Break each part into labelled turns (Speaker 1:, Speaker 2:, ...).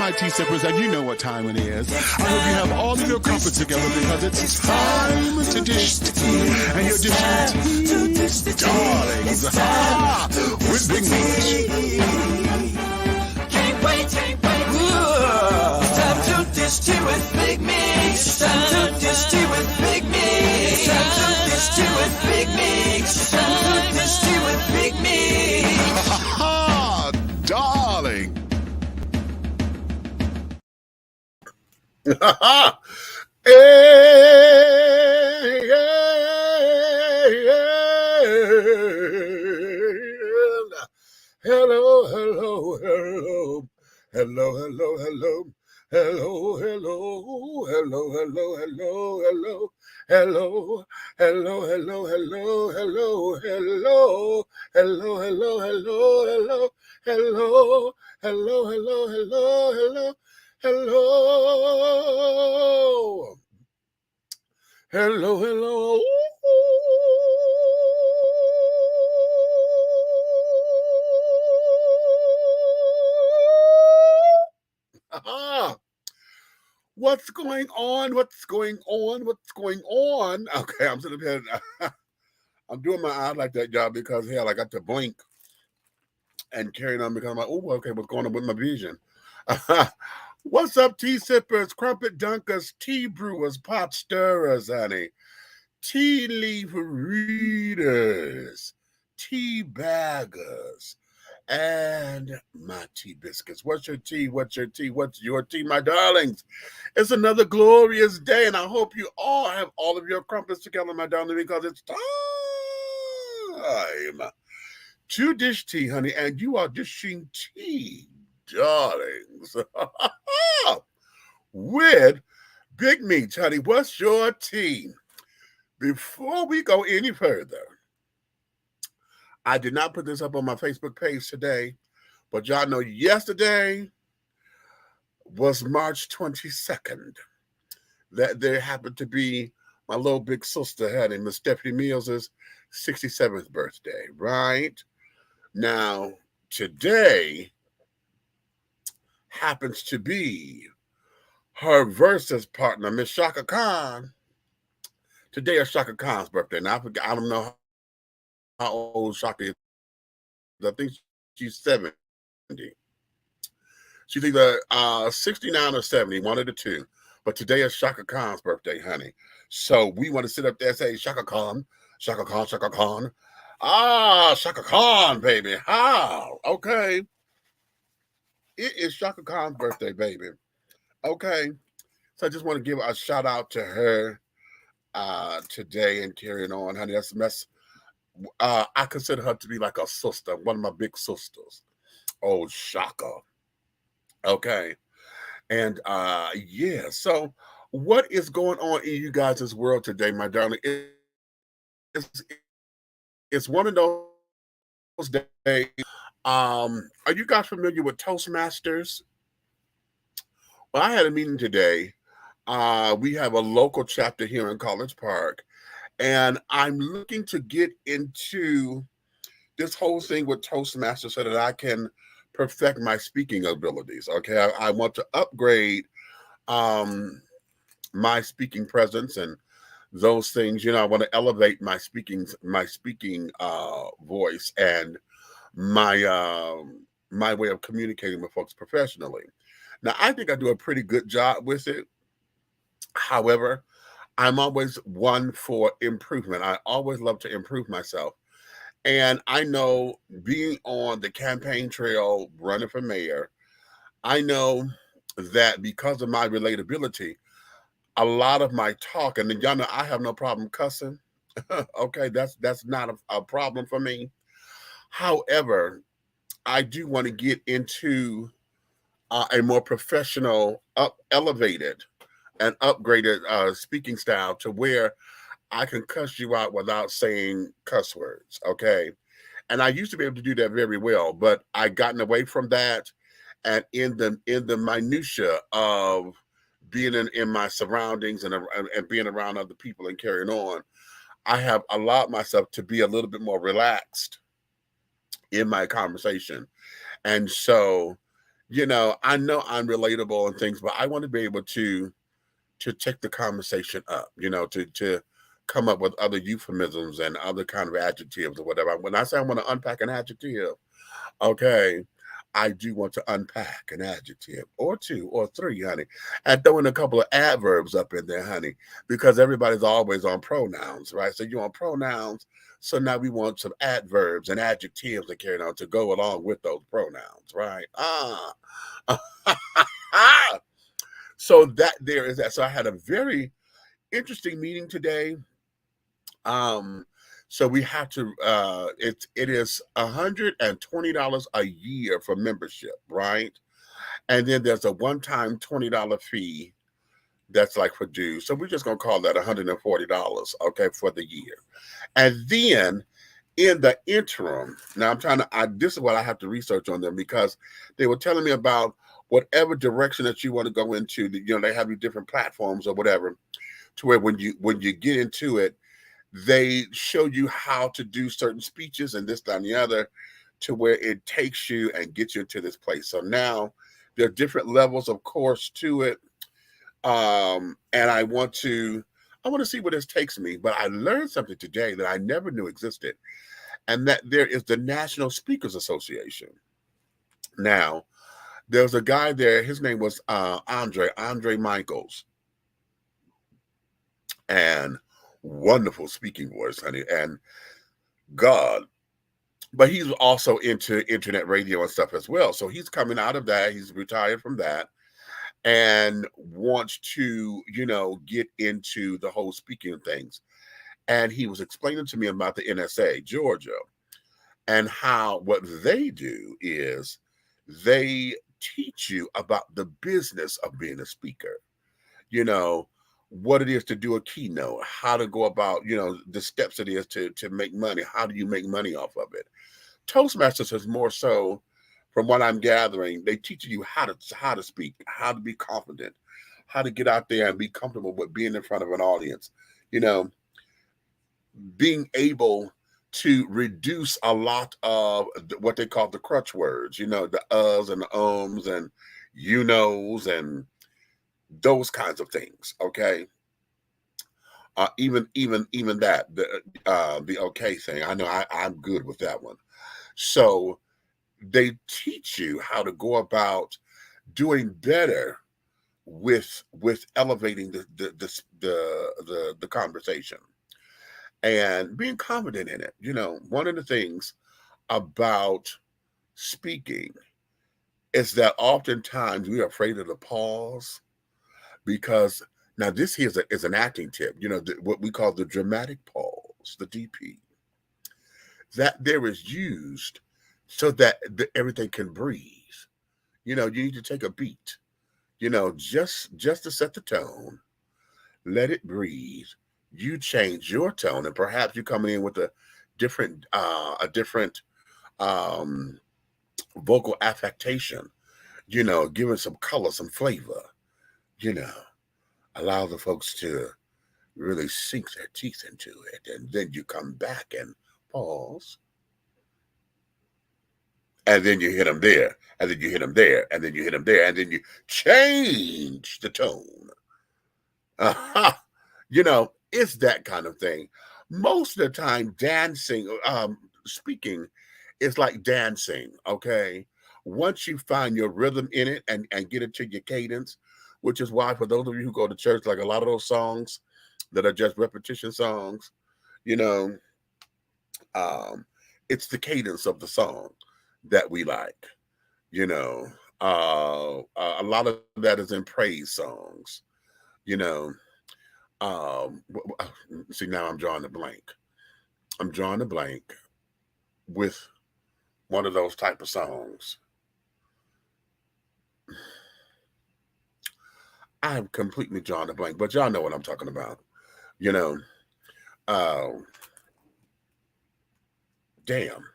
Speaker 1: my tea sippers, and you know what time it is. I hope you have all of your crumpets together because it's time to dish tea. And you're dishing tea, darlings, with Big Meat.
Speaker 2: Can't wait. It's time to dish tea with Big Meat. It's time to dish tea with Big Meat. It's time to dish tea with Big Meat. It's time to dish tea with Big Meat.
Speaker 1: Darling. Hello. What's going on? Okay, I'm sitting here. I'm doing my eyes like that, y'all, because hell, I got to blink and carrying on because I'm like, oh, okay, what's going on with my vision? What's up, tea sippers, crumpet dunkers, tea brewers, pot stirrers, honey, tea leaf readers, tea baggers, and my tea biscuits. What's your tea? What's your tea? What's your tea, my darlings? It's another glorious day, and I hope you all have all of your crumpets together, my darling, because it's time to dish tea, honey, and you are dishing tea, darlings, with Big Meat, honey. What's your tea? Before we go any further, I did not put this up on my Facebook page today, but y'all know yesterday was March 22nd. That there happened to be my little big sister, honey, Miss Stephanie Mills' 67th birthday, right? Now, today happens to be her versus partner, Miss Shaka Khan. Today is Shaka Khan's birthday. Now, I don't know how old Shaka is. I think she's 70. She's either 69 or 70, one of the two. But today is Shaka Khan's birthday, honey. So we want to sit up there and say, Shaka Khan, Shaka Khan, Shaka Khan. Shaka Khan, baby. How? Okay. It is Shaka Khan's birthday, baby. Okay. So I just want to give a shout out to her today and carrying on, honey. I consider her to be like a sister, one of my big sisters. Oh, Shaka. Okay. And yeah, so what is going on in you guys' world today, my darling? It's one of those days. Are you guys familiar with Toastmasters? Well, I had a meeting today. We have a local chapter here in College Park, and I'm looking to get into this whole thing with Toastmasters so that I can perfect my speaking abilities. Okay, I want to upgrade my speaking presence and those things. I want to elevate my speaking voice and my way of communicating with folks professionally. Now, I think I do a pretty good job with it. However, I'm always one for improvement. I always love to improve myself. And I know being on the campaign trail, running for mayor, I know that because of my relatability, a lot of my talk, and y'all know I have no problem cussing. Okay, that's not a problem for me. However, I do want to get into a more professional, elevated, and upgraded speaking style to where I can cuss you out without saying cuss words, okay? And I used to be able to do that very well, but I gotten away from that. And in the minutia of being in my surroundings and being around other people and carrying on, I have allowed myself to be a little bit more relaxed in my conversation. And so I know I'm relatable and things, but I want to be able to take the conversation up, to come up with other euphemisms and other kind of adjectives or whatever. When I say I want to unpack an adjective, okay, I do want to unpack an adjective or two or three, honey, and throw in a couple of adverbs up in there, honey, because everybody's always on pronouns, right? So you want pronouns. So now we want some adverbs and adjectives to carry on to go along with those pronouns, right? So that there is that. So I had a very interesting meeting today. Um, so we have to it is $120 a year for membership, right? And then there's a one-time $20 fee that's like for dues. So we're just gonna call that $140, okay, for the year. And then in the interim, now this is what I have to research on them because they were telling me about whatever direction that you want to go into. They have you different platforms or whatever, to where when you get into it, they show you how to do certain speeches and this, that, and the other, to where it takes you and gets you into this place. So now there are different levels of course to it. And I want to see where this takes me. But I learned something today that I never knew existed, and that there is the National Speakers Association. Now, there's a guy there. His name was Andre Michaels, and wonderful speaking voice, honey, and God. But he's also into internet radio and stuff as well. So he's coming out of that. He's retired from that and wants to, get into the whole speaking of things. And he was explaining to me about the NSA, Georgia, and how what they do is they teach you about the business of being a speaker, what it is to do a keynote, how to go about, the steps it is to make money. How do you make money off of it? Toastmasters is more so, from what I'm gathering, they teach you how to speak, how to be confident, how to get out there and be comfortable with being in front of an audience, being able to reduce a lot of what they call the crutch words, the uhs and the ums and knows and those kinds of things. Okay. Even that, the okay thing. I know I'm good with that one. So they teach you how to go about doing better with elevating the conversation and being confident in it. One of the things about speaking is that oftentimes we are afraid of the pause, because now this here is an acting tip, what we call the dramatic pause, the DP, that there is used so that everything can breathe. You need to take a beat, just to set the tone, let it breathe. You change your tone, and perhaps you're coming in with a different vocal affectation, giving some color, some flavor, allow the folks to really sink their teeth into it. And then you come back and pause. And then you hit them there, and then you hit them there, and then you hit them there, and then you change the tone. It's that kind of thing. Most of the time, dancing, speaking is like dancing, okay? Once you find your rhythm in it and get it to your cadence, which is why for those of you who go to church, like a lot of those songs that are just repetition songs, it's the cadence of the song that we like. A lot of that is in praise songs. See, now I'm drawing a blank. I'm drawing a blank with one of those type of songs. I'm completely drawing a blank, but y'all know what I'm talking about. Damn.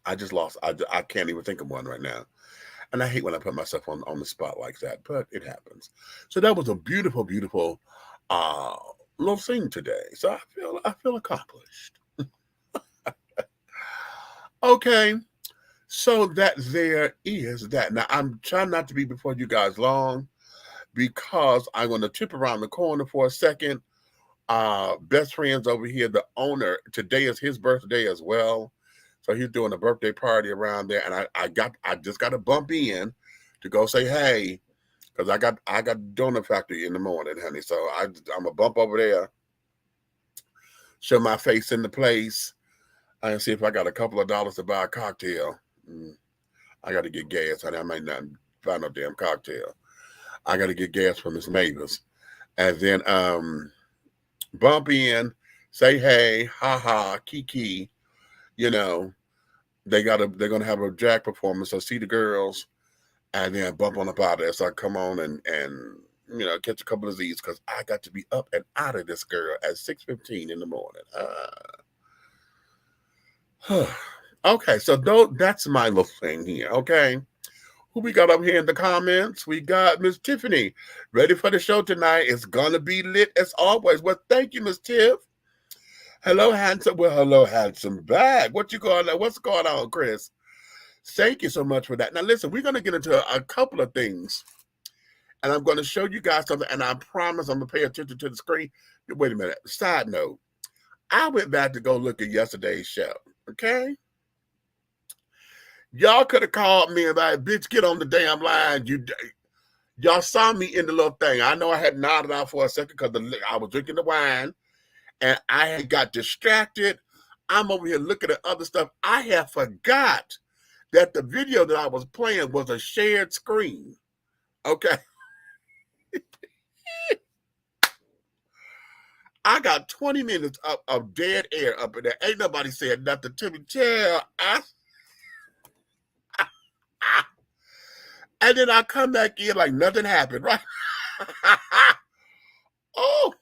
Speaker 1: I just lost. I can't even think of one right now. And I hate when I put myself on the spot like that, but it happens. So that was a beautiful, beautiful little thing today. So I feel accomplished. Okay. So that there is that. Now I'm trying not to be before you guys long because I'm going to trip around the corner for a second. Best friends over here, the owner, today is his birthday as well. So he's doing a birthday party around there, and I just got to bump in to go say hey, because I got donut factory in the morning, honey. So I'm gonna bump over there, show my face in the place, and see if I got a couple of dollars to buy a cocktail. I got to get gas, honey. I might not buy no damn cocktail. I got to get gas from Miss Mavis, and then bump in, say hey, ha ha, kiki. You know, they're gonna have a drag performance. So see the girls, and then bump on up out of there. So I come on and catch a couple of these because I got to be up and out of this girl at 6:15 in the morning. Okay, so that's my little thing here. Okay, who we got up here in the comments? We got Miss Tiffany, ready for the show tonight. It's gonna be lit as always. Well, thank you, Miss Tiff. Hello, handsome. Well, hello, handsome back. What's going on, Chris? Thank you so much for that. Now, listen, we're going to get into a couple of things, and I'm going to show you guys something, and I promise I'm going to pay attention to the screen. Wait a minute. Side note, I went back to go look at yesterday's show, okay? Y'all could have called me and like, bitch, get on the damn line. Y'all saw me in the little thing. I know I had nodded out for a second because I was drinking the wine, and I had got distracted. I'm over here looking at other stuff. I have forgot that the video that I was playing was a shared screen. Okay. I got 20 minutes of dead air up in there. Ain't nobody said nothing to me. And then I come back in like nothing happened, right? Oh,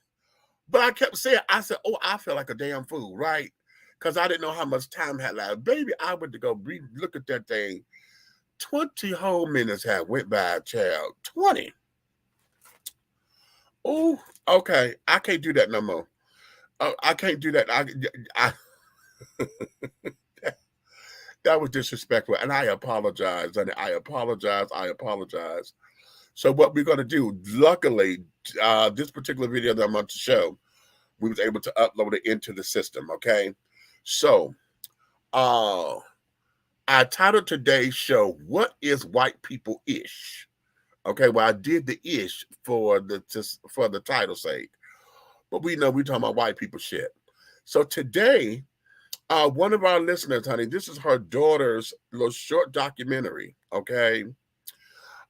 Speaker 1: but I kept saying, I said, oh, I feel like a damn fool, right? Because I didn't know how much time had left. Baby, I went to go look at that thing. 20 whole minutes had went by, child. 20. Oh, okay. I can't do that no more. I can't do that. That was disrespectful, and I apologize. And I apologize. So what we're going to do, luckily, this particular video that I'm about to show, we was able to upload it into the system, okay? So, I titled today's show, What is White People Ish? Okay, well, I did the ish for the title's sake. But we know we're talking about white people shit. So today, one of our listeners, honey, this is her daughter's little short documentary, okay?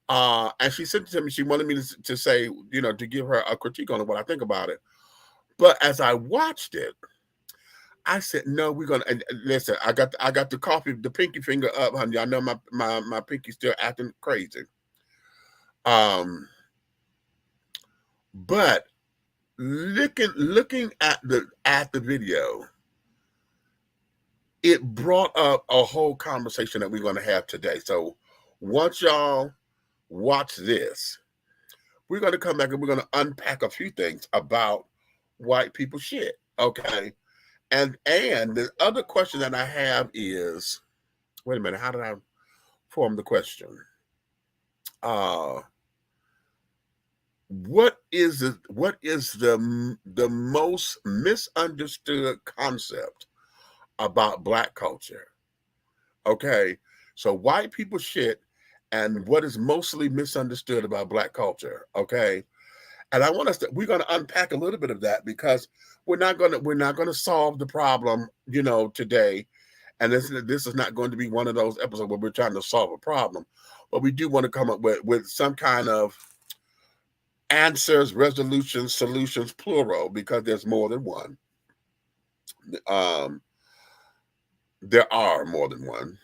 Speaker 1: And she sent it to me. She wanted me to say, to give her a critique on it, what I think about it. But as I watched it, I said, no, we're gonna listen. I got the coffee, the pinky finger up, honey. I know my pinky's still acting crazy. But looking at the video, it brought up a whole conversation that we're gonna have today. So once y'all watch this, we're gonna come back and we're gonna unpack a few things about white people shit. Okay. And the other question that I have is, wait a minute, how did I form the question? What is the most misunderstood concept about Black culture? Okay, so white people shit, and what is mostly misunderstood about Black culture? Okay, and we're gonna unpack a little bit of that because we're not gonna solve the problem, today. And this is not going to be one of those episodes where we're trying to solve a problem, but we do want to come up with some kind of answers, resolutions, solutions, plural, because there's more than one. There are more than one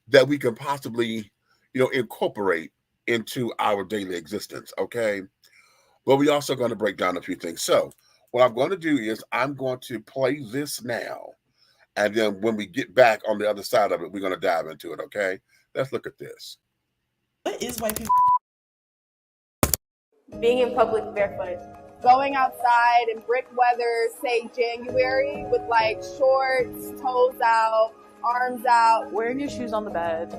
Speaker 1: that we can possibly, incorporate into our daily existence. Okay. But we're also going to break down a few things. So what I'm going to do is I'm going to play this now. And then when we get back on the other side of it, we're going to dive into it. Okay. Let's look at this.
Speaker 2: What is white people?
Speaker 3: Being in public barefoot.
Speaker 4: Going outside in brick weather, say January, with like shorts, toes out,
Speaker 3: arms out.
Speaker 4: Wearing your shoes on the bed.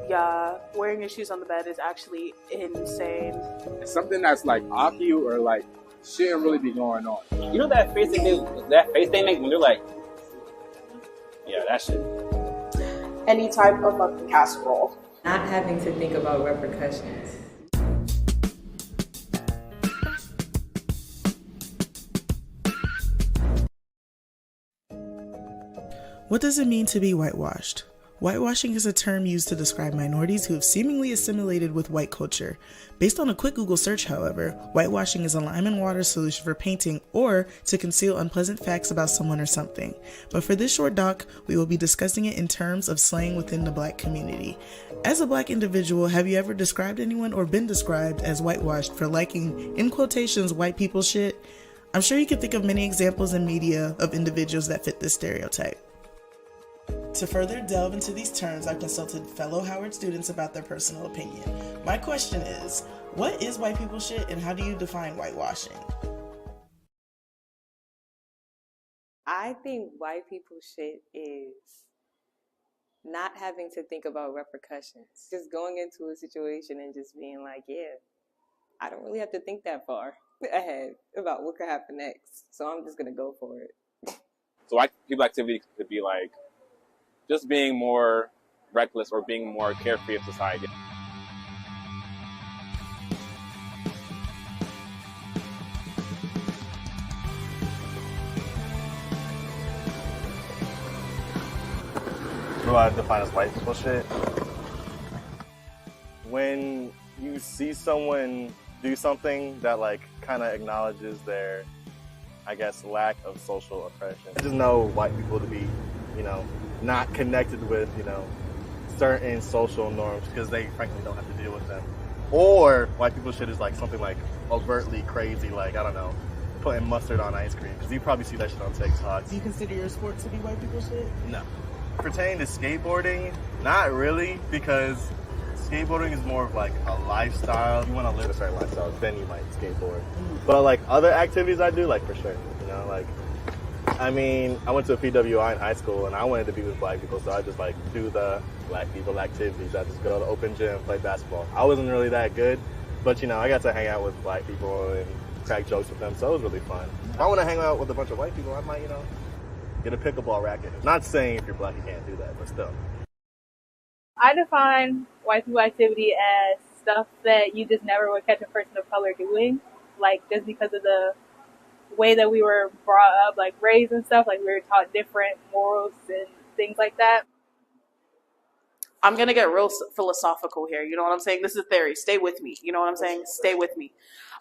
Speaker 4: Yeah, wearing your shoes on the bed is actually insane.
Speaker 5: It's something that's like off you or like shouldn't really be going on.
Speaker 6: You know that face they make when they're like, yeah, that shit.
Speaker 4: Any type of fucking casserole.
Speaker 7: Not having to think about repercussions.
Speaker 8: What does it mean to be whitewashed? Whitewashing is a term used to describe minorities who have seemingly assimilated with white culture. Based on a quick Google search, however, whitewashing is a lime and water solution for painting or to conceal unpleasant facts about someone or something. But for this short doc, we will be discussing it in terms of slang within the Black community. As a Black individual, have you ever described anyone or been described as whitewashed for liking, in quotations, white people shit? I'm sure you can think of many examples in media of individuals that fit this stereotype. To further delve into these terms, I've consulted fellow Howard students about their personal opinion. My question is, what is white people shit and how do you define whitewashing?
Speaker 7: I think white people shit is not having to think about repercussions. Just going into a situation and just being like, yeah, I don't really have to think that far ahead about what could happen next. So I'm just going to go for it.
Speaker 6: So white people activity could be like just being more reckless or being more carefree of society.
Speaker 9: What do I define as white people shit? When you see someone do something that like kind of acknowledges their, I guess, lack of social oppression. I just know white people to be, not connected with, certain social norms because they frankly don't have to deal with them. Or white people shit is like something like overtly crazy, like, I don't know, putting mustard on ice cream. Because you probably see that shit on TikTok.
Speaker 8: Do you consider your sport to be white people shit?
Speaker 9: No. Pertaining to skateboarding, not really, because skateboarding is more of like a lifestyle. If you want to live a certain lifestyle, then you might skateboard. But like other activities I do, like for sure, I went to a PWI in high school and I wanted to be with Black people, so I just like do the Black people activities. I just go to the open gym, play basketball. I wasn't really that good, but I got to hang out with Black people and crack jokes with them, so it was really fun. If I want to hang out with a bunch of white people, I might, get a pickleball racket. Not saying if you're Black you can't do that, but still.
Speaker 10: I define white people activity as stuff that you just never would catch a person of color doing, like just because of the way that we were brought up, like raised and stuff, like we were taught different morals and things like that.
Speaker 4: I'm going to get real philosophical here. You know what I'm saying? This is theory. Stay with me. You know what I'm saying? Stay with me.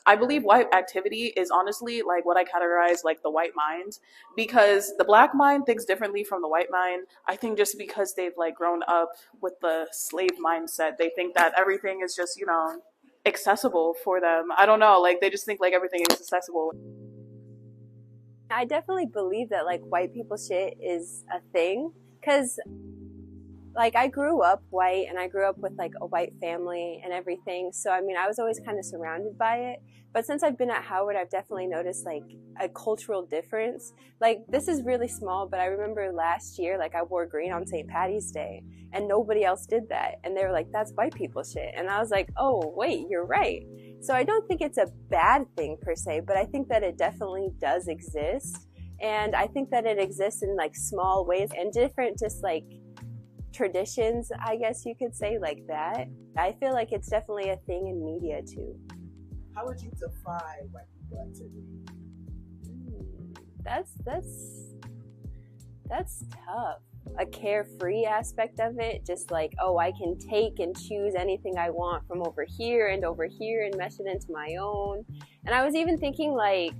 Speaker 4: I believe white activity is honestly like what I categorize like the white mind, because the Black mind thinks differently from the white mind. I think just because they've like grown up with the slave mindset, they think that everything is just, accessible for them. I don't know. Like they just think like everything is accessible.
Speaker 11: I definitely believe that like white people shit is a thing, because like I grew up white and I grew up with like a white family and everything. So I was always kind of surrounded by it. But since I've been at Howard, I've definitely noticed like a cultural difference. Like this is really small, but I remember last year, like I wore green on St. Patty's Day and nobody else did that. And they were like, that's white people shit. And I was like, oh, wait, you're right. So I don't think it's a bad thing per se, but I think that it definitely does exist. And I think that it exists in like small ways and different just like traditions, I guess you could say, like that. I feel like it's definitely a thing in media too.
Speaker 8: How would you define white people activity?
Speaker 11: That's tough. A carefree aspect of it, just like, oh, I can take and choose anything I want from over here and mesh it into my own. And I was even thinking like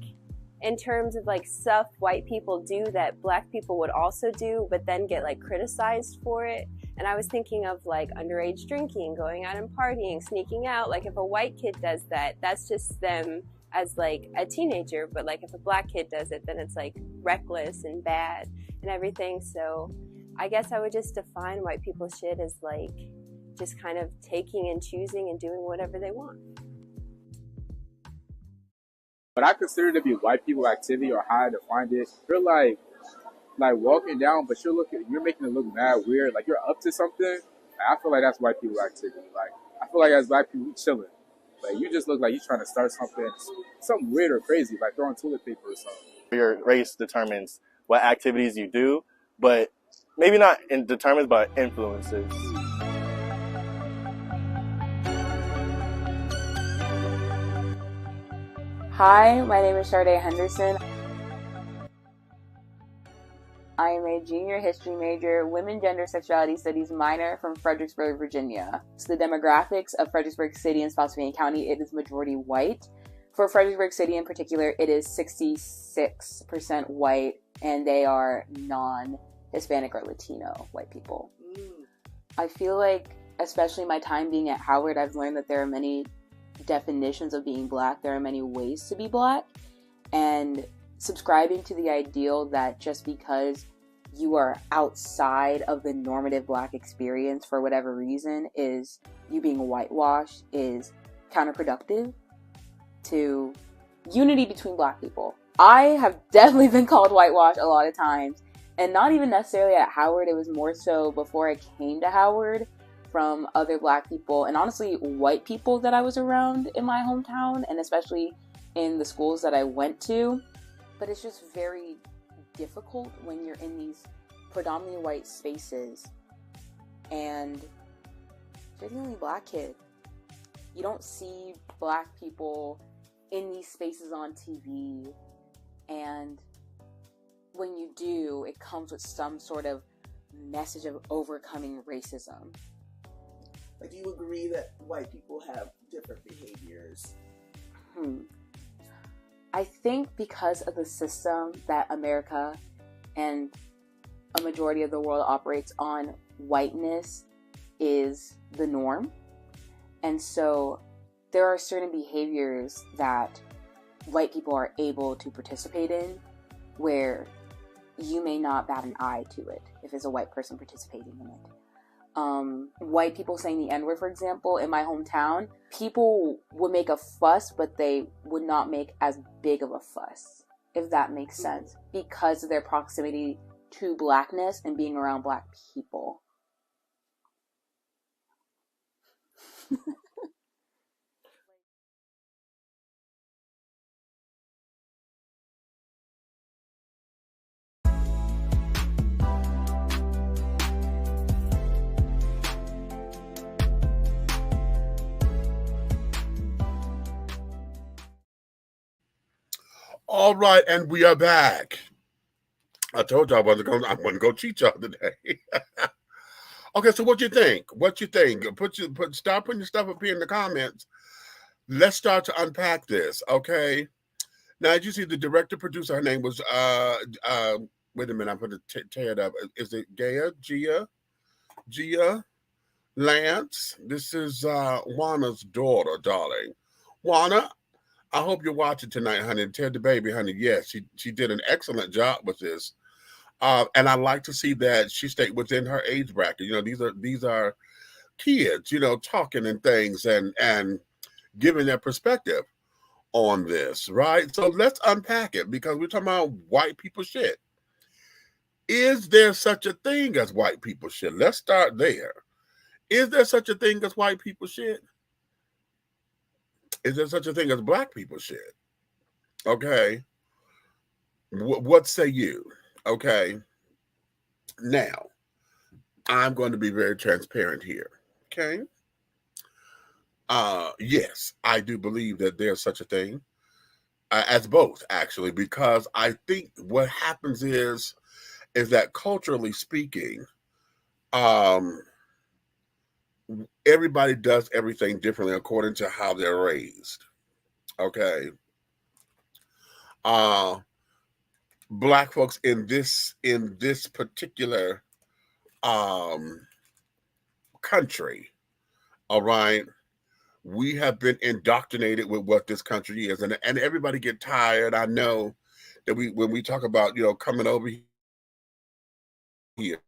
Speaker 11: in terms of like stuff white people do that Black people would also do, but then get like criticized for it. And I was thinking of like underage drinking, going out and partying, sneaking out. Like if a white kid does that, that's just them as like a teenager. But like if a Black kid does it, then it's like reckless and bad and everything. So I guess I would just define white people shit as like just kind of taking and choosing and doing whatever they want.
Speaker 5: What I consider to be white people activity or how I define it, I feel like like walking down, but you're making it look mad weird. Like you're up to something. I feel like that's white people activity. Like I feel like as black people, we chilling. Like you just look like you're trying to start something weird or crazy, like throwing toilet paper or something.
Speaker 9: Your race determines what activities you do, but maybe not determines, but influences.
Speaker 12: Hi, my name is Sade Henderson. I am a junior history major, women, gender, sexuality studies minor from Fredericksburg, Virginia. So the demographics of Fredericksburg City and Spotsylvania County, it is majority white. For Fredericksburg City in particular, it is 66% white, and they are non-Hispanic or Latino white people. I feel like, especially my time being at Howard, I've learned that there are many definitions of being black. There are many ways to be black, and subscribing to the ideal that just because you are outside of the normative black experience for whatever reason is you being whitewashed is counterproductive to unity between black people. I have definitely been called whitewashed a lot of times, and not even necessarily at Howard. It was more so before I came to Howard from other black people and honestly white people that I was around in my hometown, and especially in the schools that I went to. But it's just very difficult when you're in these predominantly white spaces and you're the only black kid. You don't see black people in these spaces on TV, and when you do, it comes with some sort of message of overcoming racism.
Speaker 8: Do you agree that white people have different behaviors?
Speaker 12: I think because of the system that America and a majority of the world operates on, whiteness is the norm. And so there are certain behaviors that white people are able to participate in where you may not bat an eye to it if it's a white person participating in it. White people saying the N-word, for example, in my hometown, people would make a fuss, but they would not make as big of a fuss, if that makes sense, because of their proximity to blackness and being around black people.
Speaker 1: All right, and we are back. I told y'all I wasn't gonna cheat y'all today. Okay, so what you think? What you think? Start putting your stuff up here in the comments. Let's start to unpack this. Okay. Now, as you see, the director producer, her name was wait a minute, I'm gonna tear it up. Is it Gia Lance? This is Juana's daughter, darling. Juana, I hope you're watching tonight, honey. Tell the baby, honey, yes, she did an excellent job with this. And I like to see that she stayed within her age bracket. You know, these are kids, you know, talking and things and giving their perspective on this, right? So let's unpack it, because we're talking about white people shit. Is there such a thing as white people shit? Let's start there. Is there such a thing as white people shit? Is there such a thing as black people shit? Okay. What say you? Okay. Now, I'm going to be very transparent here. Okay. Yes, I do believe that there's such a thing as both, actually, because I think what happens is that culturally speaking, everybody does everything differently according to how they're raised. Okay. Black folks in this particular country, all right, we have been indoctrinated with what this country is, and everybody get tired. I know that when we talk about, you know, coming over here,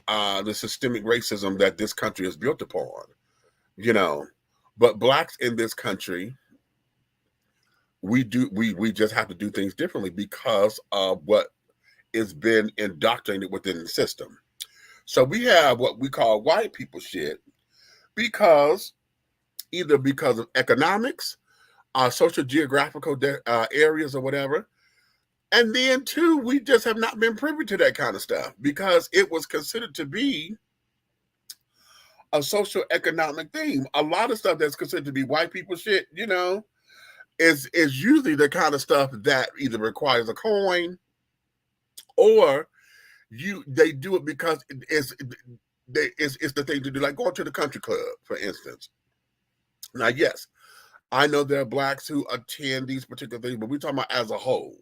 Speaker 1: the systemic racism that this country is built upon, you know, but blacks in this country we just have to do things differently because of what is been indoctrinated within the system. So we have what we call white people shit because either because of economics, social geographical areas or whatever. And then two, we just have not been privy to that kind of stuff because it was considered to be a social economic thing. A lot of stuff that's considered to be white people shit, is usually the kind of stuff that either requires a coin or they do it because it's the thing to do, like going to the country club, for instance. Now, yes, I know there are blacks who attend these particular things, but we're talking about as a whole.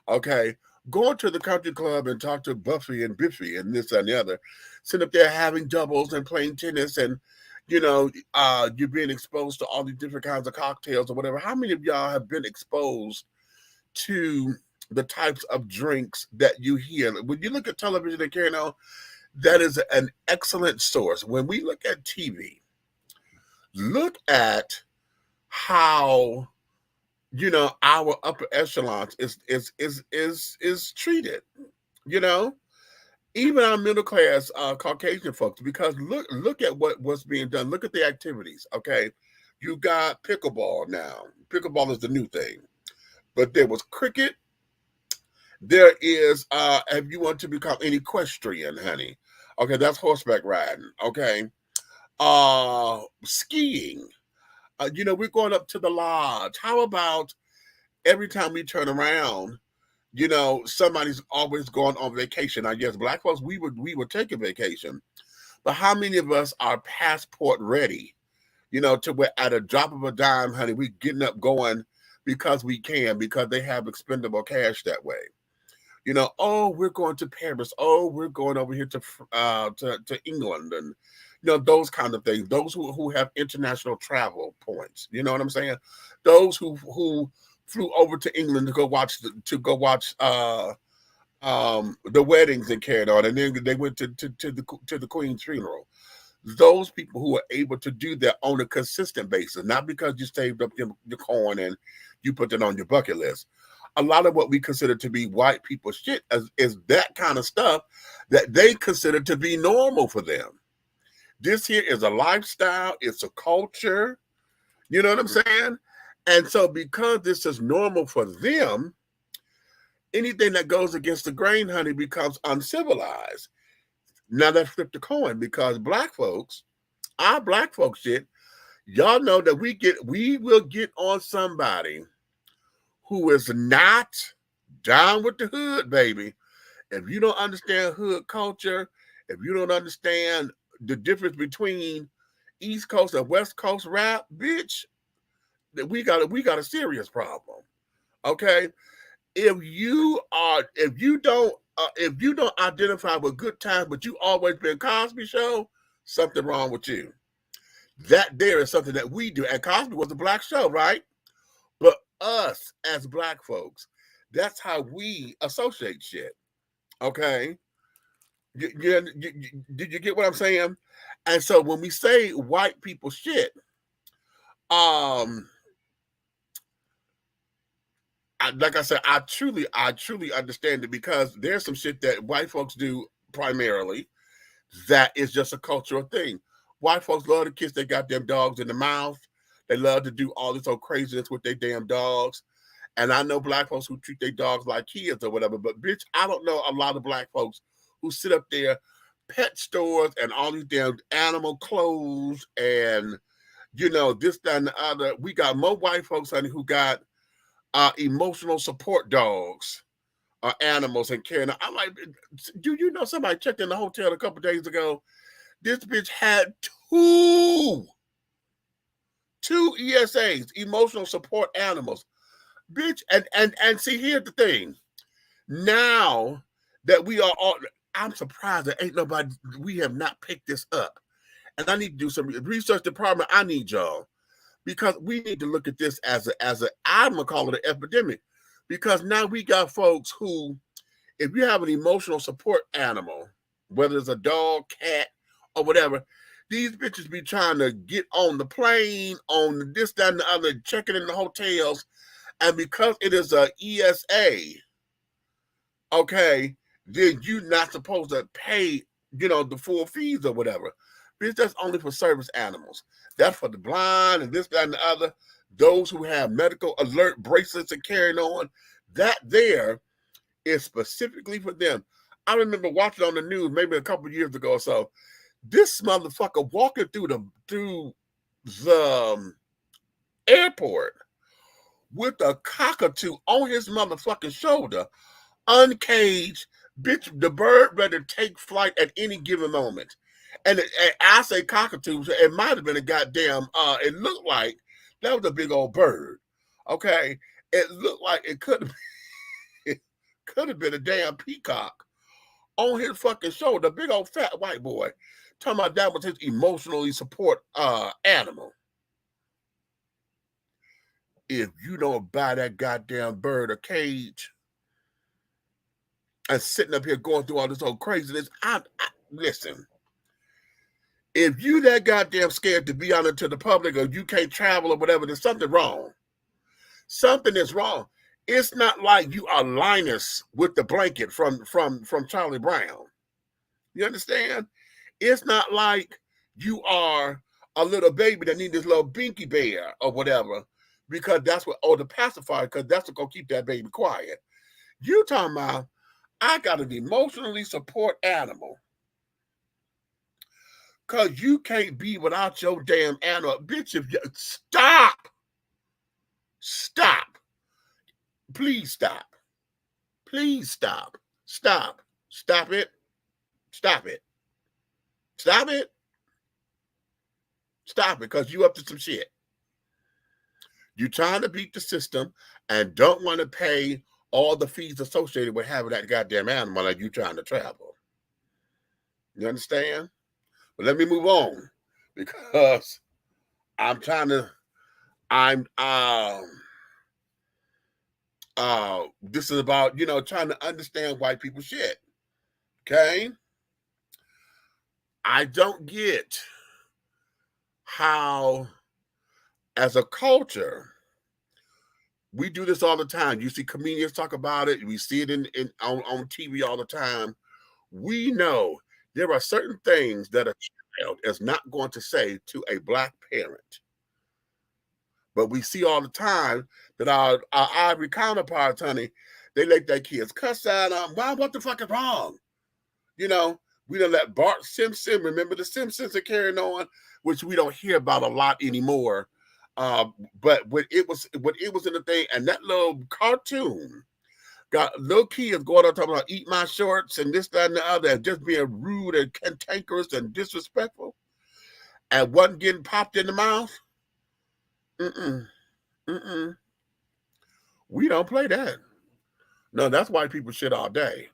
Speaker 1: Okay, going to the country club and talk to Buffy and Biffy and this and the other, sit up there having doubles and playing tennis and, you're being exposed to all these different kinds of cocktails or whatever. How many of y'all have been exposed to the types of drinks that you hear? When you look at television and carry on, that is an excellent source. When we look at TV, look at how our upper echelons is treated. Even our middle class Caucasian folks, because look at what's being done. Look at the activities. Okay, you got pickleball now. Pickleball is the new thing, but there was cricket. There is if you want to become an equestrian, honey. Okay, that's horseback riding. Okay, skiing. We're going up to the lodge. How about every time we turn around, somebody's always going on vacation. I guess black folks, we would take a vacation. But how many of us are passport ready, to where at a drop of a dime, honey, we getting up going because we can, because they have expendable cash that way. Oh, we're going to Paris. Oh, we're going over here to England and those kind of things. Those who have international travel points. You know what I'm saying? Those who flew over to England to go watch the weddings and carried on, and then they went to the Queen's funeral. Those people who are able to do that on a consistent basis, not because you saved up your coin and you put it on your bucket list. A lot of what we consider to be white people shit is that kind of stuff that they consider to be normal for them. This here is a lifestyle. It's a culture. You know what I'm saying? And so because this is normal for them, anything that goes against the grain, honey, becomes uncivilized. Now that flipped the coin, because black folks, our black folks shit, y'all know that we will get on somebody who is not down with the hood, baby. If you don't understand hood culture, if you don't understand the difference between East Coast and West Coast rap, bitch, we got a serious problem. Okay, if you don't identify with good times, but you always been Cosby Show, something wrong with you. That there is something that we do, and Cosby was a black show, right? But us as black folks, that's how we associate shit. Okay, did you get what I'm saying? And so when we say white people shit, like I said, I truly understand it, because there's some shit that white folks do primarily that is just a cultural thing. White folks love to kiss their goddamn dogs in the mouth. They love to do all this old craziness with their damn dogs. And I know black folks who treat their dogs like kids or whatever, but bitch, I don't know a lot of black folks who sit up there, pet stores and all these damn animal clothes and, this, that, and the other. We got more white folks, honey, who got emotional support dogs or animals and carrying. I'm like, do you know somebody checked in the hotel a couple days ago? This bitch had two ESAs, emotional support animals. Bitch, and see, here's the thing. Now that we are all, I'm surprised that ain't nobody, we have not picked this up. And I need to do some research department. I need y'all, because we need to look at this as I'm gonna call it an epidemic, because now we got folks who, if you have an emotional support animal, whether it's a dog, cat, or whatever, these bitches be trying to get on the plane, on this, that, and the other, checking in the hotels, And because it is a ESA, okay, then you're not supposed to pay, the full fees or whatever. Because that's only for service animals. That's for the blind and this, that, and the other. Those who have medical alert bracelets and carrying on. That there is specifically for them. I remember watching on the news maybe a couple of years ago or so. This motherfucker walking through the airport with a cockatoo on his motherfucking shoulder, uncaged. Bitch, the bird ready to take flight at any given moment. And I say cockatoo, it might have been a goddamn, it looked like that was a big old bird. Okay? It looked like it could have been a damn peacock on his fucking shoulder, a big old fat white boy. Talking about that was his emotionally support animal. If you don't buy that goddamn bird a cage and sitting up here going through all this old craziness, listen. If you that goddamn scared to be out into the public or you can't travel or whatever, there's something wrong. Something is wrong. It's not like you are Linus with the blanket from Charlie Brown. You understand? It's not like you are a little baby that needs this little binky bear or whatever, because that's what, the pacifier, because that's what's going to keep that baby quiet. You talking about, I got an emotionally support animal. Because you can't be without your damn animal. Bitch, if you, stop. Stop. Please stop. Please stop. Stop. Stop it. Stop it. Stop it. Stop it, because you up to some shit. You're trying to beat the system and don't want to pay all the fees associated with having that goddamn animal like you trying to travel. You understand? But let me move on, because this is about, trying to understand white people shit. Okay? I don't get how, as a culture, we do this all the time. You see comedians talk about it. We see it on TV all the time. We know there are certain things that a child is not going to say to a black parent. But we see all the time that our ivory counterparts, honey, they let their kids cuss at them. Why? What the fuck is wrong? We don't let Bart Simpson, remember the Simpsons are carrying on, which we don't hear about a lot anymore. But when it was in the thing, and that little cartoon got little kids going on talking about eat my shorts and this, that, and the other, and just being rude and cantankerous and disrespectful, and wasn't getting popped in the mouth. We don't play that. No, that's white people shit all day.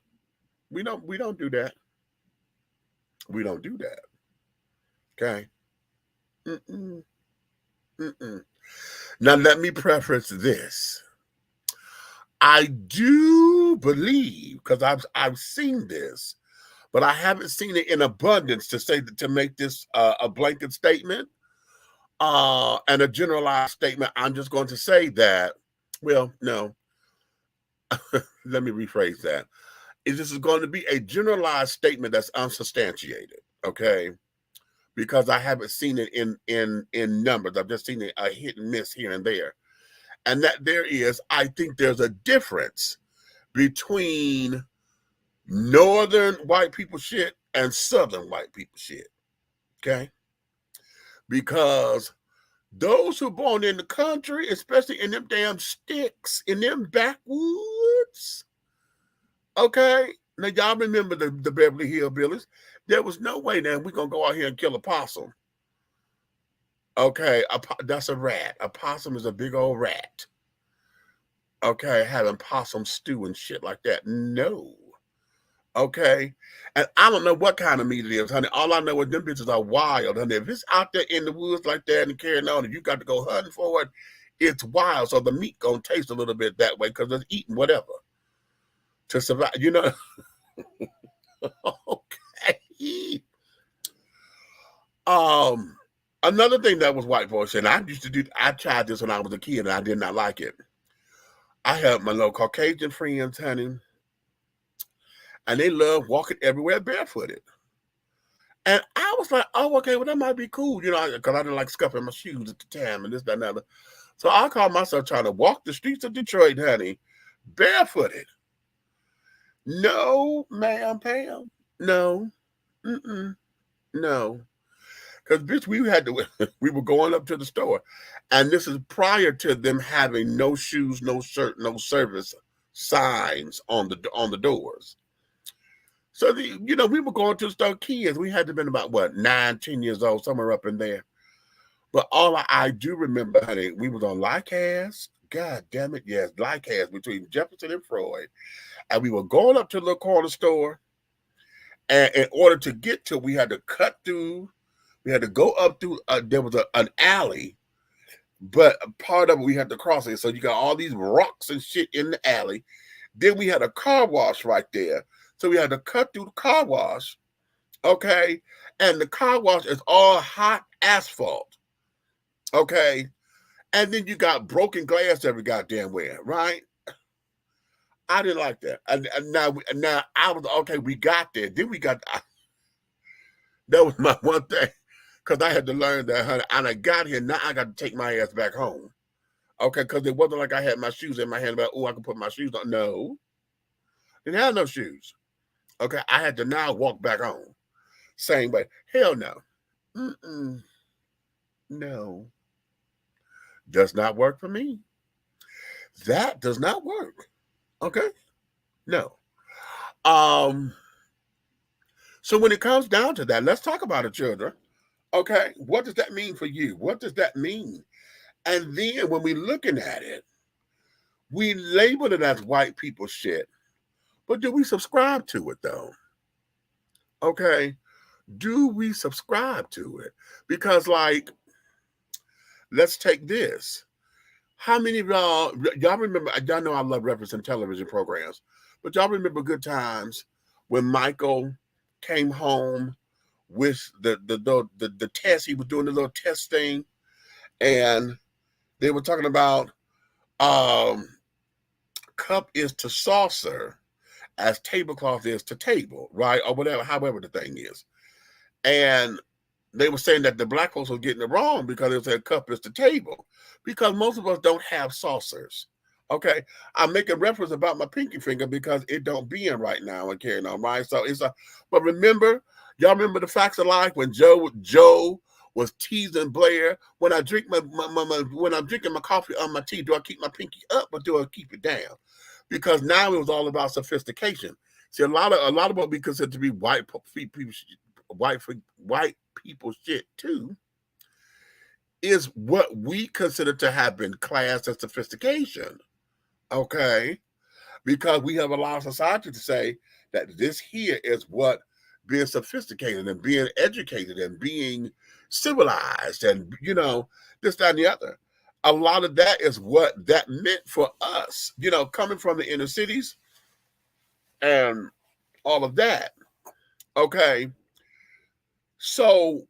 Speaker 1: We don't do that. We don't do that. Okay. Now let me preface this. I do believe, because I've seen this, but I haven't seen it in abundance to make this a blanket statement and a generalized statement. I'm just going to say that, well, no. Let me rephrase that. This is going to be a generalized statement that's unsubstantiated, okay? Because I haven't seen it in numbers. I've just seen it a hit and miss here and there. And that I think there's a difference between northern white people shit and southern white people shit, okay? Because those who are born in the country, especially in them damn sticks, in them backwoods, okay? Now, y'all remember the Beverly Hillbillies. There was no way that we're going to go out here and kill a possum. Okay, that's a rat. A possum is a big old rat. Okay, having possum stew and shit like that. No. Okay? And I don't know what kind of meat it is, honey. All I know is them bitches are wild, honey. If it's out there in the woods like that and carrying on and you got to go hunting for it, it's wild. So the meat going to taste a little bit that way because it's eating whatever to survive, Okay. Another thing that was white voice, and I tried this when I was a kid and I did not like it. I have my little Caucasian friends, honey, and they love walking everywhere barefooted. And I was like, oh, okay, well, that might be cool, you know, because I didn't like scuffing my shoes at the time and this, that, and the other. So I called myself trying to walk the streets of Detroit, honey, barefooted. No, ma'am, Pam. No. Mm-mm. No. Because, bitch, we had to, we were going up to the store. And this is prior to them having no shoes, no shirt, no service signs on the doors. So, you know, we were going to the store kids. We had to have been about, what, 9, 10 years old, somewhere up in there. But all I do remember, honey, we was on Lycas. God damn it, yes, Lycas between Jefferson and Freud. And we were going up to the little corner store. And in order to get to, we had to cut through. We had to go up through. There was an alley, but part of it we had to cross it. So you got all these rocks and shit in the alley. Then we had a car wash right there. So we had to cut through the car wash. Okay. And the car wash is all hot asphalt. Okay. And then you got broken glass every goddamn where, right? I didn't like that. And now I was okay. We got there. Then we got. That was my one thing, because I had to learn that, honey. And I got here. Now I got to take my ass back home. Okay, because it wasn't like I had my shoes in my hand. About I can put my shoes on. No, didn't have no shoes. Okay, I had to now walk back home. Same way. Hell no. Mm-mm. No. Does not work for me. That does not work. Okay? No. So when it comes down to that, let's talk about it, children. Okay? What does that mean for you? What does that mean? And then when we're looking at it, we label it as white people shit. But do we subscribe to it though? Okay? Do we subscribe to it? Because, like, let's take this. How many of y'all remember, y'all know I love referencing television programs, but y'all remember good times when Michael came home with the test, he was doing the little test thing, and they were talking about cup is to saucer as tablecloth is to table, right? Or whatever, however the thing is. And they were saying that the black folks were getting it wrong because it said cup is to table, because most of us don't have saucers. Okay, I'm making reference about my pinky finger because it don't be in right now and carrying on, right? So it's but remember, y'all remember the facts of life when Joe was teasing Blair, when I drink when I'm drinking my coffee on my tea, do I keep my pinky up or do I keep it down? Because now it was all about sophistication. See, a lot of what we consider to be white people shit too is what we consider to have been class and sophistication. Okay, because we have allowed society to say that this here is what being sophisticated and being educated and being civilized and, you know, this, that, and the other. A lot of that is what that meant for us, you know, coming from the inner cities and all of that. Okay. So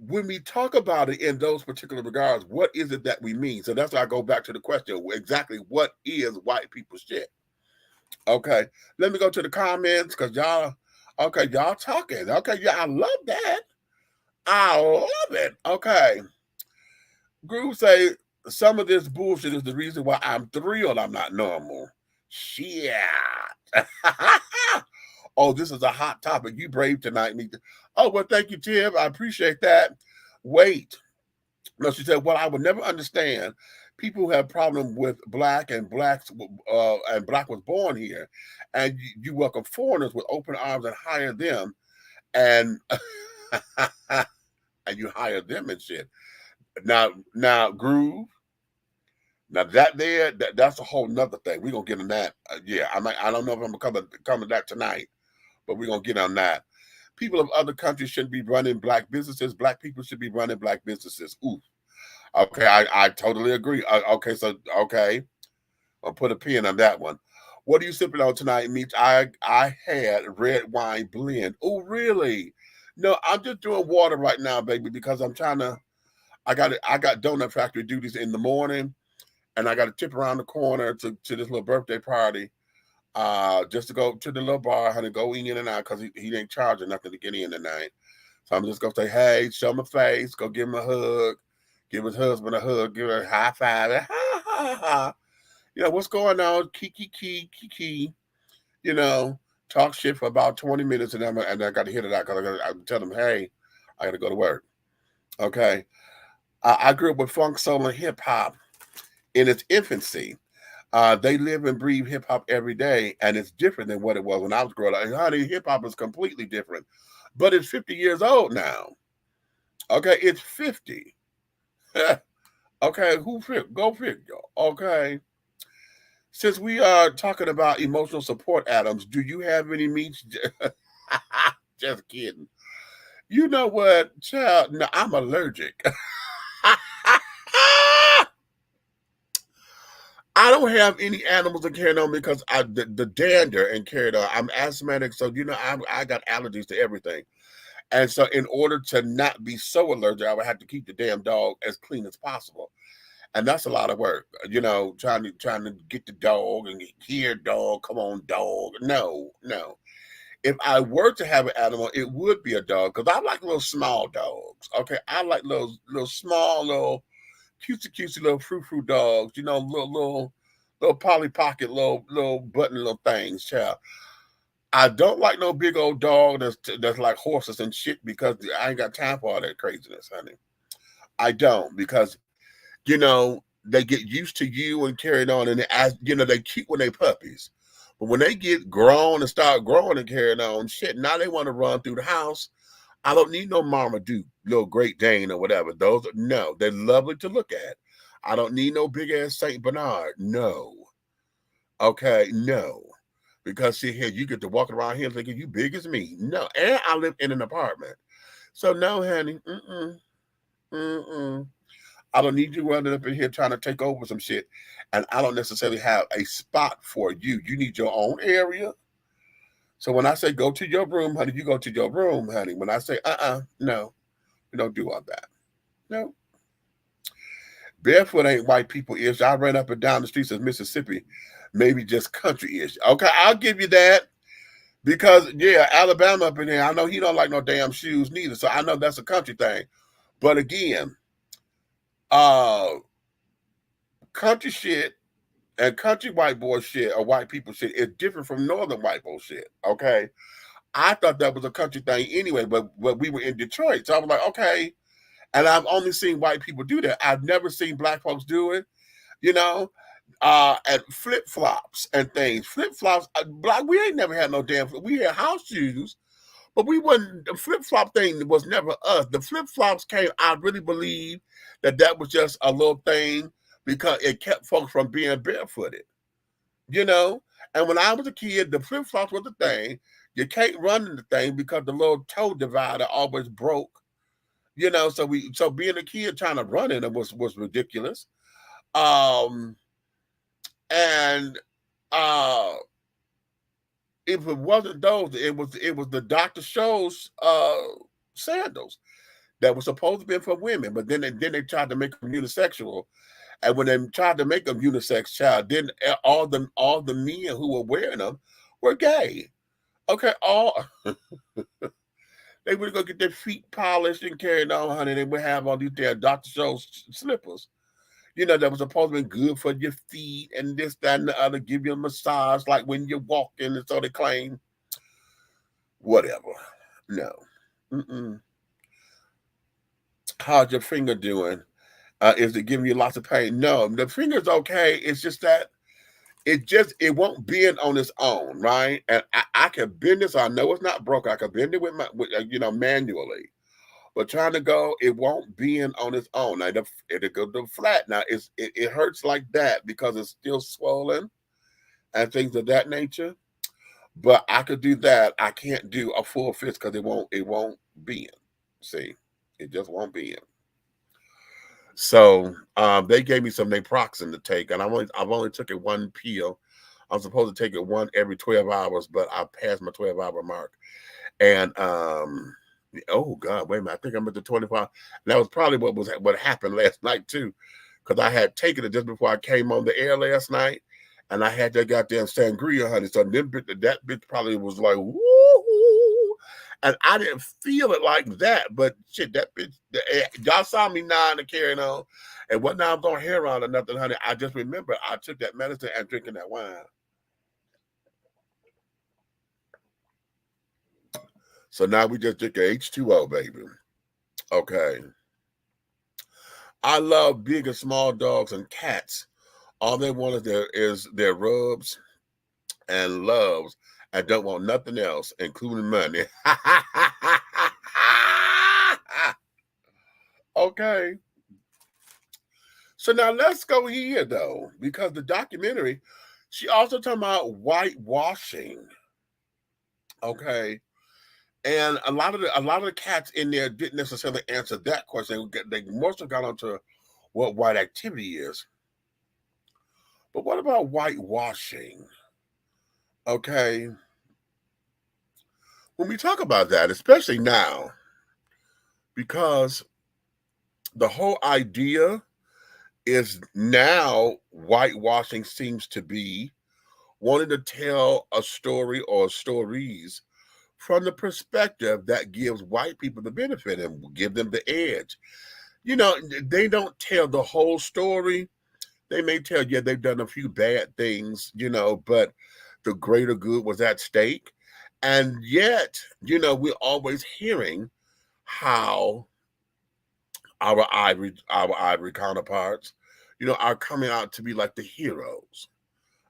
Speaker 1: when we talk about it in those particular regards, what is it that we mean? So that's why I go back to the question, exactly what is white people shit? Okay. Let me go to the comments because y'all talking. Okay. Yeah, I love that. I love it. Okay. Groove say some of this bullshit is the reason why I'm thrilled I'm not normal. Shit. Oh, this is a hot topic. You brave tonight. Oh, well, thank you, Tim. I appreciate that. Wait. No, she said, well, I would never understand people who have problem with black and black was born here. And you welcome foreigners with open arms and hire them. And and you hire them and shit. Now, Groove. Now that's a whole nother thing. We're gonna get on that. Yeah, I don't know if I'm gonna come to that tonight, but we're gonna get on that. People of other countries shouldn't be running black businesses. Black people should be running black businesses. Ooh. Okay, I totally agree. Okay. I'll put a pin on that one. What are you sipping on tonight, Meech? I had red wine blend. Oh, really? No, I'm just doing water right now, baby, because I'm trying to. I got Donut Factory duties in the morning, and I got to tip around the corner to this little birthday party, just to go to the little bar, honey, go in and out because he ain't charging nothing to get in tonight. So I'm just gonna say, hey, show my face, go give him a hug, give his husband a hug, give her a high five, and ha ha ha. You know what's going on? Kiki. You know, talk shit for about 20 minutes, and I got to hit it out because I tell them, hey, I got to go to work. Okay. I grew up with funk, soul, and hip hop in its infancy. They live and breathe hip hop every day, and it's different than what it was when I was growing up. And honey, hip hop is completely different, but it's 50 years old now. Okay, it's 50. Okay, go figure. Okay. Since we are talking about emotional support, Adams, do you have any meats? Just kidding. You know what, child? No, I'm allergic. I don't have any animals to carry on because the dander and carried on. I'm asthmatic, so you know I got allergies to everything. And so in order to not be so allergic, I would have to keep the damn dog as clean as possible. And that's a lot of work, you know, trying to get the dog and here, dog, come on, dog. No. If I were to have an animal, it would be a dog because I like little small dogs. Okay, I like little small, little cutesy little frou dogs. You know, little Polly Pocket, little button little things, child. I don't like no big old dog that's like horses and shit because I ain't got time for all that craziness, honey. I don't because you know they get used to you and carried on, and as you know they cute when they puppies, but when they get grown and start growing and carrying on, shit, now they want to run through the house. I don't need no Marmaduke, little Great Dane or whatever. Those no, they're lovely to look at. I don't need no big ass Saint Bernard. No, okay, no. Because see here, you get to walk around here thinking you big as me. No, and I live in an apartment. So no, honey. Mm-mm. I don't need you running up in here trying to take over some shit. And I don't necessarily have a spot for you. You need your own area. So when I say go to your room, honey, you go to your room, honey. When I say no, we don't do all that. No. Barefoot ain't white people ish. I ran up and down the streets of Mississippi, maybe just country ish. Okay, I'll give you that. Because yeah, Alabama up in there, I know he don't like no damn shoes neither. So I know that's a country thing. But again, country shit and country white boy shit or white people shit is different from northern white boy shit. Okay. I thought that was a country thing anyway, but we were in Detroit. So I was like, okay. And I've only seen white people do that. I've never seen black folks do it, you know, and flip flops and things. Flip flops, black, we ain't never had no damn, we had house shoes, but we wasn't, the flip flop thing was never us. The flip flops came, I really believe that was just a little thing because it kept folks from being barefooted, you know? And when I was a kid, the flip flops was the thing. You can't run in the thing because the little toe divider always broke, you know? So being a kid trying to run in it was ridiculous. And if it wasn't those, it was the Dr. Scholl's sandals that were supposed to be for women, but then they tried to make them unisexual. And when they tried to make them unisex, child, then all the men who were wearing them were gay. Okay, all they would go get their feet polished and carried on, honey. They would have all these damn Dr. Scholl's slippers. You know, that was supposed to be good for your feet and this, that, and the other, give you a massage like when you're walking, and so they claim. Whatever. No. Mm-mm. How's your finger doing? Is it giving you lots of pain? No, the finger's okay. It's just that it won't bend on its own, right? And I can bend this. I know it's not broken. I can bend it with manually. But trying to go, it won't bend on its own. Now it'll go to flat. Now it hurts like that because it's still swollen and things of that nature. But I could do that. I can't do a full fist because it won't bend. See, it just won't bend. So they gave me some naproxen to take, and I've only took it one pill. I'm supposed to take it one every 12 hours, but I passed my 12-hour mark. And oh God, wait a minute, I think I'm at the 25. That was probably what happened last night too, because I had taken it just before I came on the air last night, and I had that goddamn sangria, honey. So that bitch probably was like, woo, and I didn't feel it like that. But shit, that bitch, y'all saw me nodding and carrying on, and what now? I'm going hair on or nothing, honey. I just remember I took that medicine and drinking that wine. So now we just drink H2O, baby. Okay. I love big and small dogs and cats. All they want is their rubs and loves and don't want nothing else, including money. Okay. So now let's go here, though, because the documentary, she also talking about whitewashing. Okay. And a lot of the cats in there didn't necessarily answer that question. They mostly got onto what white activity is. But what about whitewashing? Okay. When we talk about that, especially now, because the whole idea is now whitewashing seems to be wanting to tell a story or stories from the perspective that gives white people the benefit and give them the edge. You know, they don't tell the whole story. They may tell you they've done a few bad things, you know, but the greater good was at stake. And yet, you know, we're always hearing how our ivory counterparts, you know, are coming out to be like the heroes.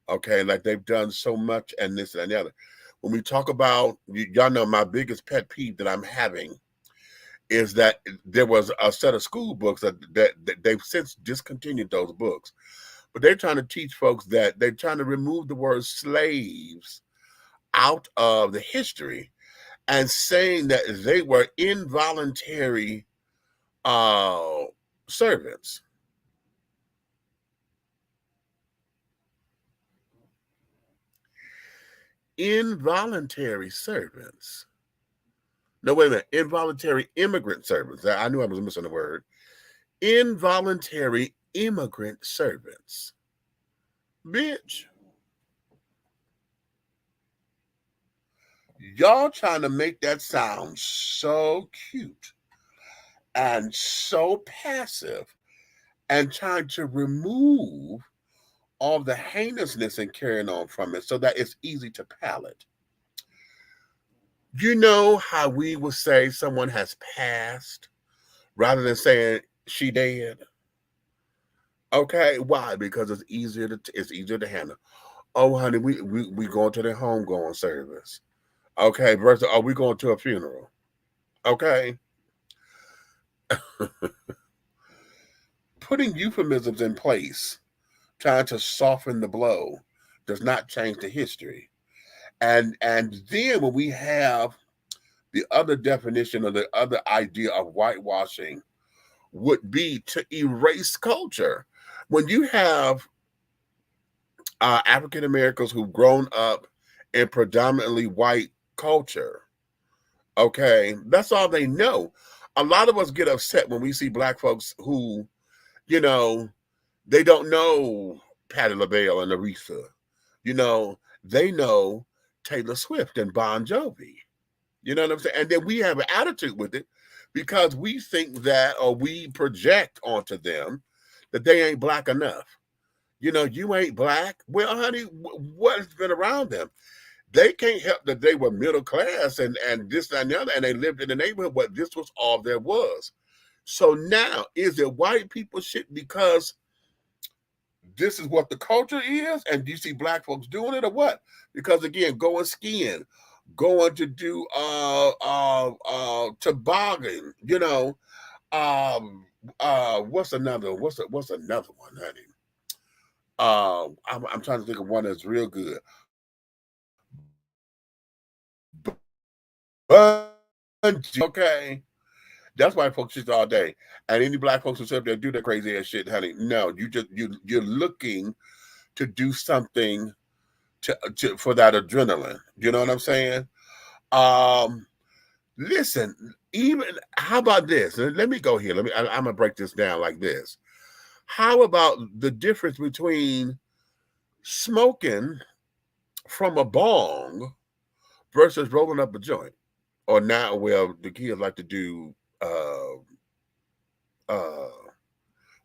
Speaker 1: Okay, like they've done so much and this and the other. When we talk about, y'all know my biggest pet peeve that I'm having is that there was a set of school books that they've since discontinued those books. But they're trying to teach folks that they're trying to remove the word slaves out of the history and saying that they were involuntary servants. Involuntary servants. No, wait a minute. Involuntary immigrant servants. I knew I was missing a word. Involuntary immigrant servants. Bitch. Y'all trying to make that sound so cute and so passive and trying to remove all the heinousness and carrying on from it so that it's easy to palate. You know how we would say someone has passed rather than saying she dead? Okay, why? Because it's easier to handle. Oh, honey, we going to the homegoing service. Okay, versus are we going to a funeral? Okay. Putting euphemisms in place, trying to soften the blow, does not change the history. And then when we have the other definition or the other idea of whitewashing would be to erase culture. When you have African Americans who've grown up in predominantly white culture, okay, that's all they know. A lot of us get upset when we see Black folks who, you know, they don't know Patti LaBelle and Aretha. You know, they know Taylor Swift and Bon Jovi. You know what I'm saying? And then we have an attitude with it because we think that, or we project onto them that they ain't Black enough. You know, you ain't Black. Well, honey, what's been around them? They can't help that they were middle class and this and the other, and they lived in the neighborhood, but this was all there was. So now, is it white people shit because this is what the culture is, and do you see Black folks doing it or what? Because again, going skiing, going to do toboggan, you know, what's another one, honey? I'm trying to think of one that's real good. Okay. That's why folks shit all day. And any Black folks who sit up there do that crazy ass shit, honey. No, you're looking to do something to for that adrenaline. You know what I'm saying? Listen, even how about this? Let me go here. I'm gonna break this down like this. How about the difference between smoking from a bong versus rolling up a joint? Or now, well, the kids like to do uh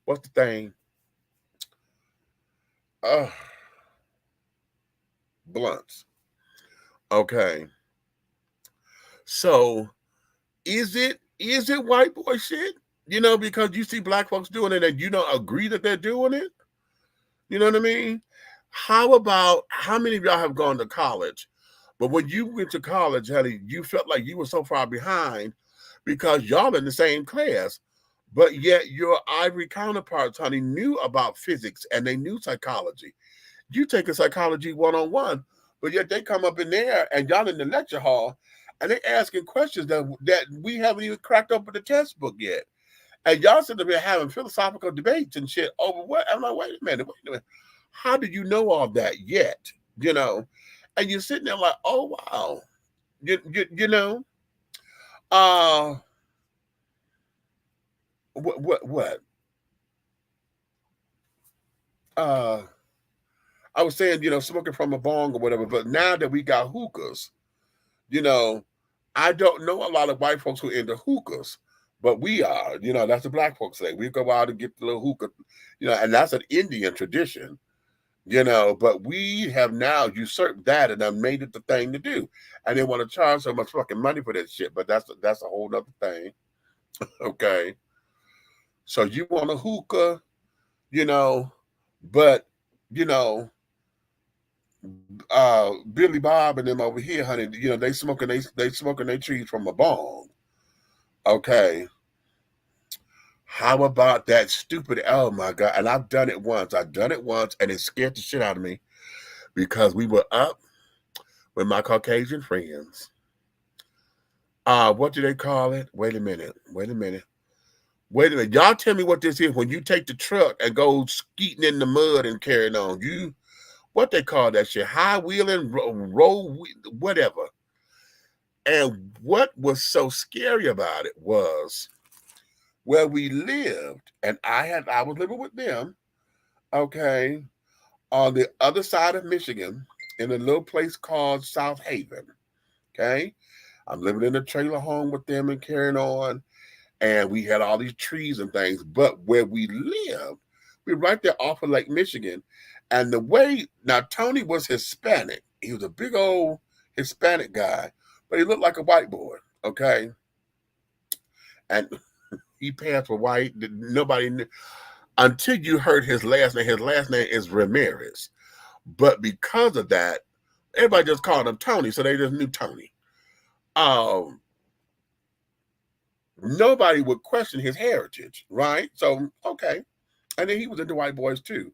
Speaker 1: what's the thing? Uh Blunts. Okay. So is it white boy shit? Because you see black folks doing it and you don't agree that they're doing it? You know what I mean? How about how many of y'all have gone to college? But when you went to college, honey, you felt like you were so far behind because y'all in the same class, but yet your ivory counterparts, honey, knew about physics and they knew psychology. You take a psychology 101, but yet they come up in there and y'all in the lecture hall and they asking questions that we haven't even cracked open the textbook yet. And y'all sitting there having philosophical debates and shit over what? I'm like, wait a minute. How do you know all that yet? You know? And you're sitting there like, oh wow. You know? Uh what? Uh I was saying, smoking from a bong or whatever, but now that we got hookahs, you know, I don't know a lot of white folks who are into hookahs, but we are. That's the black folks thing. We go out and get the little hookah, and that's an Indian tradition, but we have now usurped that and have made it the thing to do. And they want to charge so much fucking money for that shit, but that's a whole other thing. Okay. So you want a hookah, but you know, Billy Bob and them over here, honey, they smoking their trees from a bong. Okay. How about that stupid, oh my God. And I've done it once. And it scared the shit out of me because we were up with my Caucasian friends. What do they call it? Wait a minute. Y'all tell me what this is when you take the truck and go skeeting in the mud and carrying on. What they call that shit? High wheeling, roll, whatever. And what was so scary about it was where we lived, and I was living with them, okay, on the other side of Michigan in a little place called South Haven. Okay. I'm living in a trailer home with them and carrying on. And we had all these trees and things. But where we lived, we were right there off of Lake Michigan. And now Tony was Hispanic. He was a big old Hispanic guy, but he looked like a white boy. Okay. And he passed for white. Nobody knew until you heard his last name. His last name is Ramirez. But because of that, everybody just called him Tony. So they just knew Tony. Nobody would question his heritage, right? So, okay. And then he was into white boys too.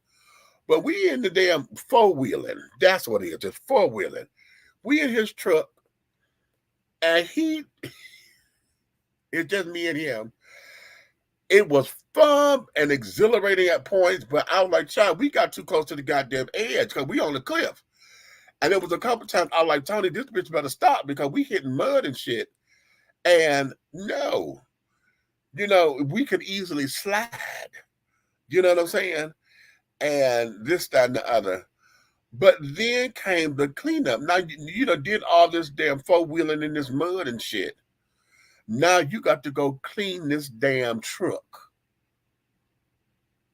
Speaker 1: But we in the damn four-wheeling. That's what it is, just four-wheeling. We in his truck, and it's just me and him. It was fun and exhilarating at points, but I was like, child, we got too close to the goddamn edge because we on the cliff. And there was a couple times I was like, Tony, this bitch better stop because we hitting mud and shit. And no, we could easily slide. You know what I'm saying? And this, that, and the other. But then came the cleanup. Now, did all this damn four-wheeling in this mud and shit. Now you got to go clean this damn truck.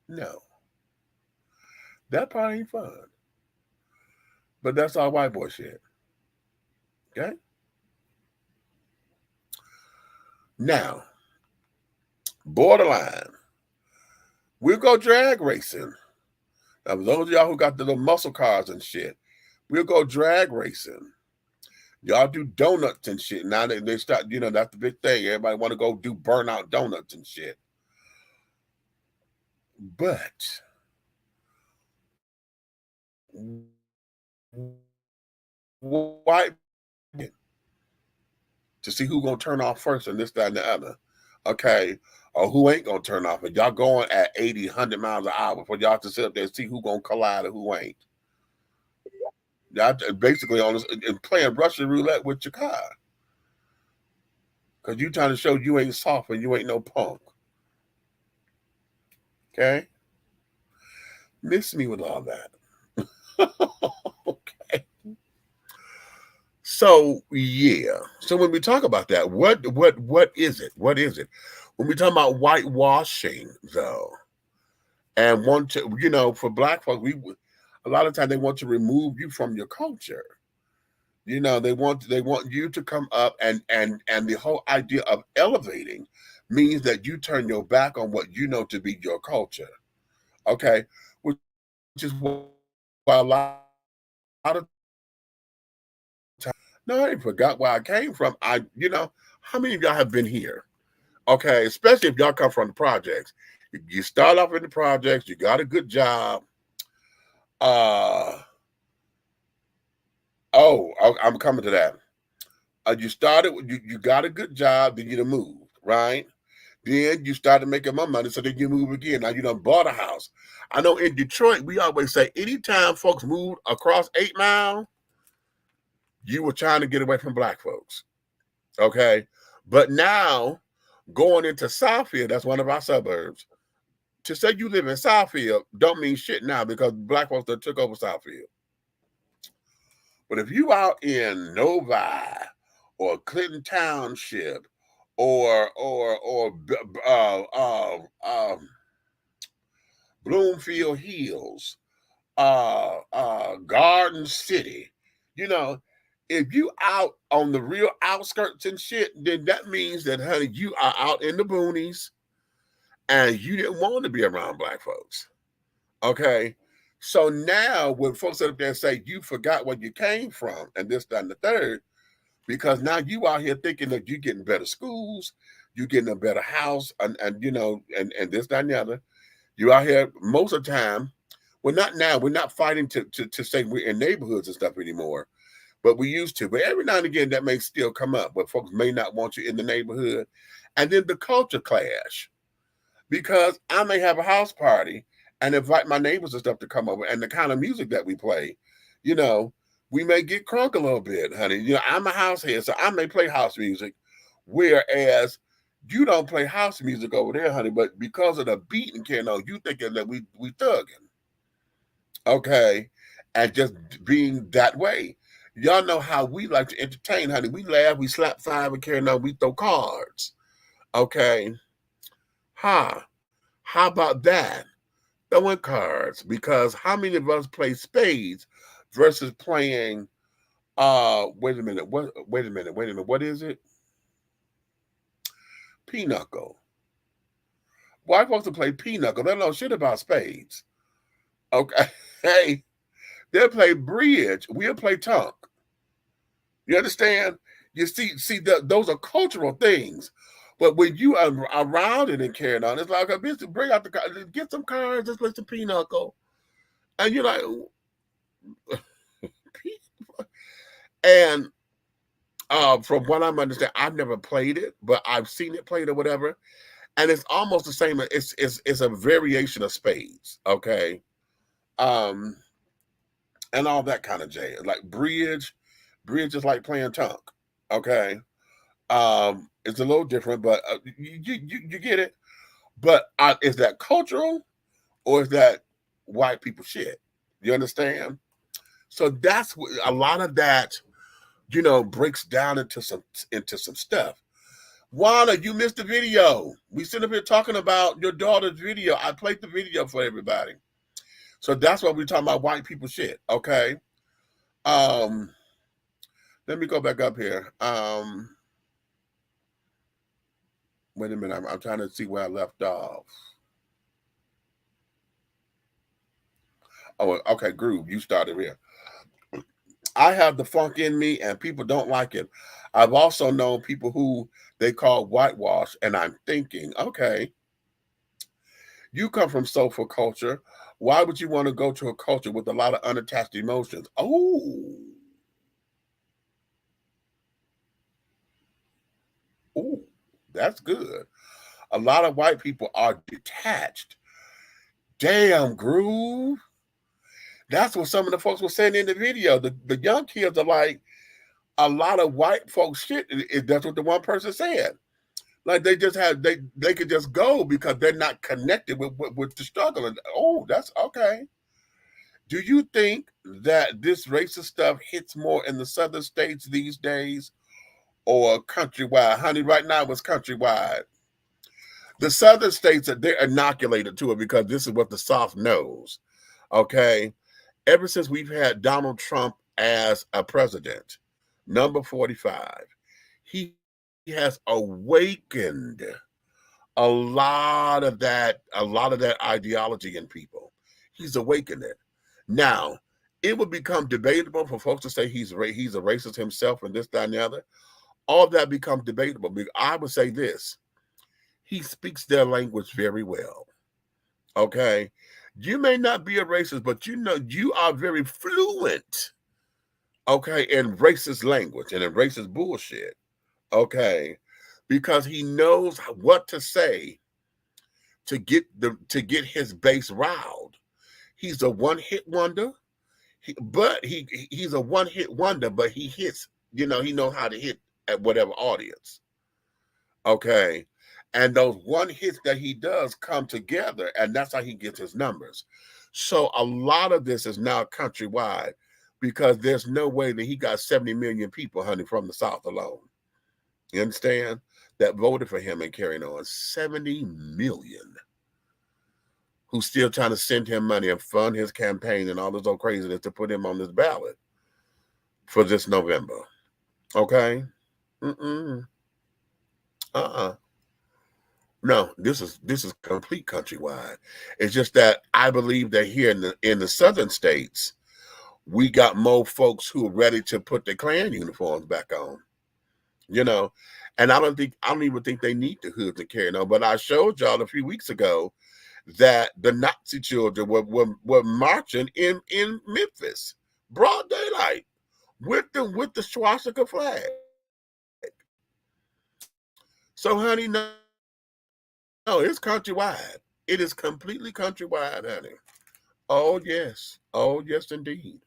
Speaker 1: No. That part ain't fun. But that's all white boy shit. Okay? Now, borderline. We'll go drag racing. Now, those of y'all who got the little muscle cars and shit, we'll go drag racing. Y'all do donuts and shit. Now they start, that's the big thing. Everybody want to go do burnout donuts and shit. But white to see who gonna turn off first and this, that, and the other. Okay. Or who ain't gonna turn off. And y'all going at 80, 100 miles an hour for y'all to sit up there and see who gonna collide and who ain't. Y'all basically on this and playing Russian roulette with your car. Because you trying to show you ain't soft and you ain't no punk. Okay? Miss me with all that. Okay. So yeah. So when we talk about that, what is it? What is it? When we talk about whitewashing, though, and want to, for Black folks, a lot of times they want to remove you from your culture. They want you to come up, and the whole idea of elevating means that you turn your back on what you know to be your culture. Okay, which is why a lot of times, no, I ain't forgot where I came from. How many of y'all have been here? Okay, especially if y'all come from the projects. You start off in the projects, you got a good job. Uh I'm coming to that. You got a good job, then you moved, right? Then you started making more money, so then you move again. Now you done bought a house. I know in Detroit, we always say anytime folks moved across 8 Mile, you were trying to get away from Black folks. Okay. But now going into Southfield, that's one of our suburbs. To say you live in Southfield don't mean shit now because Black folks that took over Southfield. But if you out in Novi or Clinton Township or Bloomfield Hills, Garden City, if you out on the real outskirts and shit, then that means that, honey, you are out in the boonies and you didn't want to be around Black folks. Okay. So now when folks sit up there and say you forgot where you came from and this, that, and the third, because now you out here thinking that you're getting better schools, you're getting a better house, and this, that, and the other. You out here most of the time. Well, not now. We're not fighting to say we're in neighborhoods and stuff anymore, but we used to. But every now and again, that may still come up, but folks may not want you in the neighborhood. And then the culture clash, because I may have a house party and invite my neighbors and stuff to come over, and the kind of music that we play, we may get crunk a little bit, honey. I'm a house head, so I may play house music, whereas you don't play house music over there, honey. But because of the beat and you thinking that we thugging, okay, and just being that way. Y'all know how we like to entertain, honey. We laugh, we slap five, and we throw cards, okay. How about that? Throwing cards, because how many of us play spades versus playing wait a minute, what is it? Pinochle. White folks to play pinochle. They don't know shit about spades. Okay. Hey, they'll play bridge. We'll play tonk. You understand? You see, those are cultural things. But when you are around it and carrying on, it's like a business. Bring out the cards, get some cards, just play some pinochle. And you're like, and from what I'm understanding, I've never played it, but I've seen it played or whatever. And it's almost the same. It's a variation of spades, okay? And all that kind of jazz. Like bridge is like playing tonk, okay? It's a little different, but you get it. But is that cultural or is that white people shit? You understand? So that's what a lot of that, breaks down into some stuff. Wanda, you missed the video. We sit up here talking about your daughter's video. I played the video for everybody. So that's why we're talking about white people shit. Okay. Let me go back up here. Wait a minute. I'm trying to see where I left off. Oh, okay. Groove, you started here. I have the funk in me and people don't like it. I've also known people who they call whitewash, and I'm thinking, okay, you come from soulful culture. Why would you want to go to a culture with a lot of unattached emotions? Oh, that's good. A lot of white people are detached. Damn, Groove. That's what some of the folks were saying in the video. The young kids are like, a lot of white folks shit. That's what the one person said. Like they just have they could just go because they're not connected with the struggle. And oh, that's okay. Do you think that this racist stuff hits more in the southern states these days or countrywide? Honey, right now it's countrywide. The southern states, they're inoculated to it because this is what the South knows. Okay. Ever since we've had Donald Trump as a president, number 45, he has awakened a lot of that ideology in people. He's awakened it. Now, it would become debatable for folks to say he's a racist himself and this, that, and the other. All of that becomes debatable. I would say this. He speaks their language very well. Okay? You may not be a racist, but you know you are very fluent, okay, in racist language and in racist bullshit. Okay? Because he knows what to say to get his base riled. He's a one-hit wonder. He's a one-hit wonder, but he hits, he knows how to hit at whatever audience. Okay. And those one hits that he does come together, and that's how he gets his numbers. So a lot of this is now countrywide because there's no way that he got 70 million people, honey, from the South alone. You understand? That voted for him and carrying on. 70 million. Who's still trying to send him money and fund his campaign and all this old craziness to put him on this ballot for this November. Okay? No, this is complete countrywide. It's just that I believe that here in the southern states, we got more folks who are ready to put their Klan uniforms back on. And I don't even think they need the hood to carry on. But I showed y'all a few weeks ago that the Nazi children were marching in Memphis, broad daylight, with the swastika flag. So, honey, no, it's countrywide. It is completely countrywide, honey. Oh yes, indeed.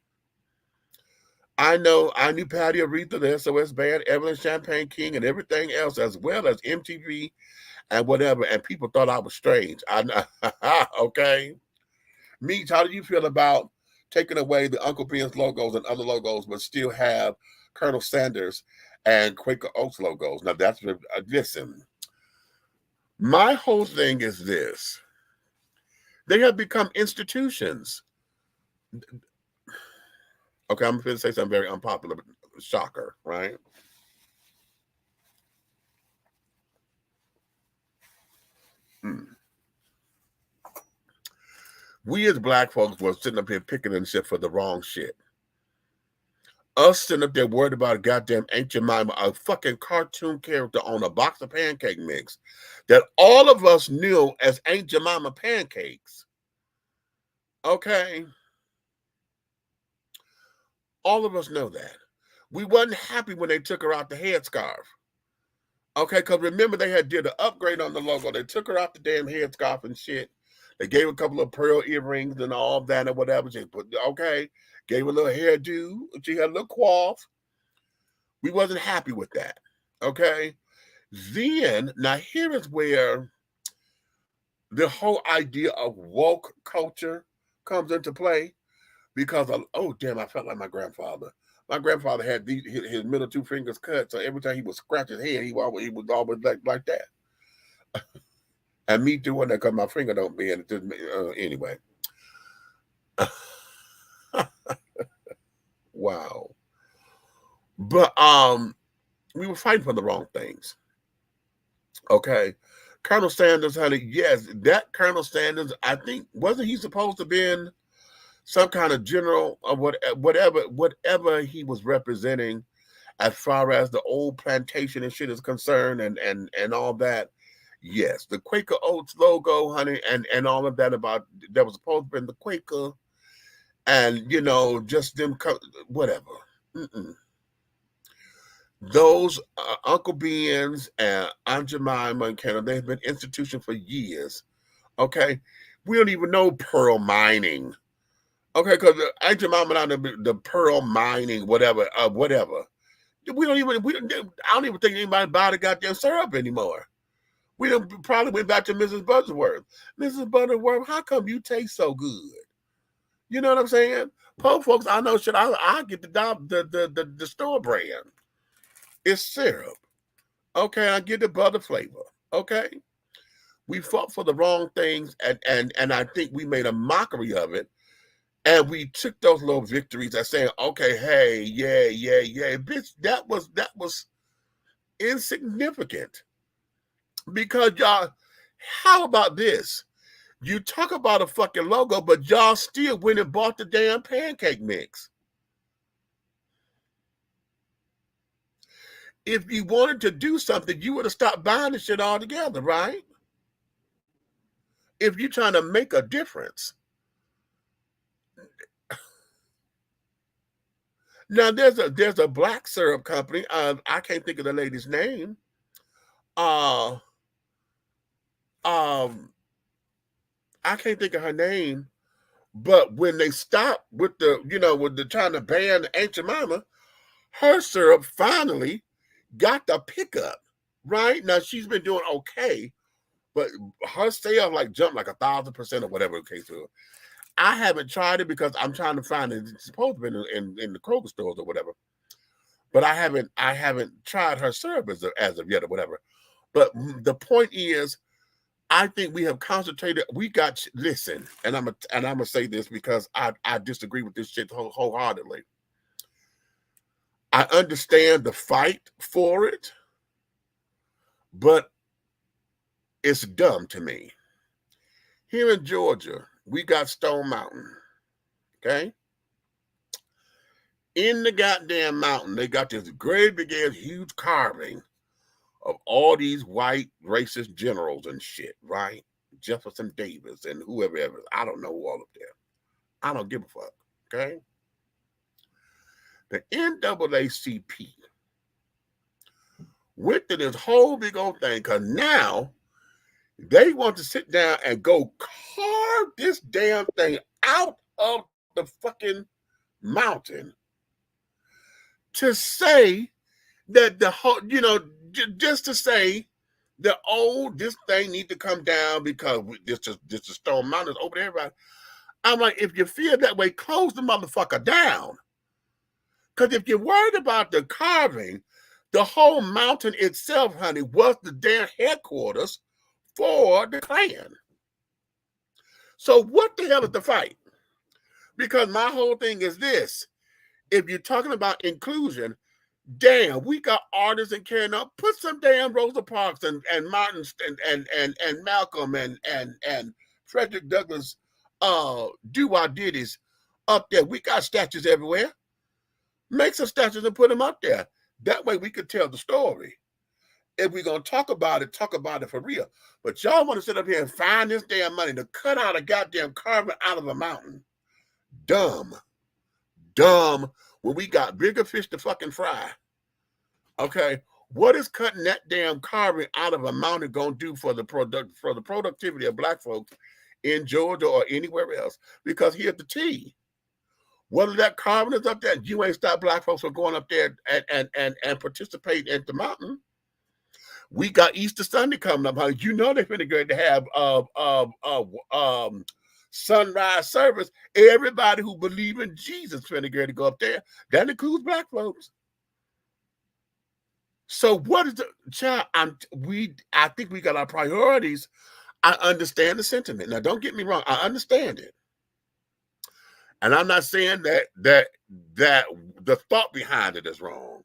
Speaker 1: I knew Patty Aretha, the SOS Band, Evelyn Champagne King, and everything else, as well as MTV and whatever, and people thought I was strange. Okay. Meech, how do you feel about taking away the Uncle Ben's logos and other logos, but still have Colonel Sanders and Quaker Oats logos? Now that's listen. My whole thing is this: they have become institutions. Okay, I'm going to say something very unpopular, but shocker, right? We as black folks were sitting up here picking and shit for the wrong shit. Us sitting up there worried about a goddamn Aunt Jemima, a fucking cartoon character on a box of pancake mix that all of us knew as Aunt Jemima pancakes. Okay? All of us know that. We wasn't happy when they took her out the headscarf. Okay, because remember they had did an upgrade on the logo. They took her out the damn headscarf and shit. They gave her a couple of pearl earrings and all of that and whatever. She put, okay, gave her a little hairdo. She had a little coif. We wasn't happy with that. Okay? Then, now here is where the whole idea of woke culture comes into play. Because oh damn, I felt like my grandfather. My grandfather had his middle two fingers cut, so every time he would scratch his head, he was always like that. And me doing that because my finger don't bend. Anyway. Wow. But we were fighting for the wrong things. Okay. Colonel Sanders, honey, yes, that Colonel Sanders, I think, wasn't he supposed to be in some kind of general or whatever he was representing as far as the old plantation and shit is concerned and all that. Yes, the Quaker Oats logo, honey, and all of that about that was supposed to be in the Quaker and, just them, whatever. Those Uncle Ben's and Aunt Jemima and Canada, they've been institutions for years. Okay, we don't even know pearl mining. Okay, because Aunt Jemima and the pearl mining, whatever. I don't even think anybody buy the goddamn syrup anymore. We done probably went back to Mrs. Butterworth. Mrs. Butterworth, how come you taste so good? You know what I'm saying? Poor folks, I know shit. I get the store brand. It's syrup. Okay, I get the butter flavor. Okay. We fought for the wrong things, and I think we made a mockery of it. And we took those little victories as saying, okay, hey, yeah. Bitch, that was insignificant. Because y'all, how about this? You talk about a fucking logo, but y'all still went and bought the damn pancake mix. If you wanted to do something, you would have stopped buying the shit altogether, right? If you're trying to make a difference. Now there's a black syrup company. I can't think of the lady's name. I can't think of her name. But when they stopped with the trying to ban the Aunt Jemima, her syrup finally got the pickup. Right now, she's been doing okay, but her sales like jumped like 1,000% or whatever the case is. I haven't tried it because I'm trying to find it. It's supposed to be in the Kroger stores or whatever. But I haven't tried her syrup as of yet or whatever. But the point is, I think we have concentrated. Listen, and I'm gonna say this because I disagree with this shit wholeheartedly. I understand the fight for it, but it's dumb to me. Here in Georgia, we got Stone Mountain. Okay. In the goddamn mountain, they got this great big ass huge carving of all these white racist generals and shit, right? Jefferson Davis and whoever ever. I don't know all of them. I don't give a fuck, okay? The NAACP went to this whole big old thing because now they want to sit down and go carve this damn thing out of the fucking mountain to say that the whole, just to say that, this thing need to come down because this is Stone Mountain over there, everybody. I'm like, if you feel that way, close the motherfucker down. Because if you're worried about the carving, the whole mountain itself, honey, was the damn headquarters for the Klan. So what the hell is the fight? Because my whole thing is this. If you're talking about inclusion, damn, we got artists in Canada. Put some damn Rosa Parks and Martin and Malcolm and Frederick Douglass do-our-ditties up there. We got statues everywhere. Make some statues and put them up there. That way we could tell the story. If we're going to talk about it for real. But y'all want to sit up here and find this damn money to cut out a goddamn carving out of a mountain. Dumb. When we got bigger fish to fucking fry. Okay, what is cutting that damn carving out of a mountain going to do for the productivity of black folks in Georgia or anywhere else? Because here's the T. Whether that carving is up there, you ain't stop black folks from going up there and participate at the mountain. We got Easter Sunday coming up, honey. You know they're finna go to have sunrise service. Everybody who believe in Jesus finna go up there. That includes black folks. So what is the child? I think we got our priorities. I understand the sentiment. Now, don't get me wrong. I understand it. And I'm not saying that the thought behind it is wrong.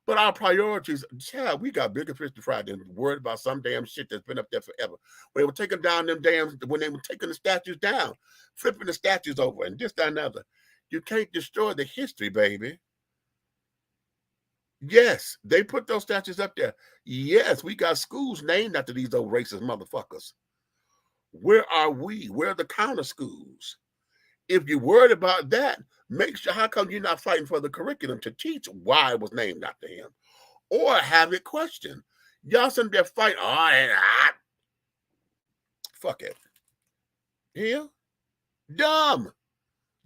Speaker 1: But our priorities, child, we got bigger fish to fry than worried about some damn shit that's been up there forever. When they were taking down when they were taking the statues down, flipping the statues over and this, that, and other. You can't destroy the history, baby. Yes, they put those statues up there. Yes, we got schools named after these old racist motherfuckers. Where are we? Where are the counter schools? If you're worried about that, make sure, how come you're not fighting for the curriculum to teach why it was named after him? Or have it questioned. Y'all sitting there fighting, fuck it. Here? Dumb.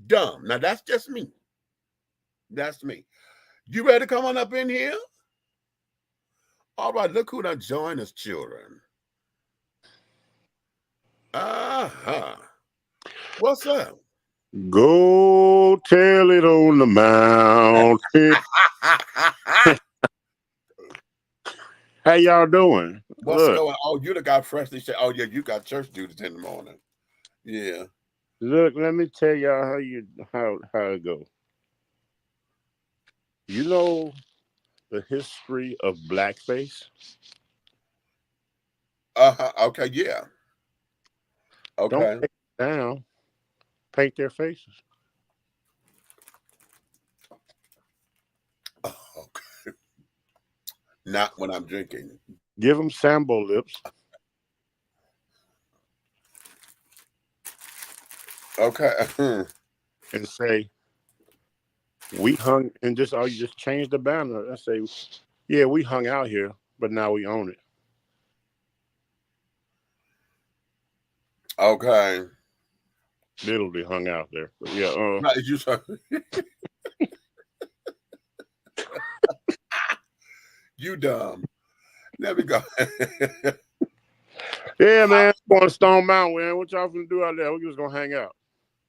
Speaker 1: Now that's just me. That's me. You ready to come on up in here? All right, look who done joined us, children. Uh-huh. What's up?
Speaker 13: Go tell it on the mountain. How y'all doing?
Speaker 1: What's
Speaker 13: Look,
Speaker 1: going on? Oh, you done got freshly said, oh, yeah, you got church duties in the morning. Yeah.
Speaker 13: look. Let me tell y'all how it go. You know the history of blackface.
Speaker 1: Uh-huh. Okay, yeah.
Speaker 13: Don't
Speaker 1: Okay.
Speaker 13: take it down. Paint their faces.
Speaker 1: Okay. Not when I'm drinking.
Speaker 13: Give them Sambo lips.
Speaker 1: Okay.
Speaker 13: And say we hung and just you just change the banner and say, yeah, we hung out here, but now we own it.
Speaker 1: Okay.
Speaker 13: Literally hung out there. But yeah,
Speaker 1: Right, you you dumb. Let me go.
Speaker 13: yeah, man. Going to Stone Mountain, man. What y'all gonna do out there? We just gonna hang out.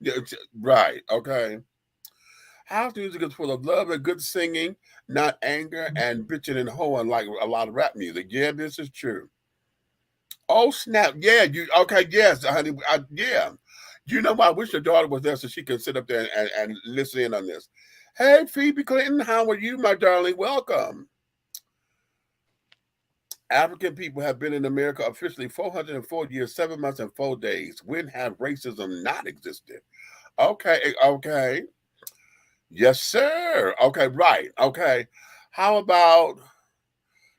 Speaker 1: Yeah, right. Okay. House music is full of love and good singing, not anger and bitching and hoeing like a lot of rap music. Yeah, this is true. Oh snap! Yeah, you okay? Yes, honey. Yeah, you know, I wish your daughter was there so she could sit up there and listen in on this. Hey, Phoebe Clinton, how are you, my darling? Welcome. African people have been in America officially 404 years, 7 months, and 4 days. When have racism not existed? Okay, okay. Yes, sir. Okay, right. Okay. How about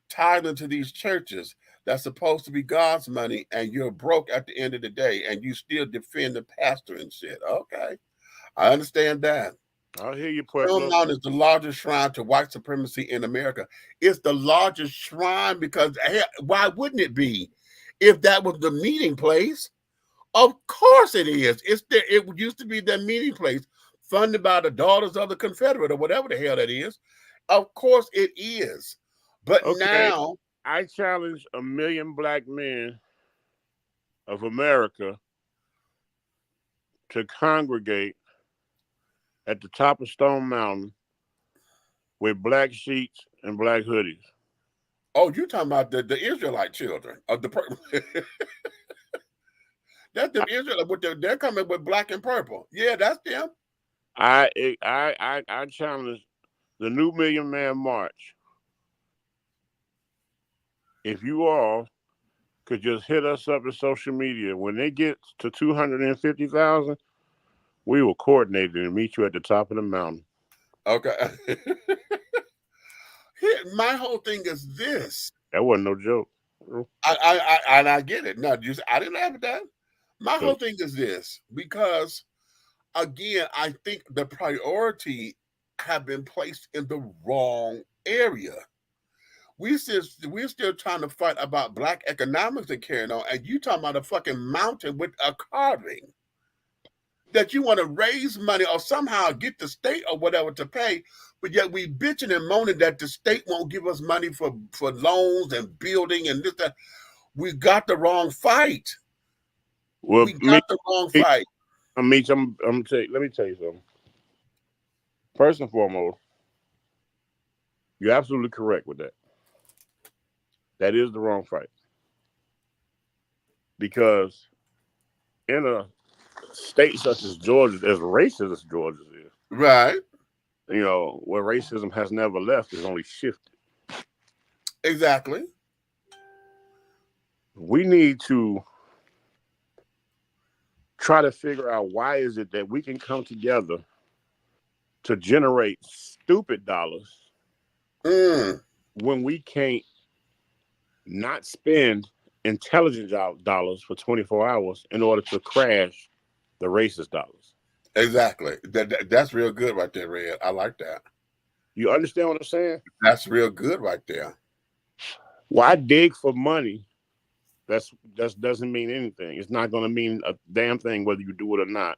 Speaker 1: tithing to these churches that's supposed to be God's money and you're broke at the end of the day and you still defend the pastor and shit? Okay. I understand that.
Speaker 13: I hear you,
Speaker 1: Stone
Speaker 13: Pueblo.
Speaker 1: Mountain is the largest shrine to white supremacy in America. It's the largest shrine because why wouldn't it be if that was the meeting place? Of course it is. It used to be the meeting place funded by the Daughters of the Confederate or whatever the hell that is. Of course it is. But
Speaker 13: Okay,
Speaker 1: now,
Speaker 13: I challenge 1,000,000 black men of America to congregate at the top of Stone Mountain with black sheets and black hoodies.
Speaker 1: oh, you talking about the Israelite children of the that's the Israelite they're coming with black and purple. Yeah, that's them.
Speaker 13: I challenge the new Million Man March. If you all could just hit us up in social media when they get to 250,000, we will coordinate it and meet you at the top of the mountain.
Speaker 1: Okay. My whole thing is this.
Speaker 13: That wasn't no joke.
Speaker 1: I get it. No, I didn't laugh at that. My whole
Speaker 13: So,
Speaker 1: thing is this because again, I think the priority have been placed in the wrong area. We're still trying to fight about black economics and carrying on, and you talking about a fucking mountain with a carving that you want to raise money or somehow get the state or whatever to pay, but yet we bitching and moaning that the state won't give us money for loans and building and this that. We got the wrong fight.
Speaker 13: well,
Speaker 1: We got the wrong fight.
Speaker 13: I'm let me tell you something. First and foremost, you're absolutely correct with that. That is the wrong fight. Because in a state such as Georgia, as racist as Georgia is,
Speaker 1: Right.
Speaker 13: Where racism has never left, it's only shifted.
Speaker 1: Exactly.
Speaker 13: We need to try to figure out why is it that we can come together to generate stupid dollars when we can't not spend intelligent dollars for 24 hours in order to crash the racist dollars.
Speaker 1: Exactly. That's real good right there, Red. I like that.
Speaker 13: You understand what I'm saying?
Speaker 1: That's real good right there.
Speaker 13: Why dig for money? That doesn't mean anything. It's not going to mean a damn thing whether you do it or not.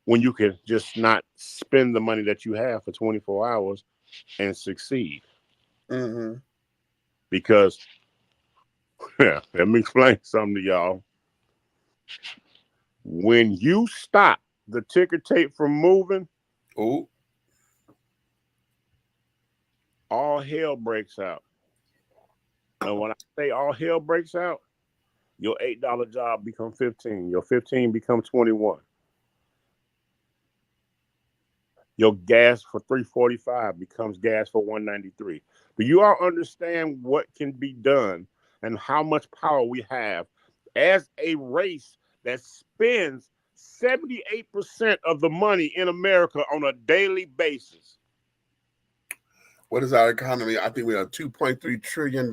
Speaker 13: When you can just not spend the money that you have for 24 hours and succeed.
Speaker 1: Mm-hmm.
Speaker 13: Because, let me explain something to y'all. When you stop the ticker tape from moving,
Speaker 1: ooh,
Speaker 13: all hell breaks out. And when I say all hell breaks out, your $8 job becomes 15. Your 15 becomes 21. Your gas for 345 becomes gas for 193. Do you all understand what can be done and how much power we have as a race that spends 78% of the money in America on a daily basis?
Speaker 1: What is our economy? I think we have $2.3 trillion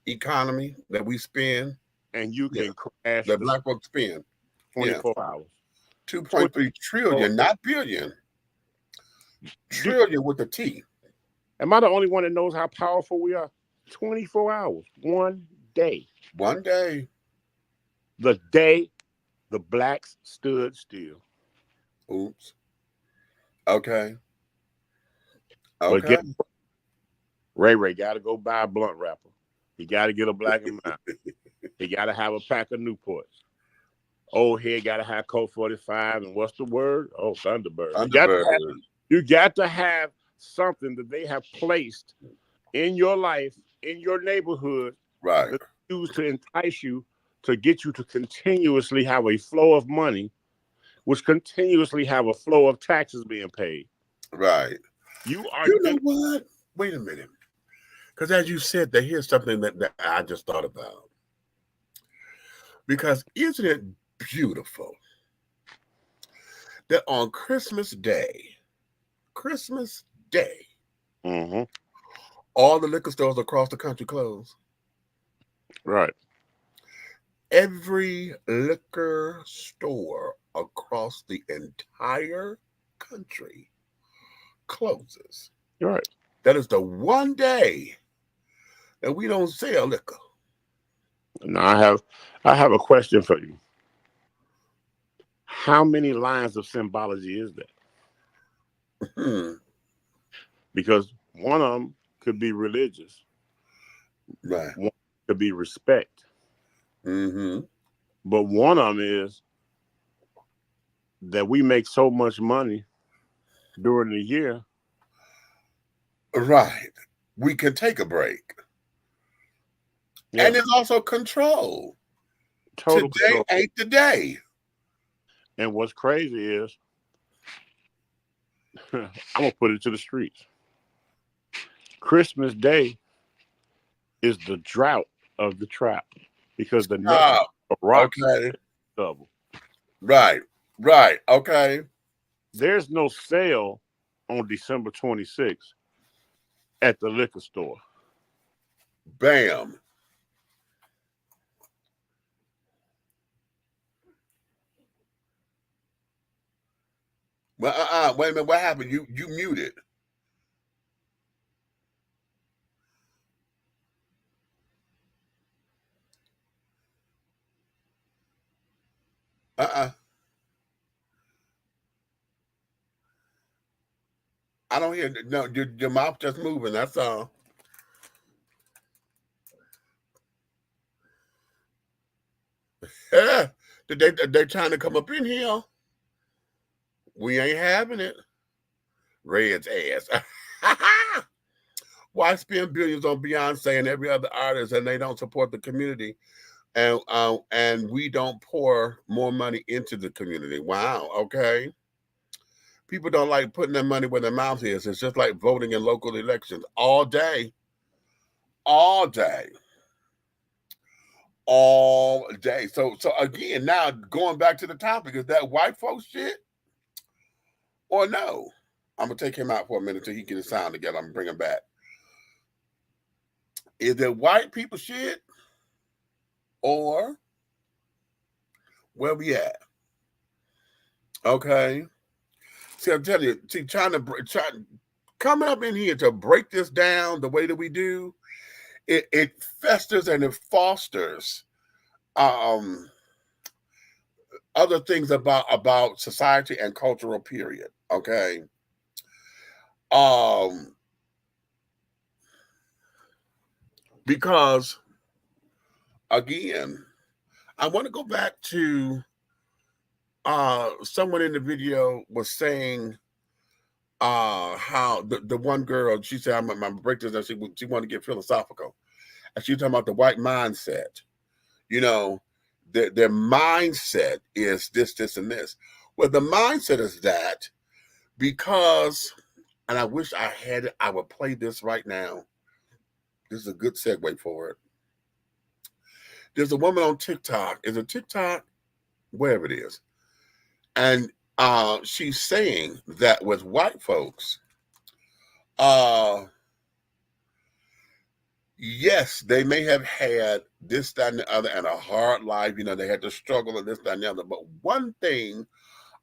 Speaker 1: economy that we spend.
Speaker 13: And you can crash
Speaker 1: that black folks spend
Speaker 13: 24 hours.
Speaker 1: 2.3 trillion, not billion. Trillion with a T.
Speaker 13: Am I the only one that knows how powerful we are? 24 hours, one day.
Speaker 1: One day.
Speaker 13: The day the blacks stood still.
Speaker 1: Oops. Okay.
Speaker 13: But get Ray got to go buy a blunt wrapper. He got to get a Black and Mild. He got to have a pack of Newports. Old head got to have Colt 45 and what's the word? Oh, Thunderbird. You got to have something that they have placed in your life, in your neighborhood,
Speaker 1: right?
Speaker 13: That used to entice you, to get you to continuously have a flow of money, which continuously have a flow of taxes being paid.
Speaker 1: Right.
Speaker 13: You
Speaker 1: know what? Wait a minute. Because as you said, here's something that I just thought about. Because isn't it beautiful that on Christmas Day,
Speaker 13: mm-hmm.
Speaker 1: all the liquor stores across the country close?
Speaker 13: Right.
Speaker 1: Every liquor store across the entire country closes.
Speaker 13: Right.
Speaker 1: That is the one day that we don't sell liquor.
Speaker 13: Now I have a question for you. How many lines of symbology is that? Because one of them could be religious.
Speaker 1: Right.
Speaker 13: One could be respect.
Speaker 1: Mm-hmm.
Speaker 13: But one of them is that we make so much money during the year.
Speaker 1: Right. We can take a break. Yeah. And it's also control.
Speaker 13: Total
Speaker 1: Today
Speaker 13: control.
Speaker 1: Ain't the day.
Speaker 13: And what's crazy is, I'm going to put it to the streets. Christmas Day is the drought of the trap because the next rocks double.
Speaker 1: Right. Okay.
Speaker 13: There's no sale on December 26th at the liquor store.
Speaker 1: Bam. Well, wait a minute. What happened? You muted. I don't hear. No, your mouth just moving. That's all. Yeah, they trying to come up in here. We ain't having it. Red's ass. Why spend billions on Beyonce and every other artist, and they don't support the community, and we don't pour more money into the community? Wow. Okay. People don't like putting their money where their mouth is. It's just like voting in local elections all day. All day. All day. So again, now going back to the topic, is that white folks shit or no? I'm gonna take him out for a minute till he get his sound together. I'm gonna bring him back. Is it white people shit or where we at? Okay. See, I'm telling you, coming up in here to break this down the way that we do, it festers and it fosters other things about society and cultural period. Okay. Because again, I want to go back to someone in the video was saying how the one girl, she said, I'm my break this, and she wanted to get philosophical. And she was talking about the white mindset. You know, their mindset is this, and this. Well, the mindset is that because, and I wish I had it, I would play this right now. This is a good segue for it. There's a woman on TikTok. Is it TikTok? Wherever it is. And she's saying that with white folks, yes, they may have had this, that, and the other, and a hard life. You know, they had to struggle and this, that, and the other. But one thing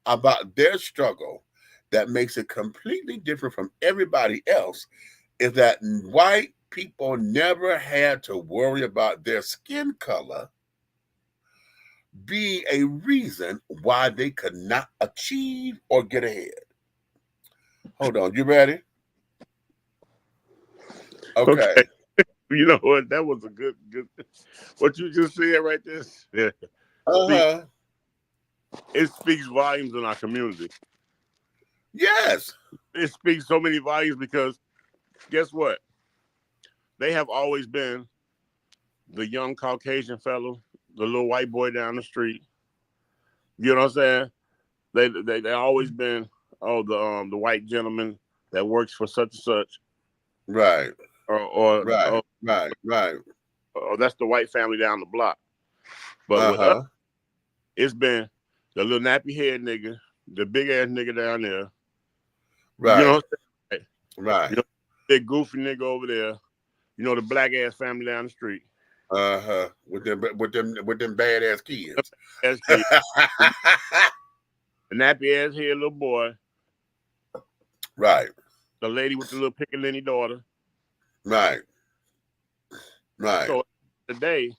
Speaker 1: about their struggle that makes it completely different from everybody else is that white people never had to worry about their skin color being a reason why they could not achieve or get ahead. Hold on, you ready? Okay.
Speaker 13: You know what? That was a good. What you just said right there. Yeah. It speaks volumes in our community.
Speaker 1: Yes.
Speaker 13: It speaks so many volumes because guess what? They have always been the young Caucasian fellow, the little white boy down the street. You know what I'm saying? They always been the white gentleman that works for such and such.
Speaker 1: Right.
Speaker 13: Or that's the white family down the block. But with us, it's been the little nappy head nigga, the big ass nigga down there.
Speaker 1: Right.
Speaker 13: You know what I'm saying?
Speaker 1: Right.
Speaker 13: You know, big goofy nigga over there. You know, the black ass family down the street.
Speaker 1: With them badass kids.
Speaker 13: Ass kids. The nappy ass head little boy.
Speaker 1: Right.
Speaker 13: The lady with the little pickaninny daughter.
Speaker 1: Right. Right.
Speaker 13: So today,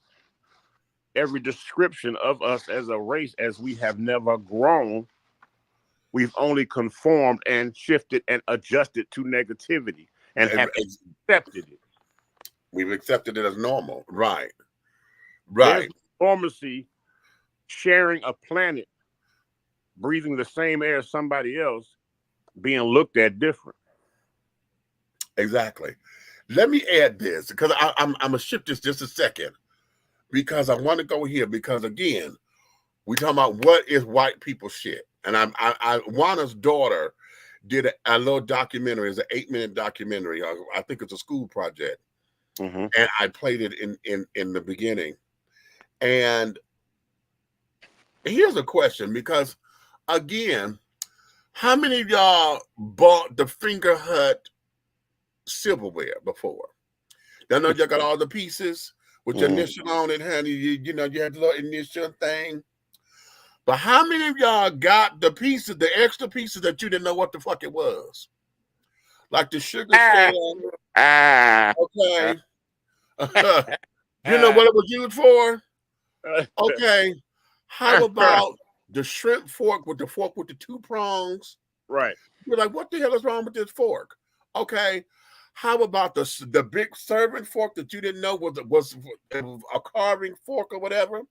Speaker 13: every description of us as a race, as we have never grown, we've only conformed and shifted and adjusted to negativity and have accepted it.
Speaker 1: We've accepted it as normal. Right. Right.
Speaker 13: There's normalcy sharing a planet, breathing the same air as somebody else, being looked at different.
Speaker 1: Exactly. Let me add this because I'm gonna shift this just a second because I want to go here because again, we talking about what is white people shit, and I Juana's daughter did a little documentary. It's an 8-minute documentary. I think it's a school project, and I played it in the beginning. And here's a question because again, how many of y'all bought the Finger Hut silverware before? I know y'all got all the pieces with your initial on it, honey. You know, you had the little initial thing. But how many of y'all got the pieces, the extra pieces that you didn't know what the fuck it was? Like the sugar sand. Okay. You know what it was used for? Okay. How about the shrimp fork with the 2 prongs?
Speaker 13: Right.
Speaker 1: You're like, what the hell is wrong with this fork? Okay. How about the big serving fork that you didn't know was a carving fork or whatever?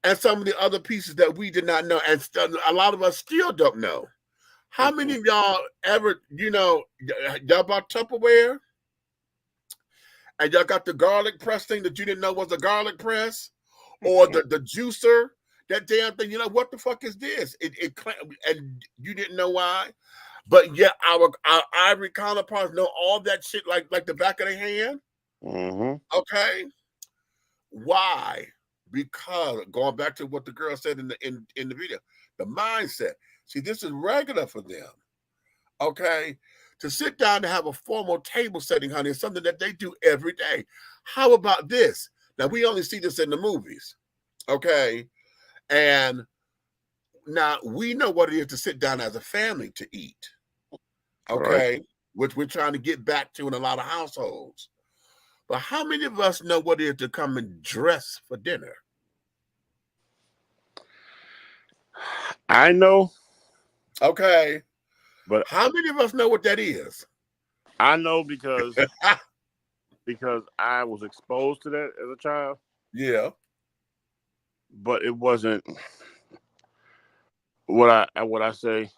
Speaker 1: And some of the other pieces that we did not know, and a lot of us still don't know. How many of y'all ever, you know, y'all bought Tupperware? And y'all got the garlic press thing that you didn't know was a garlic press? Or the juicer, that damn thing, you know, what the fuck is this? And you didn't know why? But yet our ivory counterparts know all that shit like the back of their hand. Okay. Why? Because going back to what the girl said in the video, the mindset. See, this is regular for them. Okay. To sit down and have a formal table setting, honey, is something that they do every day. How about this? Now we only see this in the movies. Okay. And now we know what it is to sit down as a family to eat. Okay. Right. Which we're trying to get back to in a lot of households. But how many of us know what it is to come and dress for dinner?
Speaker 13: I know.
Speaker 1: Okay.
Speaker 13: But
Speaker 1: how many of us know what that is?
Speaker 13: I know because I was exposed to that as a child.
Speaker 1: Yeah.
Speaker 13: but it wasn't what I say.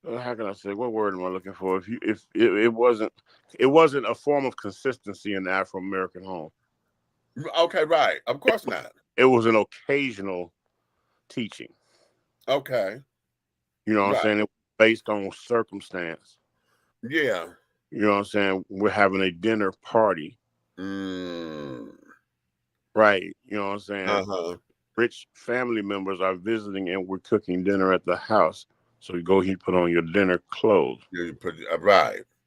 Speaker 13: How can I say? What word am I looking for? If it wasn't a form of consistency in the Afro American home.
Speaker 1: Okay, right. Of course not.
Speaker 13: It was an occasional teaching.
Speaker 1: Okay.
Speaker 13: You know what I'm
Speaker 1: Right.
Speaker 13: saying? It was based on circumstance.
Speaker 1: Yeah.
Speaker 13: You know what I'm saying? We're having a dinner party. Right. You know what I'm saying?
Speaker 1: Uh-huh.
Speaker 13: Rich family members are visiting and we're cooking dinner at the house. So you go here, put on your dinner clothes.
Speaker 1: You put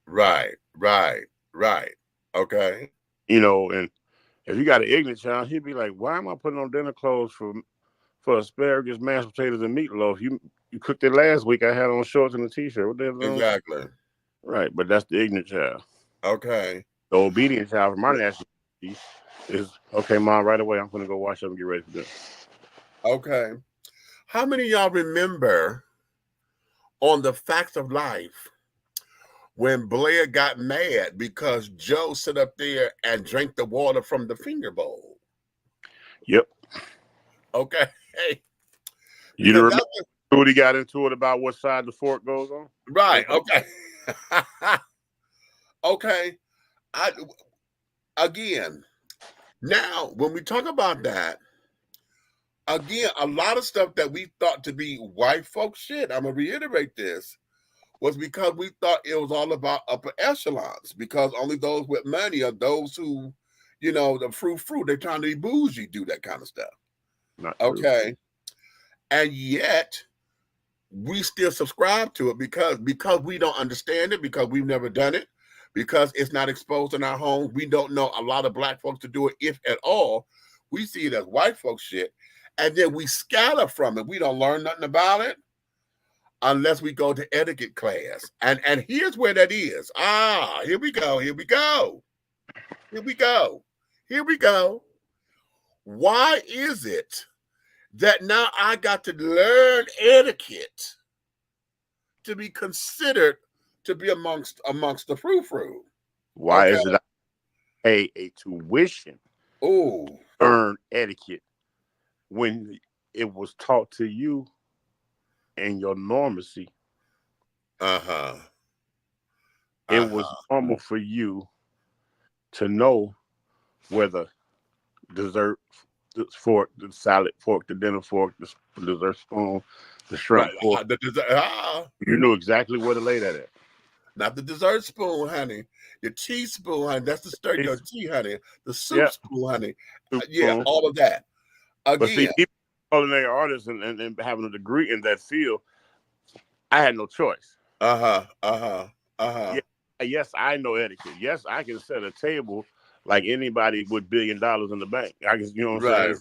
Speaker 1: right. Okay.
Speaker 13: You know, and if you got an ignorant child, he'd be like, "Why am I putting on dinner clothes for asparagus, mashed potatoes, and meatloaf? You cooked it last week. I had on shorts and a t-shirt. What the hell?"
Speaker 1: Exactly.
Speaker 13: Right, but that's the ignorant child.
Speaker 1: Okay.
Speaker 13: The obedient child from my nationality is, okay, Mom, right away. I'm going to go wash up and get ready for dinner.
Speaker 1: Okay. How many of y'all remember on The Facts of Life when Blair got mad because Joe sat up there and drank the water from the finger bowl?
Speaker 13: Yep.
Speaker 1: Okay.
Speaker 13: You remember what he got into it about what side the fork goes on?
Speaker 1: Right. Okay. Okay. Again, now when we talk about that, again, a lot of stuff that we thought to be white folk shit, I'm gonna reiterate this, was because we thought it was all about upper echelons, because only those with money are those who, you know, the fruit, they're trying to be bougie, do that kind of stuff.
Speaker 13: Not true.
Speaker 1: Okay. And yet we still subscribe to it because we don't understand it, because we've never done it, because it's not exposed in our homes. We don't know a lot of black folks to do it, if at all. We see it as white folks shit, and then we scatter from it. We don't learn nothing about it unless we go to etiquette class. And here's where that is. Here we go. Why is it that now I got to learn etiquette to be considered to be amongst the frou-frou?
Speaker 13: Why is it I pay a tuition earn etiquette when it was taught to you in your normacy? It was normal for you to know whether dessert fork, the salad fork, the dinner fork, the dessert spoon, the shrimp fork. You knew exactly where to lay that at.
Speaker 1: Not the dessert spoon, honey. The teaspoon, honey. That's the stir your tea, honey. The soup spoon, honey. Yeah, all of that. Again.
Speaker 13: But see, people culinary artists and having a degree in that field, I had no choice. Yes, I know etiquette. Yes, I can set a table like anybody with $1 billion in the bank. I can, you know what I'm saying?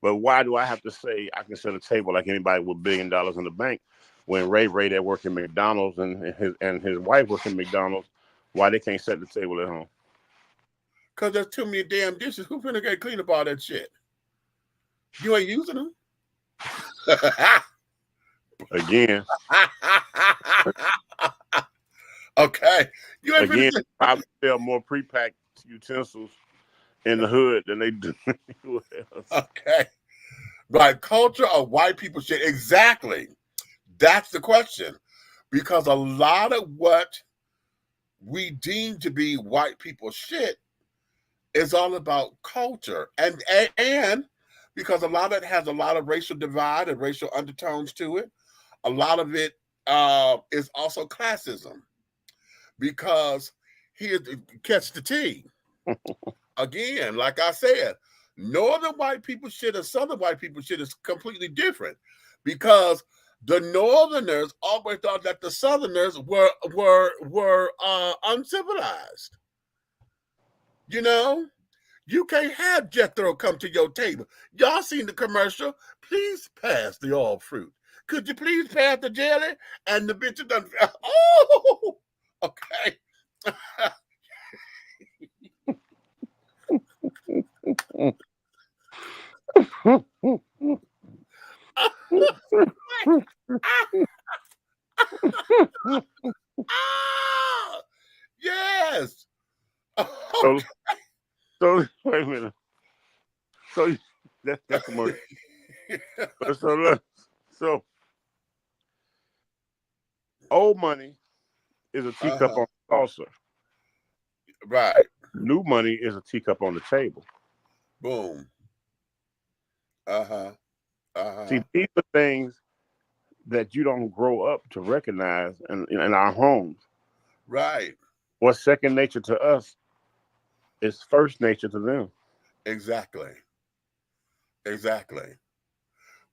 Speaker 13: But why do I have to say I can set a table like anybody with $1 billion in the bank when Ray that work in McDonald's and his wife work in McDonald's? Why they can't set the table at home?
Speaker 1: Because there's too many damn dishes. Who finna get clean up all that shit? You ain't using them.
Speaker 13: Again.
Speaker 1: Okay. You ain't
Speaker 13: again, probably sell more pre-packed utensils in the hood than they do anywhere else.
Speaker 1: Okay. Right. Culture of white people shit. Exactly. That's the question. Because a lot of what we deem to be white people shit is all about culture. And because a lot of it has a lot of racial divide and racial undertones to it, a lot of it is also classism. Because here, catch the tea. Again, like I said, northern white people shit and southern white people shit is completely different, because the northerners always thought that the southerners were uncivilized. You know, you can't have Jethro come to your table. Y'all seen the commercial? Please pass the all fruit. Could you please pass the jelly? And the bitch done. Oh, okay. Yes.
Speaker 13: So wait a minute. So Old money is a teacup on the saucer.
Speaker 1: Right.
Speaker 13: New money is a teacup on the table.
Speaker 1: Boom.
Speaker 13: See, these are things that you don't grow up to recognize in our homes.
Speaker 1: Right.
Speaker 13: What's second nature to us is first nature to them.
Speaker 1: Exactly. Exactly.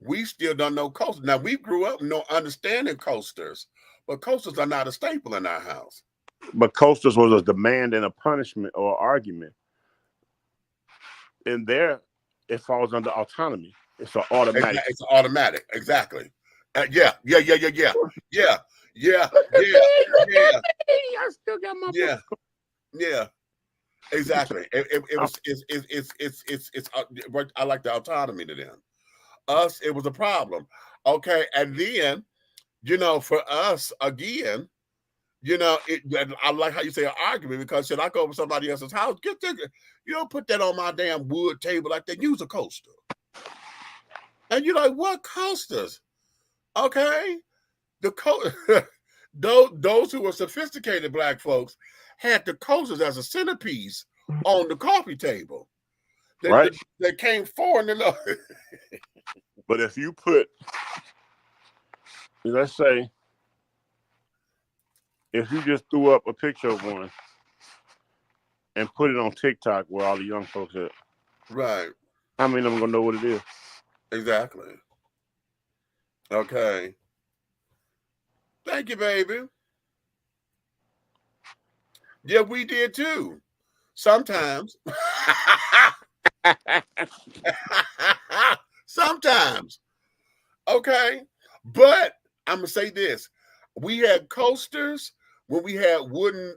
Speaker 1: We still don't know coasters. Now, we grew up no understanding coasters, but coasters are not a staple in our house.
Speaker 13: But coasters was a demand and a punishment or argument. In there, it falls under autonomy. It's an automatic.
Speaker 1: It's automatic. Exactly. Yeah. I
Speaker 13: still got my
Speaker 1: book. Yeah. Exactly. It's I like the autonomy to them. Us, it was a problem. Okay, and then, for us again, I like how you say an argument, because should I go over somebody else's house? You don't put that on my damn wood table like that. Use a coaster. And you're like, what coasters? Okay, those who were sophisticated black folks had the coasters as a centerpiece on the coffee table.
Speaker 13: Right.
Speaker 1: They came forward and
Speaker 13: But if you put, let's say, if you just threw up a picture of one and put it on TikTok where all the young folks at,
Speaker 1: right?
Speaker 13: How many of them gonna know what it is?
Speaker 1: Exactly. Okay. Thank you, baby. Yeah, we did too. Sometimes. Sometimes. Okay. But I'm going to say this. We had coasters when we had wooden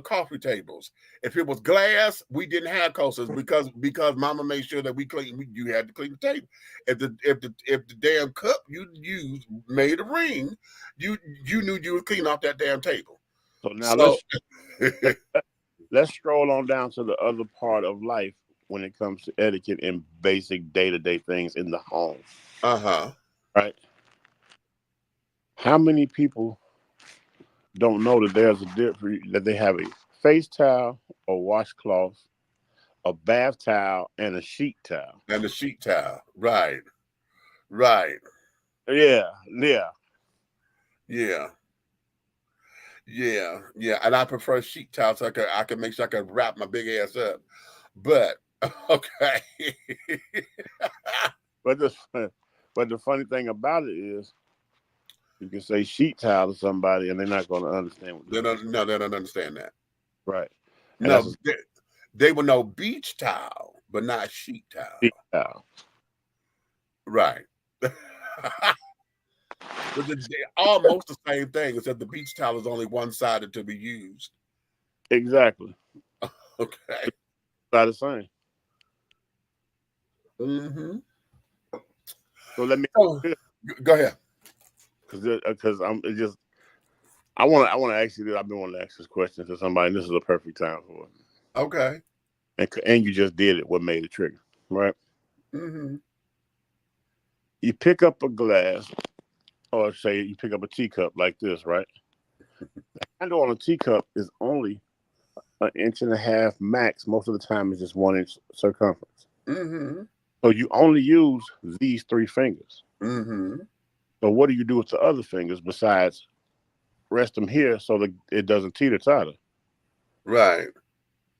Speaker 1: coffee tables. If it was glass, we didn't have coasters because mama made sure that you had to clean the table. If the damn cup you used made a ring, you knew you would clean off that damn table.
Speaker 13: So now let's stroll on down to the other part of life when it comes to etiquette and basic day-to-day things in the home. Right? How many people don't know that there's a difference, that they have a face towel, a washcloth, a bath towel, and a sheet towel.
Speaker 1: And a sheet towel. Right. Right.
Speaker 13: Yeah.
Speaker 1: And I prefer sheet towels so I can make sure I can wrap my big ass up. But okay.
Speaker 13: But the funny thing about it is, you can say sheet towel to somebody and they're not going to understand what
Speaker 1: they don't understand that.
Speaker 13: Right.
Speaker 1: And no, they will know beach towel, but not sheet towel.
Speaker 13: Sheet towel.
Speaker 1: Right. But they're almost the same thing, except the beach towel is only one-sided to be used.
Speaker 13: Exactly.
Speaker 1: Okay.
Speaker 13: It's not the same.
Speaker 1: Mm-hmm.
Speaker 13: So let me
Speaker 1: go ahead.
Speaker 13: Because I want to ask you this. I've been wanting to ask this question to somebody, and this is a perfect time for it.
Speaker 1: Okay.
Speaker 13: And you just did it. What made it trigger, right?
Speaker 1: Mm-hmm.
Speaker 13: You pick up a glass, or say you pick up a teacup like this, right? The handle on a teacup is only 1.5 inches max. Most of the time, it's just 1 inch circumference.
Speaker 1: Mm-hmm.
Speaker 13: So you only use these 3 fingers.
Speaker 1: Mm-hmm.
Speaker 13: So what do you do with the other fingers besides rest them here so that it doesn't teeter-totter?
Speaker 1: Right.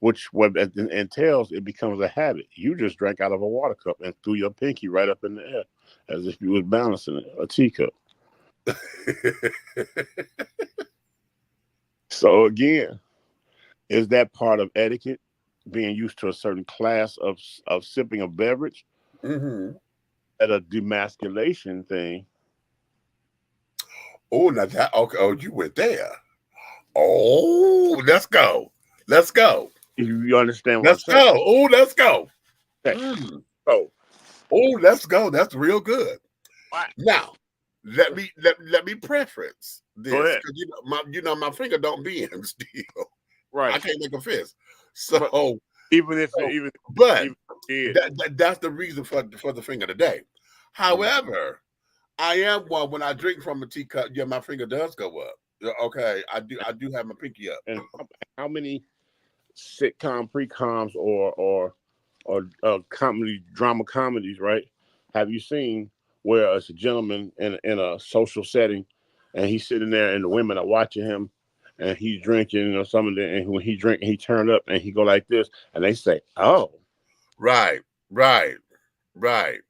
Speaker 13: Which what that entails, it becomes a habit. You just drank out of a water cup and threw your pinky right up in the air as if you was balancing a teacup. So again, is that part of etiquette, being used to a certain class of sipping a beverage?
Speaker 1: Mm-hmm.
Speaker 13: At a demasculation thing.
Speaker 1: Oh, now that okay. Oh, you went there. Oh, let's go. Let's go.
Speaker 13: You understand what
Speaker 1: let's
Speaker 13: I'm saying?
Speaker 1: Go. Oh, let's go.
Speaker 13: Okay.
Speaker 1: Oh, let's go. That's real good.
Speaker 13: Right.
Speaker 1: Now, let me preference this.
Speaker 13: Go ahead.
Speaker 1: Because my finger don't bend still.
Speaker 13: Right.
Speaker 1: I can't make a fist. So
Speaker 13: but
Speaker 1: that's the reason for the finger today. However, I am one when I drink from a teacup. Yeah, my finger does go up. Okay, I do have my pinky up.
Speaker 13: And how many sitcom pre-coms or comedy drama comedies, right? Have you seen where it's a gentleman in a social setting, and he's sitting there, and the women are watching him, and he's drinking or something, and when he drink, he turn up and he go like this, and they say, "Oh,
Speaker 1: right, right, right,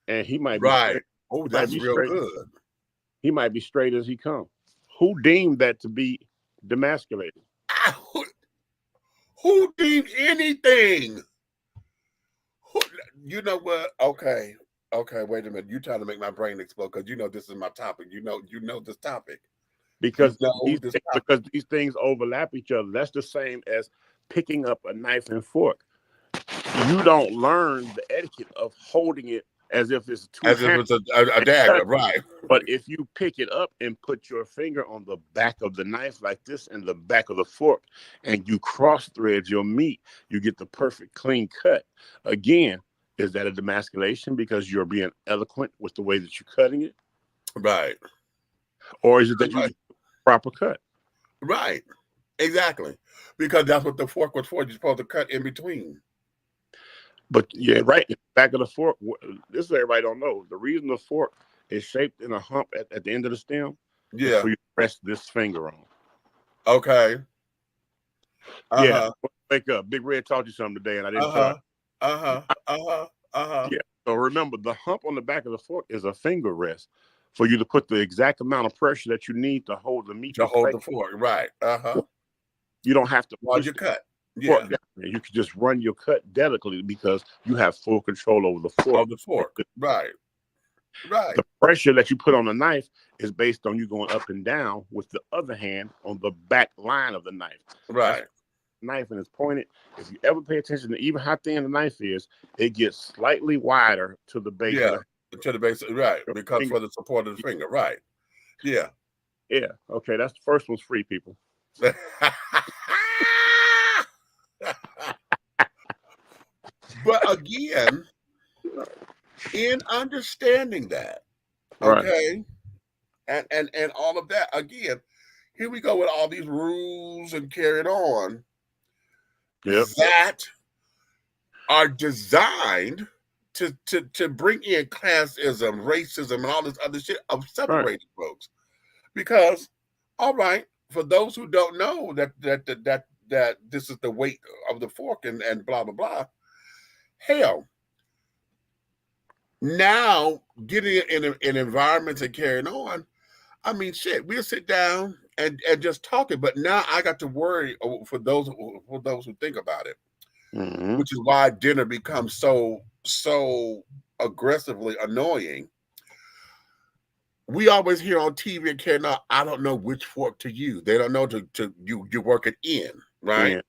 Speaker 13: and he might be
Speaker 1: right."
Speaker 13: straight,
Speaker 1: Oh,
Speaker 13: might
Speaker 1: that's
Speaker 13: be
Speaker 1: real
Speaker 13: straight,
Speaker 1: good.
Speaker 13: he might be straight as he come. Who deemed that to be demasculated?
Speaker 1: Who deems anything? You know what? Okay, wait a minute. You trying to make my brain explode because you know this is my topic. You know this topic.
Speaker 13: Because
Speaker 1: know this topic.
Speaker 13: because these things overlap each other. That's the same as picking up a knife and fork. You don't learn the etiquette of holding it as if it's two
Speaker 1: As if
Speaker 13: hands,
Speaker 1: it's a dagger, right?
Speaker 13: but if you pick it up and put your finger on the back of the knife like this and the back of the fork, and you cross thread your meat, you get the perfect clean cut. Again, is that a demasculation because you're being eloquent with the way that you're cutting it?
Speaker 1: Right.
Speaker 13: Or is it that you get the proper cut?
Speaker 1: Right. Exactly. Because that's what the fork was for. You're supposed to cut in between.
Speaker 13: But yeah, right. In the back of the fork, this is everybody don't know. The reason the fork is shaped in a hump at the end of the stem is for you to press this finger on.
Speaker 1: Okay.
Speaker 13: Yeah. Wake up. Big Red taught you something today, and I didn't tell you. Yeah. So remember, the hump on the back of the fork is a finger rest for you to put the exact amount of pressure that you need to hold the meat.
Speaker 1: To hold the fork, right.
Speaker 13: You don't have to
Speaker 1: while you cut. Yeah.
Speaker 13: You can just run your cut delicately because you have full control over the fork.
Speaker 1: Of the fork, right. Right.
Speaker 13: The pressure that you put on the knife is based on you going up and down with the other hand on the back line of the knife.
Speaker 1: Right.
Speaker 13: Knife and it's pointed. If you ever pay attention to even how thin the knife is, it gets slightly wider to the base.
Speaker 1: Yeah, to the base, right? Because for the support of the finger, right? Yeah.
Speaker 13: Yeah. Okay, that's the first one's free, people.
Speaker 1: But again, in understanding that, okay, right. and all of that, again, here we go with all these rules and carrying on that are designed to bring in classism, racism, and all this other shit of separating folks. Because, all right, for those who don't know that this is the weight of the fork and blah blah blah. Hell, now getting in environments and carrying on, I mean, shit, we'll sit down and just talk it. But now I got to worry for those who think about it, which is why dinner becomes so aggressively annoying. We always hear on TV and carrying on, I don't know which fork to use. They don't know you work it in, right?
Speaker 13: Yeah.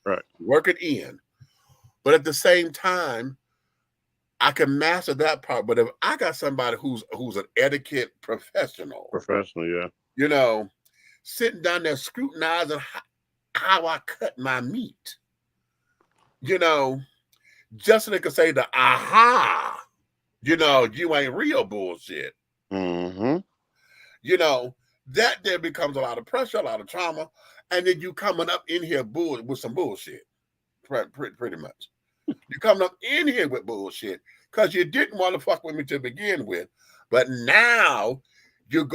Speaker 13: Right.
Speaker 1: Work it in. But at the same time, I can master that part. But if I got somebody who's an etiquette professional,
Speaker 13: yeah,
Speaker 1: you know, sitting down there scrutinizing how I cut my meat, you know, just so they could say the aha, you know, you ain't real bullshit. You know, that there becomes a lot of pressure, a lot of trauma, and then you coming up in here with some bullshit, pretty much. You coming up in here with bullshit because you didn't want to fuck with me to begin with, but now you're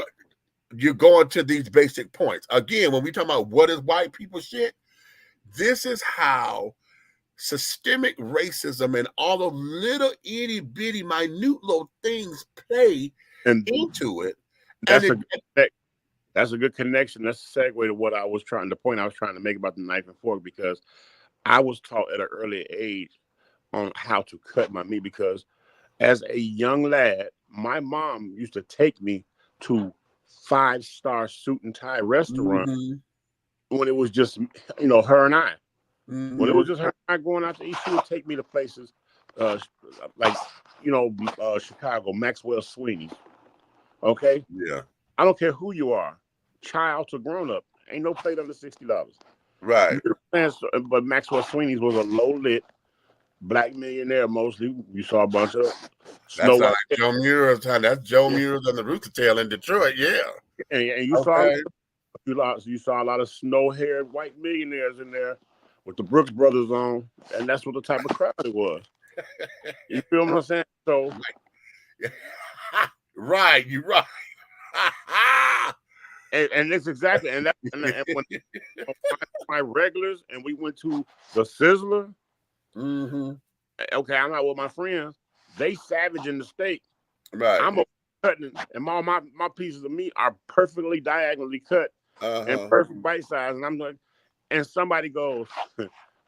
Speaker 1: going to these basic points. Again, when we talk about what is white people shit, this is how systemic racism and all the little itty bitty minute little things play into it.
Speaker 13: That's a good connection. That's a segue to what I was trying to make about the knife and fork, because I was taught at an early age on how to cut my meat, because as a young lad, my mom used to take me to 5-star suit and tie restaurant when it was just, you know, her and I. When it was just her and I going out to eat, she would take me to places like, you know, Chicago, Maxwell Sweeney's. Okay?
Speaker 1: Yeah.
Speaker 13: I don't care who you are, child to grown up. Ain't no plate under $60.
Speaker 1: Right.
Speaker 13: But Maxwell Sweeney's was a low-lit black millionaire mostly. You saw a bunch of
Speaker 1: That's like Joe Muir's time. That's Joe Muir's on the Rooster Tail in Detroit, yeah.
Speaker 13: And you saw You saw a lot of snow-haired white millionaires in there with the Brooks Brothers on, and that's what the type of crowd it was. You feel what I'm saying? So,
Speaker 1: right, you're right.
Speaker 13: and it's exactly, and when my regulars and we went to the Sizzler.
Speaker 1: Mm-hmm.
Speaker 13: Okay, I'm out with my friends. They savage in the steak.
Speaker 1: Right.
Speaker 13: I'm cutting, and all my pieces of meat are perfectly diagonally cut and perfect bite size. And I'm like, and somebody goes,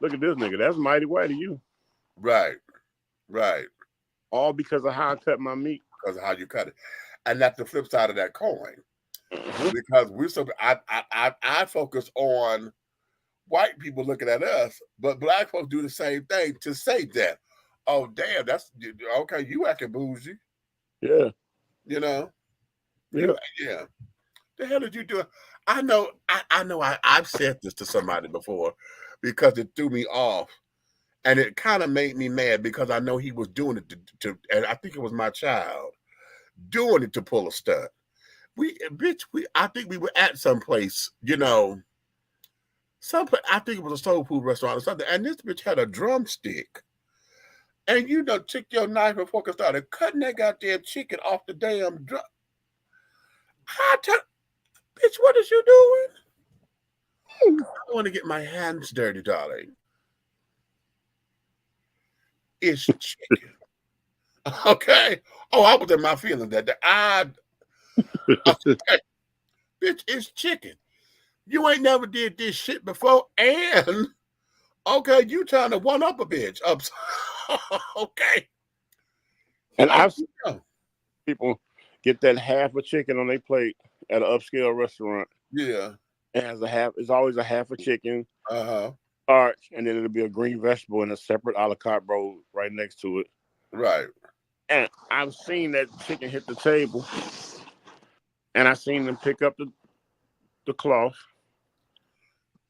Speaker 13: "Look at this nigga. That's mighty white of you."
Speaker 1: Right. Right.
Speaker 13: All because of how I cut my meat.
Speaker 1: Because of how you cut it, and that's the flip side of that coin. Because we're so I focus on white people looking at us, but black folks do the same thing to say that. Oh damn, that's okay. You acting bougie.
Speaker 13: Yeah.
Speaker 1: You know.
Speaker 13: Yeah.
Speaker 1: Yeah. The hell did you do? I know. I've said this to somebody before because it threw me off, and it kind of made me mad because I know he was doing it to and I think it was my child doing it to pull a stunt. I think we were at some place, you know, I think it was a soul food restaurant or something, and this bitch had a drumstick. And you know, took your knife and fork and started cutting that goddamn chicken off the damn drum. Bitch, what is you doing? I want to get my hands dirty, darling. It's chicken. Okay. Oh, I was in my feelings that okay. Bitch, it's chicken. You ain't never did this shit before, and okay, you trying to one up a bitch. Okay.
Speaker 13: And I've seen people get that half a chicken on their plate at an upscale restaurant.
Speaker 1: Yeah.
Speaker 13: It's always a half a chicken. Starch, and then it'll be a green vegetable in a separate a la carte bowl right next to it.
Speaker 1: Right.
Speaker 13: And I've seen that chicken hit the table, and I've seen them pick up the cloth,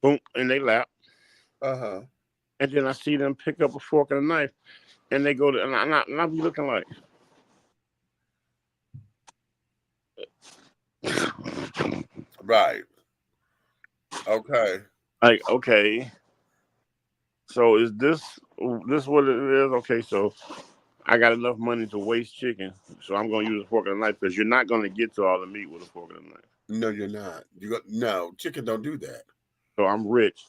Speaker 13: boom, in their lap. And then I see them pick up a fork and a knife, and they go to, and I'll be looking like,
Speaker 1: right. Okay.
Speaker 13: Like, okay. So is this what it is? Okay, so I got enough money to waste chicken, so I'm gonna use a fork and a knife because you're not gonna get to all the meat with a fork and a knife.
Speaker 1: No, you're not. No, chicken don't do that.
Speaker 13: So I'm rich.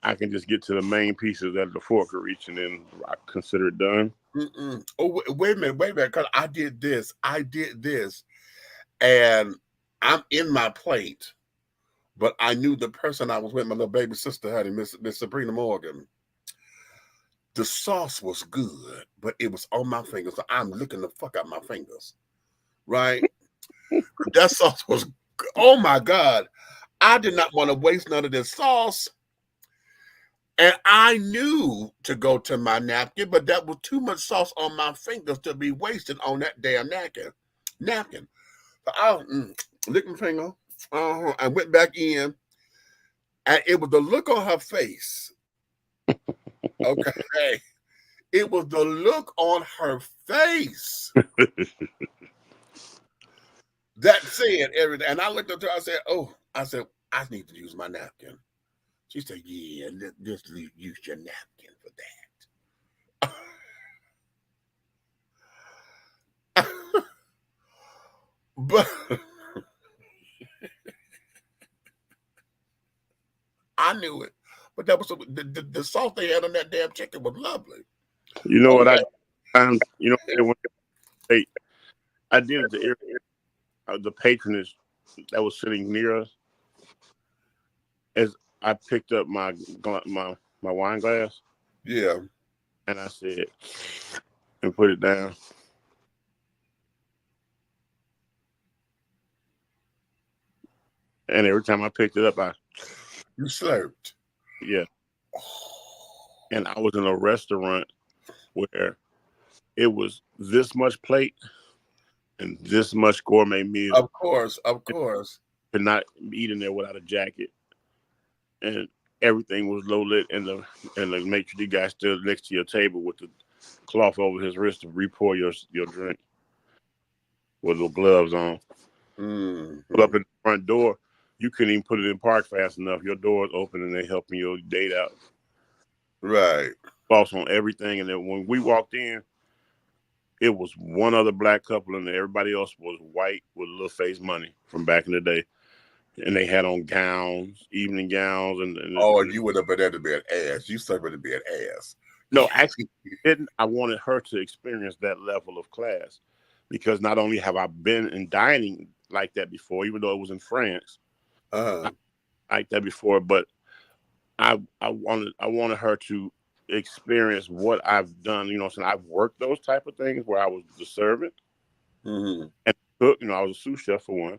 Speaker 13: I can just get to the main pieces that the fork can reach, and then I consider it done.
Speaker 1: Oh, wait a minute, because I did this, and I'm in my plate, but I knew the person I was with, my little baby sister, honey, Miss Sabrina Morgan. The sauce was good, but it was on my fingers. So I'm licking the fuck out my fingers, right? That sauce was, oh my God. I did not want to waste none of this sauce. And I knew to go to my napkin, but that was too much sauce on my fingers to be wasted on that damn napkin. So I licked my finger. I went back in, and it was the look on her face. Okay. It was the look on her face that said everything. And I looked at her, I said, I need to use my napkin. She said, yeah, just use your napkin for that. But I knew it. But that was the sauce they had on that damn chicken was lovely.
Speaker 13: You know what I did the patronage that was sitting near us as I picked up my wine glass.
Speaker 1: Yeah.
Speaker 13: And I said, and put it down. And every time I picked it up,
Speaker 1: you slurped.
Speaker 13: Yeah. And I was in a restaurant where it was this much plate and this much gourmet meal.
Speaker 1: Of course.
Speaker 13: Could not eat in there without a jacket. And everything was low lit, and the maitre d' guy stood next to your table with the cloth over his wrist to re-pour your drink with little gloves on. Pull up in the front door, you couldn't even put it in park fast enough. Your door's open and they helping your date out.
Speaker 1: Right.
Speaker 13: Boss on everything. And then when we walked in, it was one other black couple and everybody else was white with little face money from back in the day. And they had on gowns, evening gowns.
Speaker 1: And you would have been there to be an ass. You started to be an ass.
Speaker 13: No, actually, I wanted her to experience that level of class because not only have I been in dining like that before, even though it was in France, like that before, but I wanted her to experience what I've done. You know, so I've worked those type of things where I was the servant and cook. You know, I was a sous chef for one,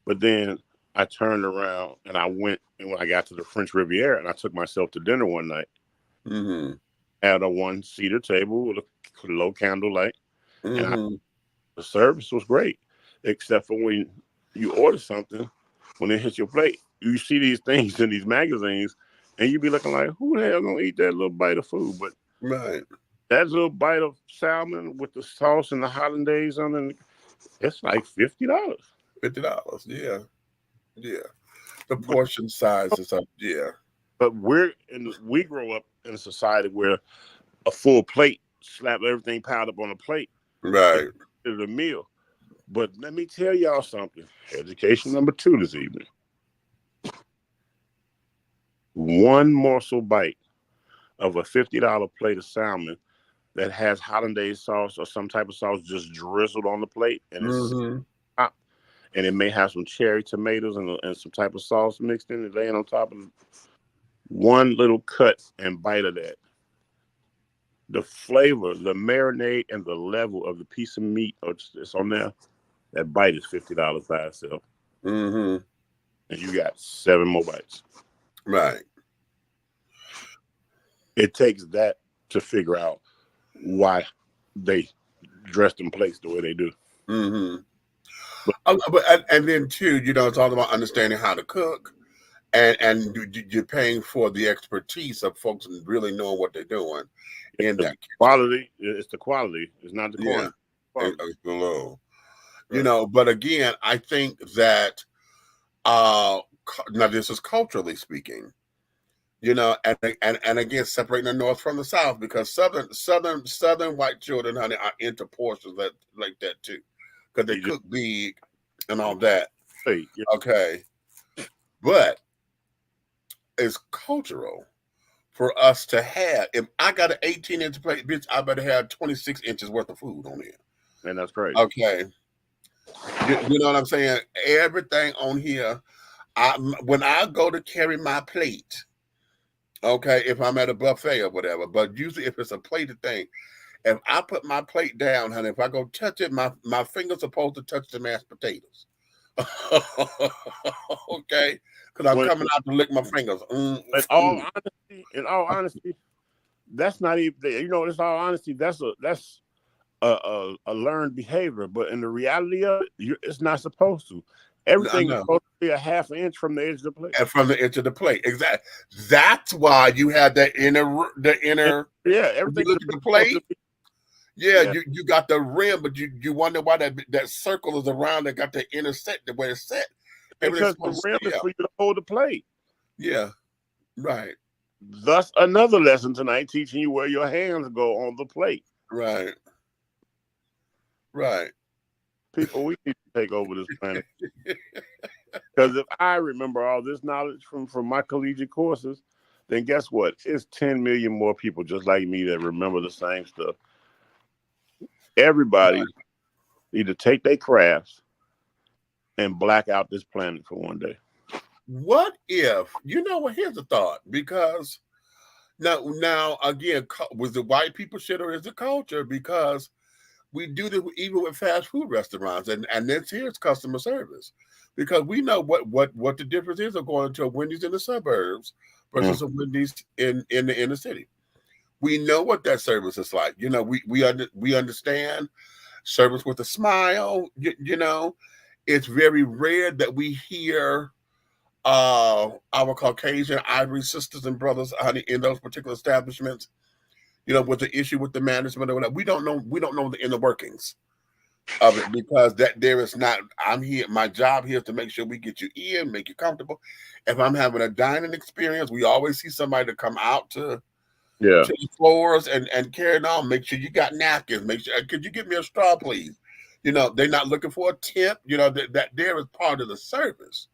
Speaker 13: but then I turned around and I went, and when I got to the French Riviera, and I took myself to dinner one night. At a one-seater table with a low candlelight, and the service was great, except for when you order something, when it hits your plate, you see these things in these magazines, and you be looking like, who the hell gonna eat that little bite of food? But that little bite of salmon with the sauce and the hollandaise on it, it's like $50.
Speaker 1: $50, yeah. The portion size is up,
Speaker 13: But we grow up in a society where a full plate, slap everything piled up on a plate.
Speaker 1: Right.
Speaker 13: It's a meal. But let me tell y'all something. Education number 2 this evening. One morsel bite of a $50 plate of salmon that has hollandaise sauce or some type of sauce just drizzled on the plate, and it's top, and it may have some cherry tomatoes and some type of sauce mixed in it, laying on top of it. One little cut and bite of that. The flavor, the marinade, and the level of the piece of meat it's on there, that bite is $50 by itself. And you got 7 more bites.
Speaker 1: Right.
Speaker 13: It takes that to figure out why they dressed in place the way they do.
Speaker 1: And then too, it's all about understanding how to cook, and you're paying for the expertise of folks and really knowing what they're doing in that
Speaker 13: quality. It's the quality. It's not the quantity.
Speaker 1: It's below. But again, I think that now this is culturally speaking. And again, separating the North from the South, because Southern white children, honey, are into portions like that too, because they cook big and all that. Okay, but it's cultural for us to have. If I got an 18-inch plate, bitch, I better have 26 inches worth of food on it.
Speaker 13: And that's great.
Speaker 1: Okay, you know what I'm saying? Everything on here. When I go to carry my plate. Okay, if I'm at a buffet or whatever, but usually if it's a plated thing, if I put my plate down, honey, if I go touch it, my finger's supposed to touch the mashed potatoes. Okay, because I'm coming out to lick my fingers. In
Speaker 13: all honesty, that's not even. In all honesty, that's a learned behavior. But in the reality of it, it's not supposed to. Everything is supposed to be a half inch from the edge of the plate.
Speaker 1: And from the edge of the plate, exactly. That's why you have that inner.
Speaker 13: Yeah, everything.
Speaker 1: Look at the plate. You got the rim, but you wonder why that circle is around that got the inner set the way it's set.
Speaker 13: Because the rim is for you to hold the plate.
Speaker 1: Yeah, right.
Speaker 13: Thus, another lesson tonight teaching you where your hands go on the plate.
Speaker 1: Right.
Speaker 13: People, we need to take over this planet. Because if I remember all this knowledge from my collegiate courses, then guess what? It's 10 million more people just like me that remember the same stuff. Everybody need to take their crafts and black out this planet for one day.
Speaker 1: What if, here's a thought, because now again, was the white people shit or is it culture? Because we do this even with fast food restaurants, and here's customer service, because we know what the difference is of going to a Wendy's in the suburbs versus a Wendy's in the inner city. We know what that service is like. We understand service with a smile. It's very rare that we hear our Caucasian Ivory sisters and brothers in those particular establishments, with the issue with the management or whatever. We don't know the inner workings. of it, because that there is not. I'm here. My job here is to make sure we get you in, make you comfortable. If I'm having a dining experience, we always see somebody to come out to the floors and carry it on. Make sure you got napkins. Make sure. Could you give me a straw, please? You know, they're not looking for a tip. You know, that there is part of the service.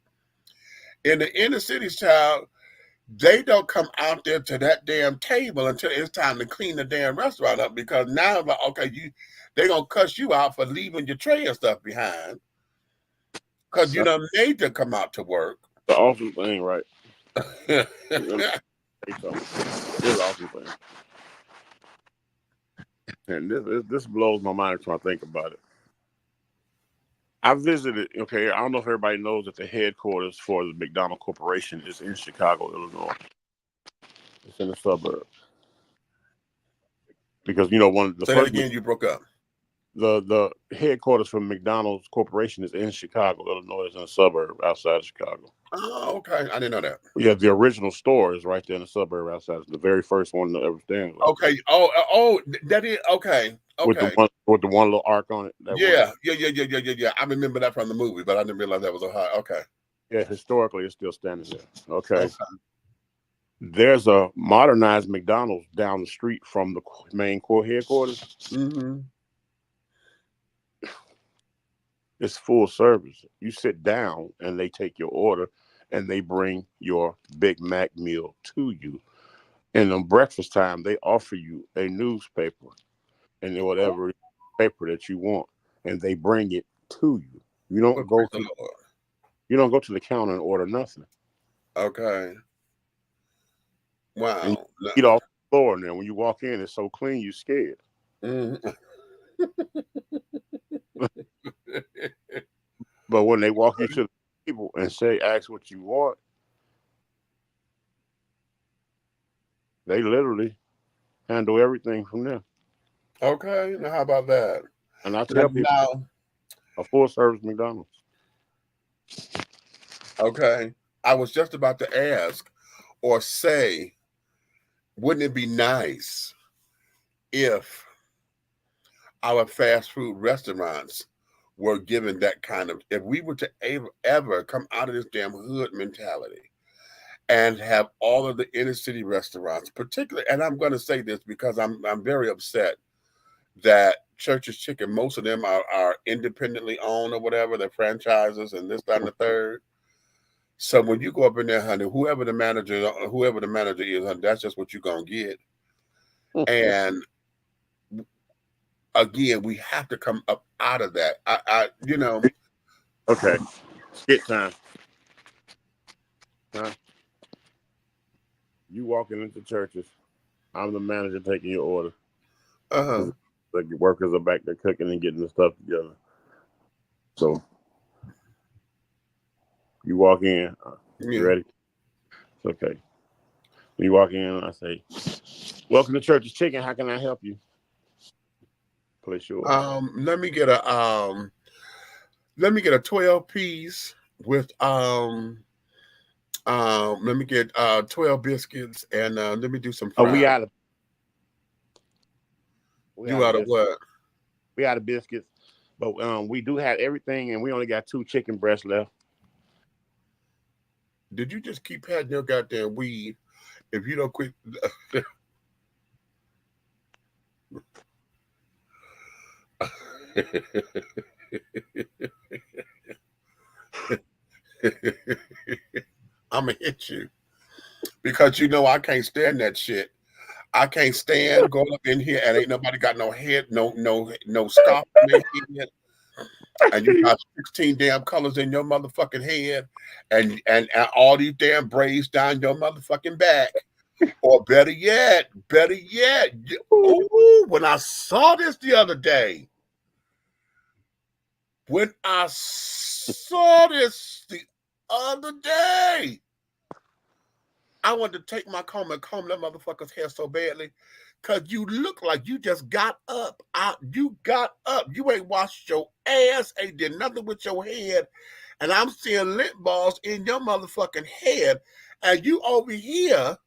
Speaker 1: In the inner cities, child, they don't come out there to that damn table until it's time to clean the damn restaurant up, because now, like, okay, they gonna cuss you out for leaving your tray and stuff behind, because you done made them come out to work.
Speaker 13: The awesome thing, right? It's an awesome thing. And this blows my mind when I think about it. I visited, okay, I don't know if everybody knows that the headquarters for the McDonald Corporation is in Chicago, Illinois. It's in the suburbs. Because, you know, one of the
Speaker 1: Say that again, you broke up.
Speaker 13: The headquarters for McDonald's Corporation is in Chicago, Illinois. It's in a suburb outside of Chicago.
Speaker 1: Oh, okay. I didn't know that.
Speaker 13: Yeah, the original store is right there in the suburb outside. The very first one that ever stands.
Speaker 1: Okay. Oh, that is okay. Okay.
Speaker 13: With the one little arc on it.
Speaker 1: Yeah. I remember that from the movie, but I didn't realize that was a high. Okay.
Speaker 13: Yeah, historically, it's still standing there. Okay. There's a modernized McDonald's down the street from the main core headquarters.
Speaker 1: Mm-hmm.
Speaker 13: It's full service. You sit down and they take your order and they bring your Big Mac meal to you. And on breakfast time, they offer you a newspaper and whatever paper that you want, and they bring it to you. You don't go to the counter and order nothing.
Speaker 1: Okay. Wow.
Speaker 13: And you eat off the floor, and then when you walk in, it's so clean, you're scared.
Speaker 1: Mm-hmm.
Speaker 13: But when they walk you to the table and say, ask what you want, they literally handle everything from there.
Speaker 1: Okay. Now, how about that?
Speaker 13: And I tell people, a full service McDonald's.
Speaker 1: Okay. I was just about to ask or say, wouldn't it be nice if our fast food restaurants were given that kind of, if we were to ever come out of this damn hood mentality and have all of the inner city restaurants, particularly, and I'm going to say this because I'm very upset that Church's Chicken, most of them are independently owned or whatever, they're franchises and this, that, and the third. So when you go up in there, honey, whoever the manager is, honey, that's just what you're going to get. And again, we have to come up out of that.
Speaker 13: Okay. Skit time. Huh? You walking into Church's, I'm the manager taking your order. Like your workers are back there cooking and getting the stuff together. So you walk in, you ready? It's okay. When you walk in, I say, welcome to Church's Chicken. How can I help you? Place your order.
Speaker 1: Let me get a 12 piece with let me get 12 biscuits and let me do some fries.
Speaker 13: We out of
Speaker 1: what?
Speaker 13: We out of biscuits, but we do have everything, and we only got 2 chicken breasts left.
Speaker 1: Did you just keep patting your goddamn weed? If you don't quit. I'm gonna hit you because you know I can't stand that shit. I can't stand going up in here and ain't nobody got no head, no scarf in their head, and you got 16 damn colors in your motherfucking head, and all these damn braids down your motherfucking back. Or better yet, ooh, when I saw this the other day, I wanted to take my comb and comb that motherfucker's hair so badly, because you look like you just got up. You got up. You ain't washed your ass, ain't did nothing with your head, and I'm seeing lint balls in your motherfucking head, and you over here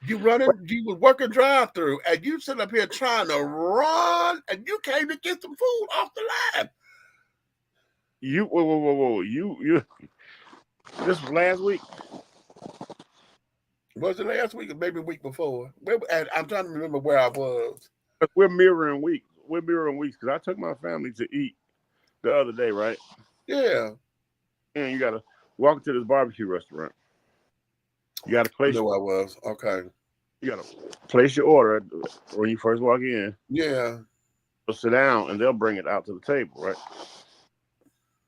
Speaker 1: You was working drive through, and you sit up here trying to run, and you came to get some food off the line.
Speaker 13: Whoa. You. This was last week.
Speaker 1: Was it last week or maybe the week before? And I'm trying to remember where I was.
Speaker 13: We're mirroring weeks. We're mirroring weeks because I took my family to eat the other day, right?
Speaker 1: Yeah.
Speaker 13: And you gotta walk into this barbecue restaurant. You gotta place.
Speaker 1: I was okay.
Speaker 13: You gotta place your order when you first walk in.
Speaker 1: Yeah.
Speaker 13: You'll sit down and they'll bring it out to the table, right?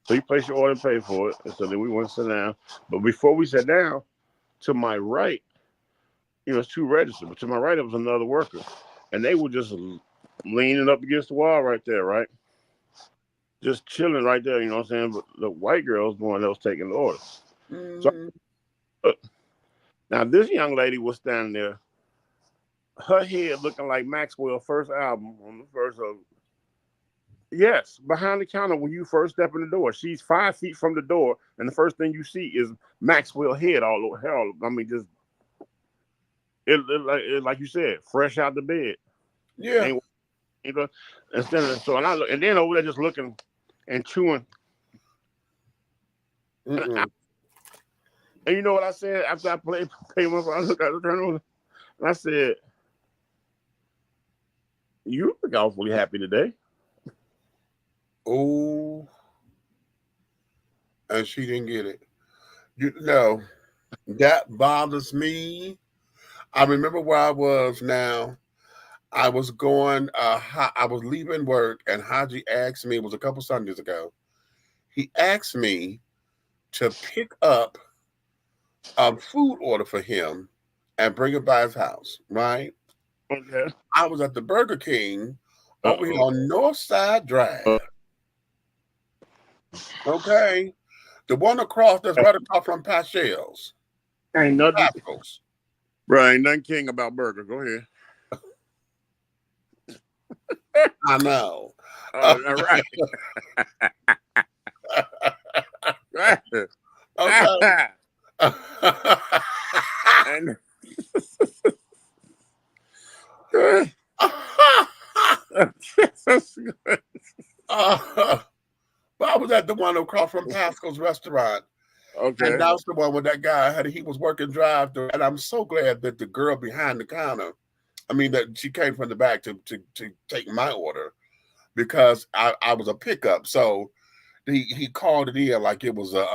Speaker 13: So you place your order and pay for it. And so then we went to sit down. But before we sat down, to my right, it's two registers, but to my right it was another worker. And they were just leaning up against the wall right there, right? Just chilling right there, you know what I'm saying? But the white girl was the one that was taking the order.
Speaker 1: Mm-hmm.
Speaker 13: So, now this young lady was standing there, her head looking like Maxwell's first album on the first of. Yes, behind the counter when you first step in the door. She's 5 feet from the door, and the first thing you see is Maxwell's head all over. Hell, I mean, just like you said, fresh out the bed.
Speaker 1: Yeah.
Speaker 13: And then over there just looking and chewing. And you know what I said after I paid my phone? I looked at the turn over, and I said, "You look awfully happy today."
Speaker 1: Oh, and she didn't get it. That bothers me. I remember where I was now. I was going, I was leaving work, and Haji asked me, it was a couple Sundays ago, he asked me to pick up a food order for him and bring it by his house, right?
Speaker 13: Okay.
Speaker 1: I was at the Burger King over here on Northside Drive. Okay. The one that's right across from Pascal's.
Speaker 13: Ain't nothing. Bro, ain't nothing king about burger. Go ahead.
Speaker 1: I know.
Speaker 13: All right. Right.
Speaker 1: Okay.
Speaker 13: And
Speaker 1: but I was at the one across from Pascal's restaurant.
Speaker 13: Okay.
Speaker 1: And that's the one with that guy he was working drive through. And I'm so glad that the girl behind the counter, that she came from the back to take my order, because I was a pickup. So he called it in like it was a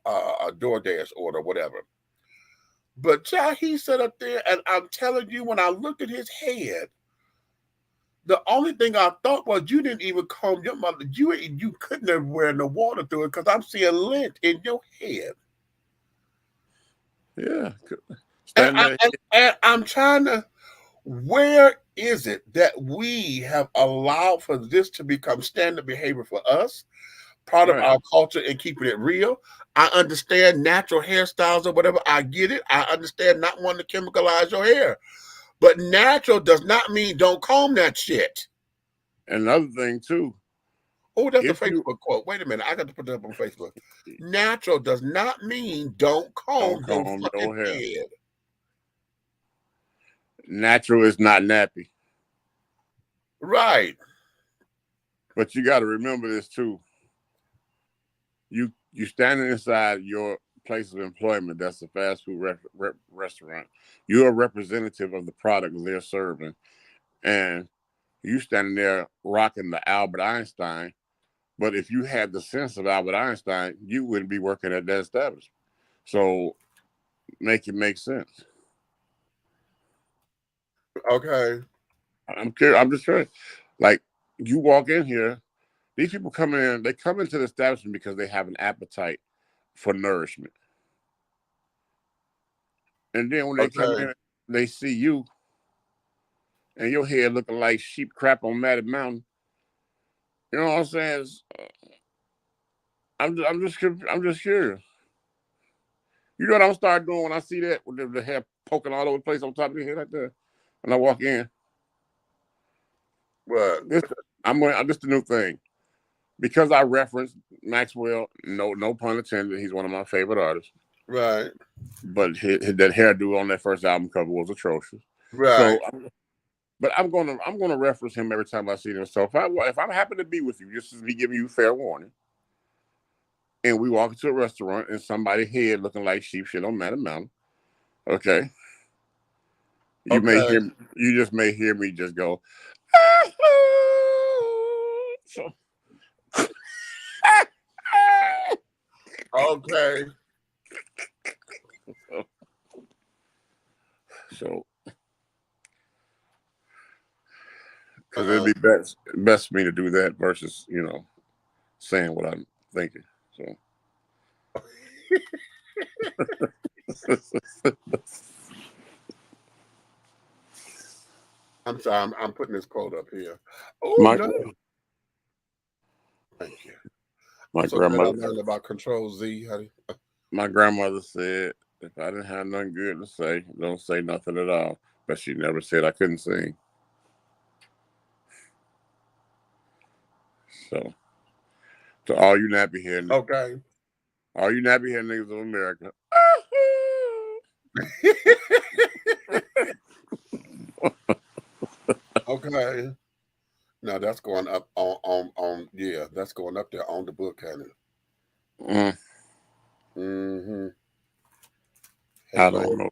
Speaker 1: DoorDash order, whatever. But he sat up there, and I'm telling you, when I looked at his head, the only thing I thought was you didn't even comb your mother. You couldn't have wear no water through it, because I'm seeing lint in your head.
Speaker 13: Yeah.
Speaker 1: And I'm trying to, where is it that we have allowed for this to become standard behavior for us, part of our culture and keeping it real? I understand natural hairstyles or whatever. I get it. I understand not wanting to chemicalize your hair. But natural does not mean don't comb that shit.
Speaker 13: Another thing, too.
Speaker 1: Oh, that's a Facebook quote. Wait a minute. I got to put that up on Facebook. Natural does not mean don't comb your head.
Speaker 13: Natural is not nappy.
Speaker 1: Right.
Speaker 13: But you got to remember this, too. You standing inside your place of employment, that's a fast food restaurant. You're a representative of the product they're serving. And you standing there rocking the Albert Einstein. But if you had the sense of Albert Einstein, you wouldn't be working at that establishment. So make it make sense.
Speaker 1: Okay.
Speaker 13: I'm curious. I'm just curious. Like, you walk in here, these people come in, they come into the establishment because they have an appetite for nourishment. And then when they come in, they see you and your head looking like sheep crap on Matted Mountain. You know what I'm saying? I'm just curious. You know what I'm start doing when I see that with the hair poking all over the place on top of the head like that? When I walk in.
Speaker 1: What?
Speaker 13: This the new thing. Because I referenced Maxwell, no pun intended, he's one of my favorite artists.
Speaker 1: Right.
Speaker 13: But that hairdo on that first album cover was atrocious.
Speaker 1: Right.
Speaker 13: So, but I'm gonna reference him every time I see him. So if I happen to be with you, just as me giving you fair warning, and we walk into a restaurant and somebody head looking like sheep shit on Madam Mountain, okay, you just may hear me just go. So,
Speaker 1: okay.
Speaker 13: So, because it'd be best for me to do that versus saying what I'm thinking. So.
Speaker 1: I'm sorry. I'm putting this quote up here. Oh no! Thank you.
Speaker 13: My
Speaker 1: so glad I
Speaker 13: grandmother
Speaker 1: learned about Control Z, honey.
Speaker 13: My grandmother said, "If I didn't have nothing good to say, don't say nothing at all." But she never said I couldn't sing. So, to all you nappy hair, all you nappy hair niggas of America.
Speaker 1: Okay. Now that's going up on yeah, that's going up there on the book, honey. Mm-hmm.
Speaker 13: I don't know.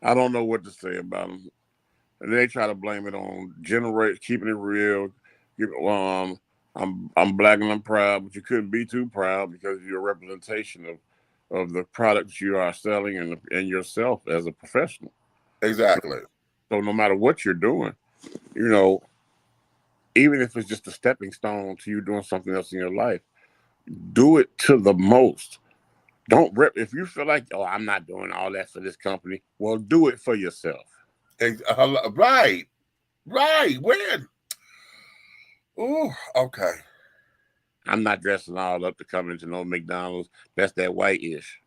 Speaker 13: I don't know what to say about them. And they try to blame it on keeping it real. I'm black and I'm proud, but you couldn't be too proud because you're a representation of the products you are selling and yourself as a professional.
Speaker 1: Exactly.
Speaker 13: So no matter what you're doing, even if it's just a stepping stone to you doing something else in your life, do it to the most. Don't rip. If you feel like, oh, I'm not doing all that for this company, well, do it for yourself.
Speaker 1: Right. When? Oh, okay.
Speaker 13: I'm not dressing all up to come into no McDonald's. That's that white-ish.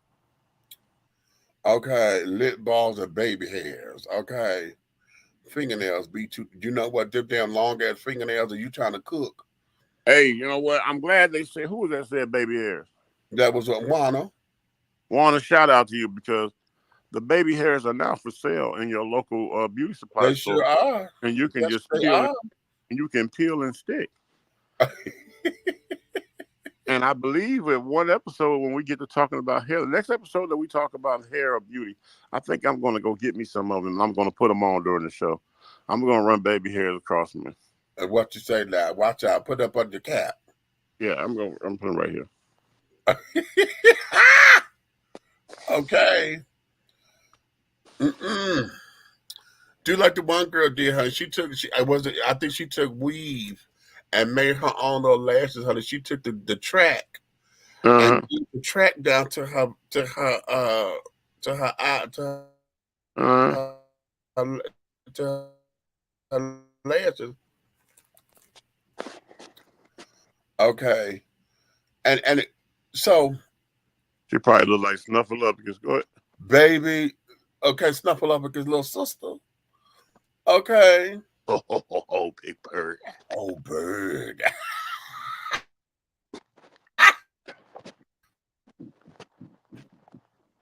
Speaker 1: Okay. Lip balls and baby hairs. Okay. Fingernails be too. You know what? Them damn long ass fingernails. Are you trying to cook?
Speaker 13: Hey, you know what? I'm glad they said. Who was that said baby hairs?
Speaker 1: That was Juana.
Speaker 13: Juana, shout out to you because the baby hairs are now for sale in your local beauty supply
Speaker 1: They
Speaker 13: store.
Speaker 1: sure are.
Speaker 13: And you can
Speaker 1: Yes,
Speaker 13: just
Speaker 1: they
Speaker 13: peel
Speaker 1: are.
Speaker 13: and you can peel and stick. And I believe in one episode when we get to talking about hair, the next episode that we talk about hair or beauty, I think I'm going to go get me some of them and I'm going to put them on during the show. I'm going to run baby hairs across me.
Speaker 1: And what you say now? Watch out. Put up under your cap.
Speaker 13: Yeah, I'm putting right here.
Speaker 1: Okay. Do like the one girl did, honey. I think she took weave and made her own little lashes, honey. She took the track and used the track down to her lashes. Okay. So
Speaker 13: she probably look like Snuffleupagus. Go ahead.
Speaker 1: Baby. Okay, Snuffleupagus' little sister. Okay.
Speaker 13: Oh, big bird.
Speaker 1: Oh, bird.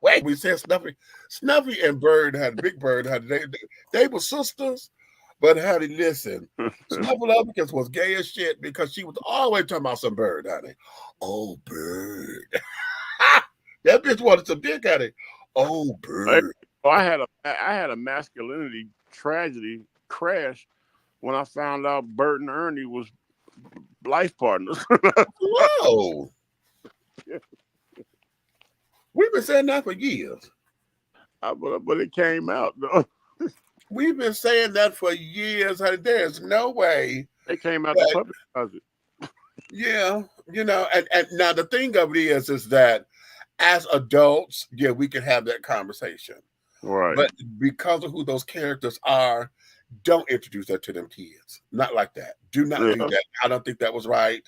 Speaker 1: Wait, we said Snuffy and Bird Big Bird they were sisters, but honey, listen, Snuffleupagus was gay as shit because she was always talking about some bird, honey. Oh, bird. That bitch wanted some dick, honey. Oh, bird.
Speaker 13: I had a masculinity tragedy crash when I found out Bert and Ernie was life partners.
Speaker 1: Whoa. We've been saying that for years.
Speaker 13: But it came out, though.
Speaker 1: We've been saying that for years. There's no way.
Speaker 13: It came out the public closet.
Speaker 1: Yeah, and now the thing of it is that as adults, yeah, we can have that conversation.
Speaker 13: Right.
Speaker 1: But because of who those characters are, don't introduce that to them kids. Not like that. Do not do that. I don't think that was right.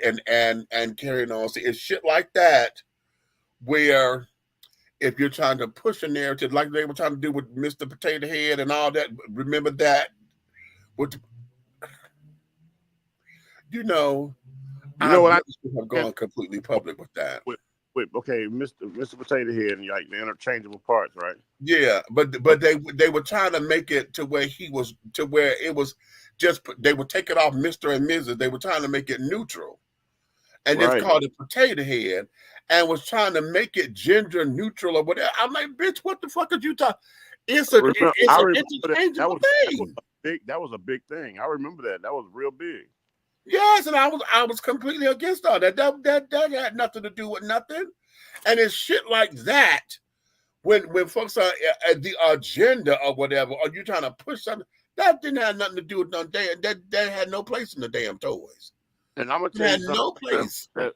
Speaker 1: And carrying on. See, it's shit like that where if you're trying to push a narrative like they were trying to do with Mr. Potato Head and all that, remember that? I have gone completely public with that.
Speaker 13: with Mr. Potato Head and like the interchangeable parts, right?
Speaker 1: Yeah, but they were trying to make it to where it was just they would take it off Mr. and Mrs. They were trying to make it neutral, and just
Speaker 13: Right.
Speaker 1: called it Potato Head, and was trying to make it gender neutral or whatever. I'm like, bitch, what the fuck are you talking? It's an interchangeable thing.
Speaker 13: That was a big thing. I remember that. That was real big.
Speaker 1: Yes, and I was completely against all that. That had nothing to do with nothing, and it's shit like that. When folks are at the agenda or whatever, or you trying to push something that didn't have nothing to do with no damn that had no place in the damn toys.
Speaker 13: And I'm gonna tell you something.
Speaker 1: No place.
Speaker 13: I'm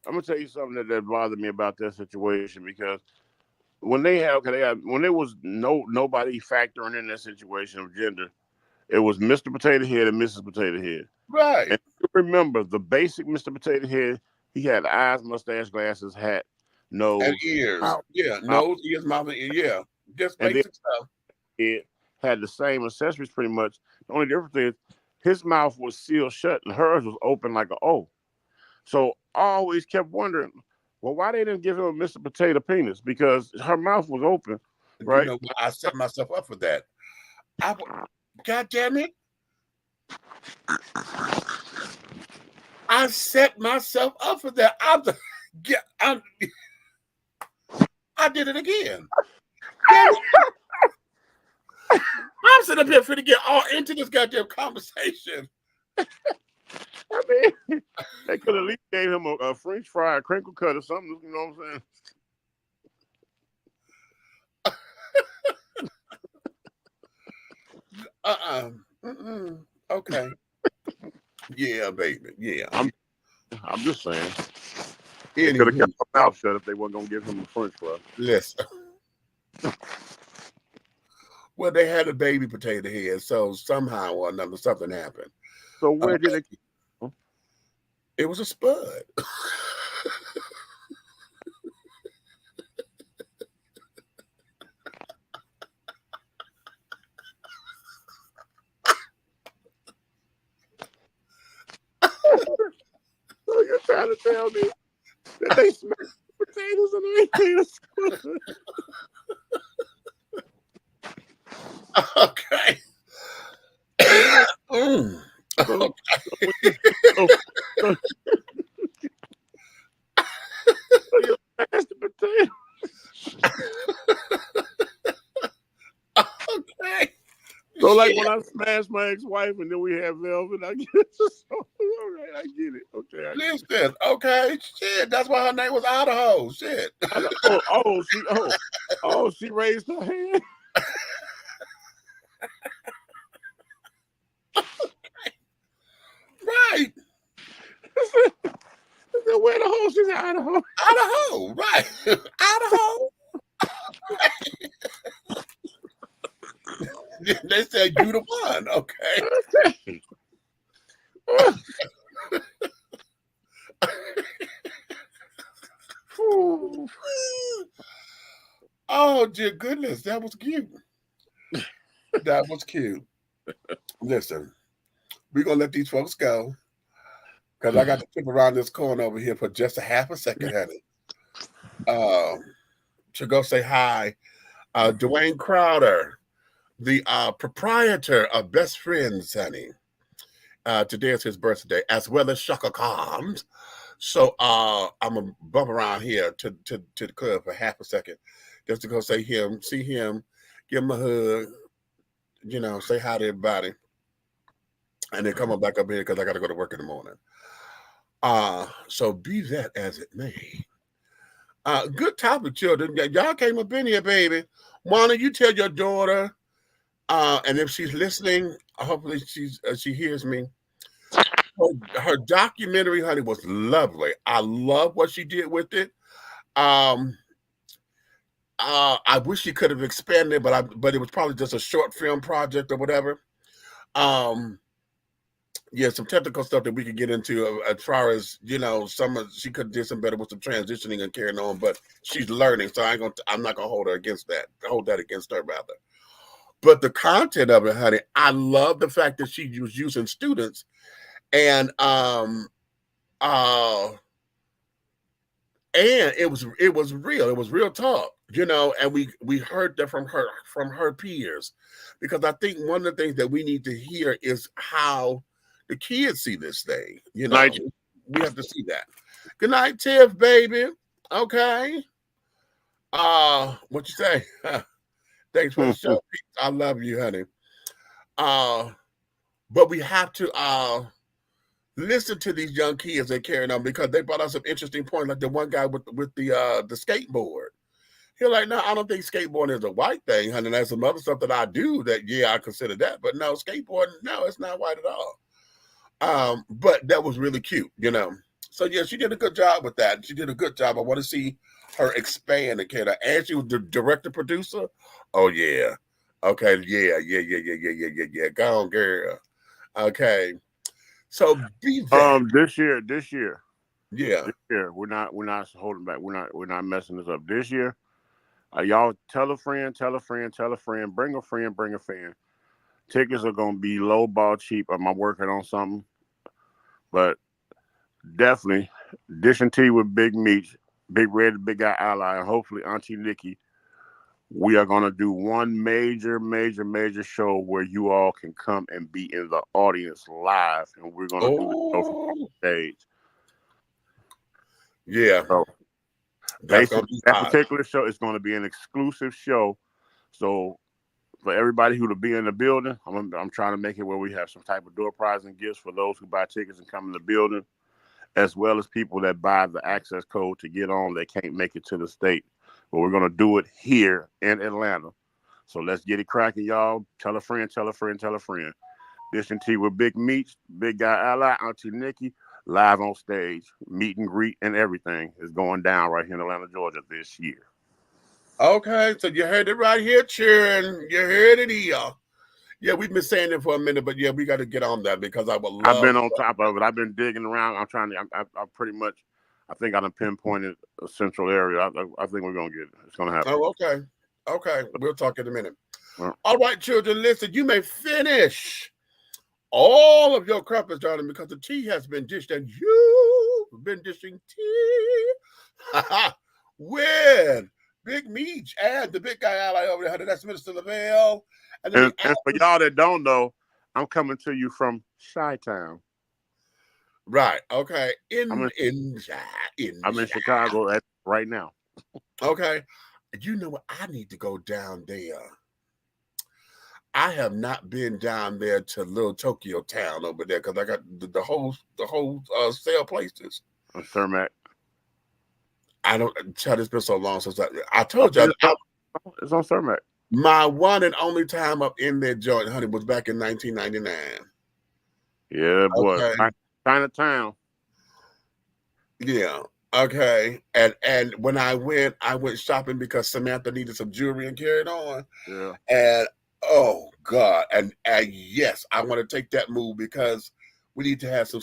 Speaker 13: gonna tell you something that bothered me about that situation, because when there was nobody factoring in that situation of gender, it was Mr. Potato Head and Mrs. Potato Head.
Speaker 1: Right.
Speaker 13: And remember the basic Mr. Potato Head, he had eyes, mustache, glasses, hat, nose,
Speaker 1: and ears. Nose, ears, mouth, and ear. Yeah. Just basic stuff.
Speaker 13: It had the same accessories pretty much. The only difference is his mouth was sealed shut and hers was open like an O. So I always kept wondering, well, why they didn't give him a Mr. Potato Penis? Because her mouth was open, right?
Speaker 1: You know, I set myself up for that. God damn it. I set myself up for that. I did it again. I'm sitting up here for to get all into this goddamn conversation.
Speaker 13: I mean, they could at least gave him a French fry, a crinkle cut, or something. You know what I'm saying?
Speaker 1: Okay. Yeah, baby. Yeah.
Speaker 13: I'm just saying.
Speaker 1: They
Speaker 13: could have kept my mouth shut if they weren't gonna give him a French fry.
Speaker 1: Listen. Well, they had a baby potato head, so somehow or another something happened.
Speaker 13: So where did it?
Speaker 1: It was a spud.
Speaker 13: So you're trying to tell me that they smashed potatoes and they made a spud?
Speaker 1: Okay. Okay.
Speaker 13: You smashed the potato.
Speaker 1: Okay.
Speaker 13: So like when I smashed my ex-wife and then we had velvet, I get it. All right, I get it. Okay.
Speaker 1: Listen, okay, shit. That's why her name was Idaho. Shit.
Speaker 13: She raised her hand.
Speaker 1: Right.
Speaker 13: Where the hole? She's in Idaho.
Speaker 1: Idaho, right. Idaho. They said you the one, okay. Oh, dear goodness, that was cute. That was cute. Listen, we're gonna let these folks go because I got to trip around this corner over here for just a half a second, honey. To go say hi. Dwayne Crowder, the proprietor of Best Friends, honey. Today is his birthday, as well as Shaka Khan's. So I'm gonna bump around here to the club for half a second, just to go see him, give him a hug, you know, say hi to everybody, and then come on back up here because I got to go to work in the morning. So be that as it may. Good topic, children. Y'all came up in here, baby. Why don't you tell your daughter, and if she's listening, hopefully she hears me. Her documentary, honey, was lovely. I love what she did with it. I wish she could have expanded, but it was probably just a short film project or whatever. Yeah, some technical stuff that we could get into as far as, you know, she could do some better with some transitioning and carrying on, but she's learning, so I'm not gonna hold that against her rather. But the content of it, honey, I love the fact that she was using students and and it was real. It was real talk, and we heard that from her peers, because I think one of the things that we need to hear is how the kids see this thing.
Speaker 13: Night.
Speaker 1: We have to see that. Good night, Tiff, baby. Okay. What you say? Thanks for the show. I love you, honey. But we have to listen to these young kids that carrying on, because they brought up some interesting points, like the one guy with the skateboard. He's like, no, I don't think skateboarding is a white thing, honey. There's some other stuff that I do that, yeah, I consider that, but no, skateboarding, no, it's not white at all. But that was really cute, So yeah, she did a good job with that. She did a good job. I want to see her expand and carry. And she was the director producer. Oh yeah, okay, yeah. Go on, girl. Okay. So
Speaker 13: this year.
Speaker 1: Yeah.
Speaker 13: This year, we're not holding back. We're not messing this up. This year, y'all tell a friend, bring a friend. Tickets are gonna be low ball cheap. I'm working on something, but definitely Dish and Tea with Big Meech, Big Red, Big Guy Ally, and hopefully Auntie Nikki. We are gonna do one major show where you all can come and be in the audience live, and we're gonna do the show from stage.
Speaker 1: Yeah.
Speaker 13: So basically, that particular show is going to be an exclusive show. So for everybody who will be in the building, I'm trying to make it where we have some type of door prize and gifts for those who buy tickets and come in the building, as well as people that buy the access code to get on that can't make it to the state. But we're going to do it here in Atlanta. So let's get it cracking, y'all. Tell a friend. Dish and Tea with Big Meech, Big Guy Ally, Auntie Nikki, live on stage, meet and greet and everything is going down right here in Atlanta, Georgia this year.
Speaker 1: Okay, so you heard it right here, cheering. You heard it here. Yeah, we've been saying it for a minute, but yeah, we got to get on that, because I would love.
Speaker 13: I've been on top of it. I've been digging around. I'm trying to. I pretty much. I think I done pinpointed a central area. I think we're gonna get it. It's gonna happen.
Speaker 1: Oh, okay. We'll talk in a minute. All right, children, listen. You may finish all of your crumpets, darling, because the tea has been dished, and you've been dishing tea with Big Meech and the Big Guy Ally over there. That's Minister Lavelle.
Speaker 13: And for y'all that don't know, I'm coming to you from Chi-Town.
Speaker 1: Right. Okay.
Speaker 13: I'm in Chicago right now.
Speaker 1: Okay. You know what? I need to go down there. I have not been down there to Little Tokyo Town over there, because I got the whole sale places.
Speaker 13: On Cermak.
Speaker 1: I don't tell. It's been so long since I told you.
Speaker 13: It's on Cermak.
Speaker 1: My one and only time up in that joint, honey, was back in 1999.
Speaker 13: Yeah, boy.
Speaker 1: Okay.
Speaker 13: Chinatown.
Speaker 1: Yeah. Okay. And when I went shopping because Samantha needed some jewelry and carried on.
Speaker 13: Yeah.
Speaker 1: And oh God. And yes, I want to take that move, because we need to have some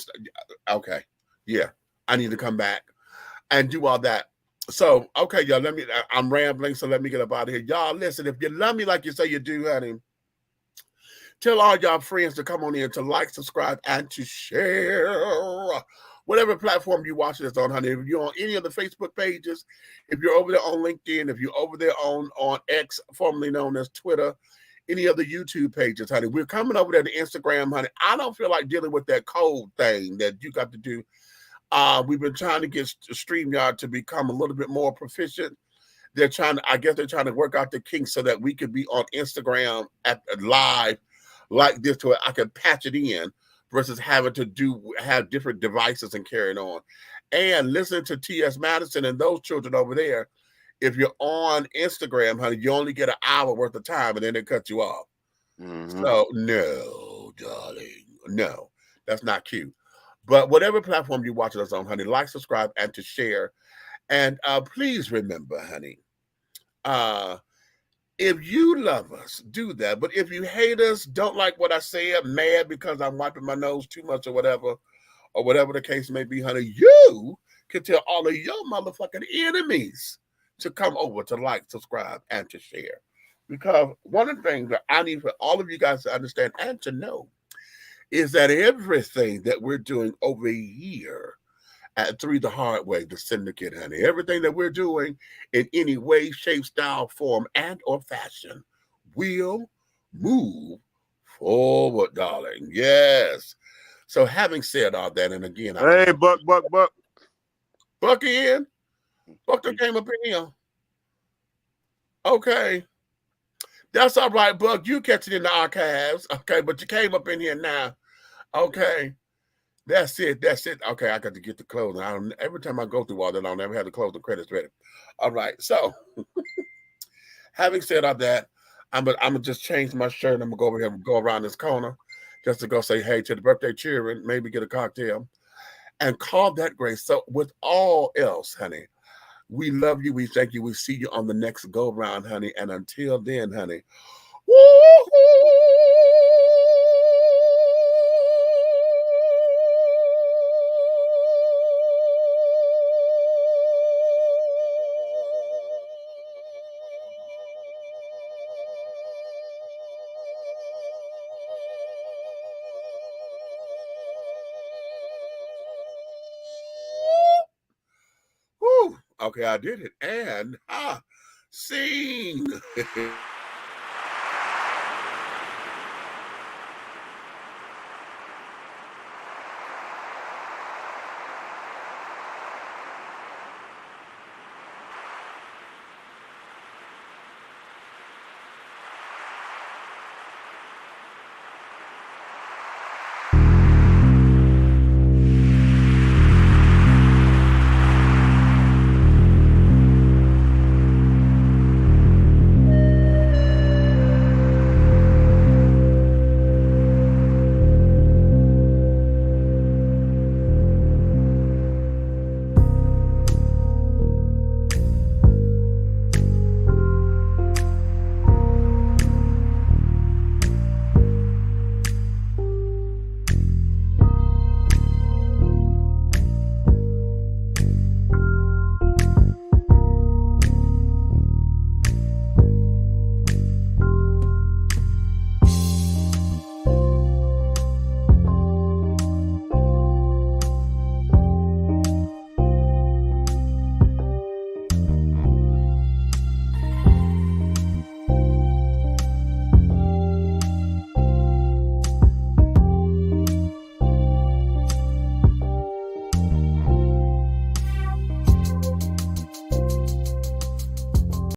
Speaker 1: okay. Yeah. I need to come back and do all that. So, okay, y'all, I'm rambling, so let me get up out of here. Y'all, listen, if you love me like you say you do, honey, tell all y'all friends to come on in, to like, subscribe, and to share. Whatever platform you watch this on, honey. If you're on any of the Facebook pages, if you're over there on LinkedIn, if you're over there on X, formerly known as Twitter, any of the YouTube pages, honey. We're coming over there to Instagram, honey. I don't feel like dealing with that code thing that you got to do. We've been trying to get StreamYard to become a little bit more proficient. They're trying to work out the kinks so that we could be on Instagram at live like this, to where I can patch it in, versus having to have different devices and carrying on. And listen to T.S. Madison and those children over there. If you're on Instagram, honey, you only get an hour worth of time, and then they cut you off. Mm-hmm. So no, darling, no, that's not cute. But whatever platform you watch us on, honey, like, subscribe, and to share. And please remember, honey, if you love us, do that. But if you hate us, don't like what I said, mad because I'm wiping my nose too much or whatever the case may be, honey, you can tell all of your motherfucking enemies to come over to like, subscribe, and to share. Because one of the things that I need for all of you guys to understand and to know is that everything that we're doing over here At 3 the hard way, the syndicate, honey. Everything that we're doing in any way, shape, style, form, and or fashion will move forward, darling. Yes. So having said all that, and again,
Speaker 13: Hey, Buck.
Speaker 1: Buck in. Buck that came up in here. Okay. That's all right, Buck. You catch it in the archives. Okay, but you came up in here now. Okay. That's it. Okay, I got to get the closing. Every time I go through all that, I'll never have to close the credits ready. All right. So having said all that, I'm gonna just change my shirt. I'm gonna go over here and go around this corner just to go say hey to the birthday cheering, maybe get a cocktail and call that grace. So with all else, honey, we love you. We thank you. We see you on the next go round, honey. And until then, honey, woo. Okay, I did it. And scene.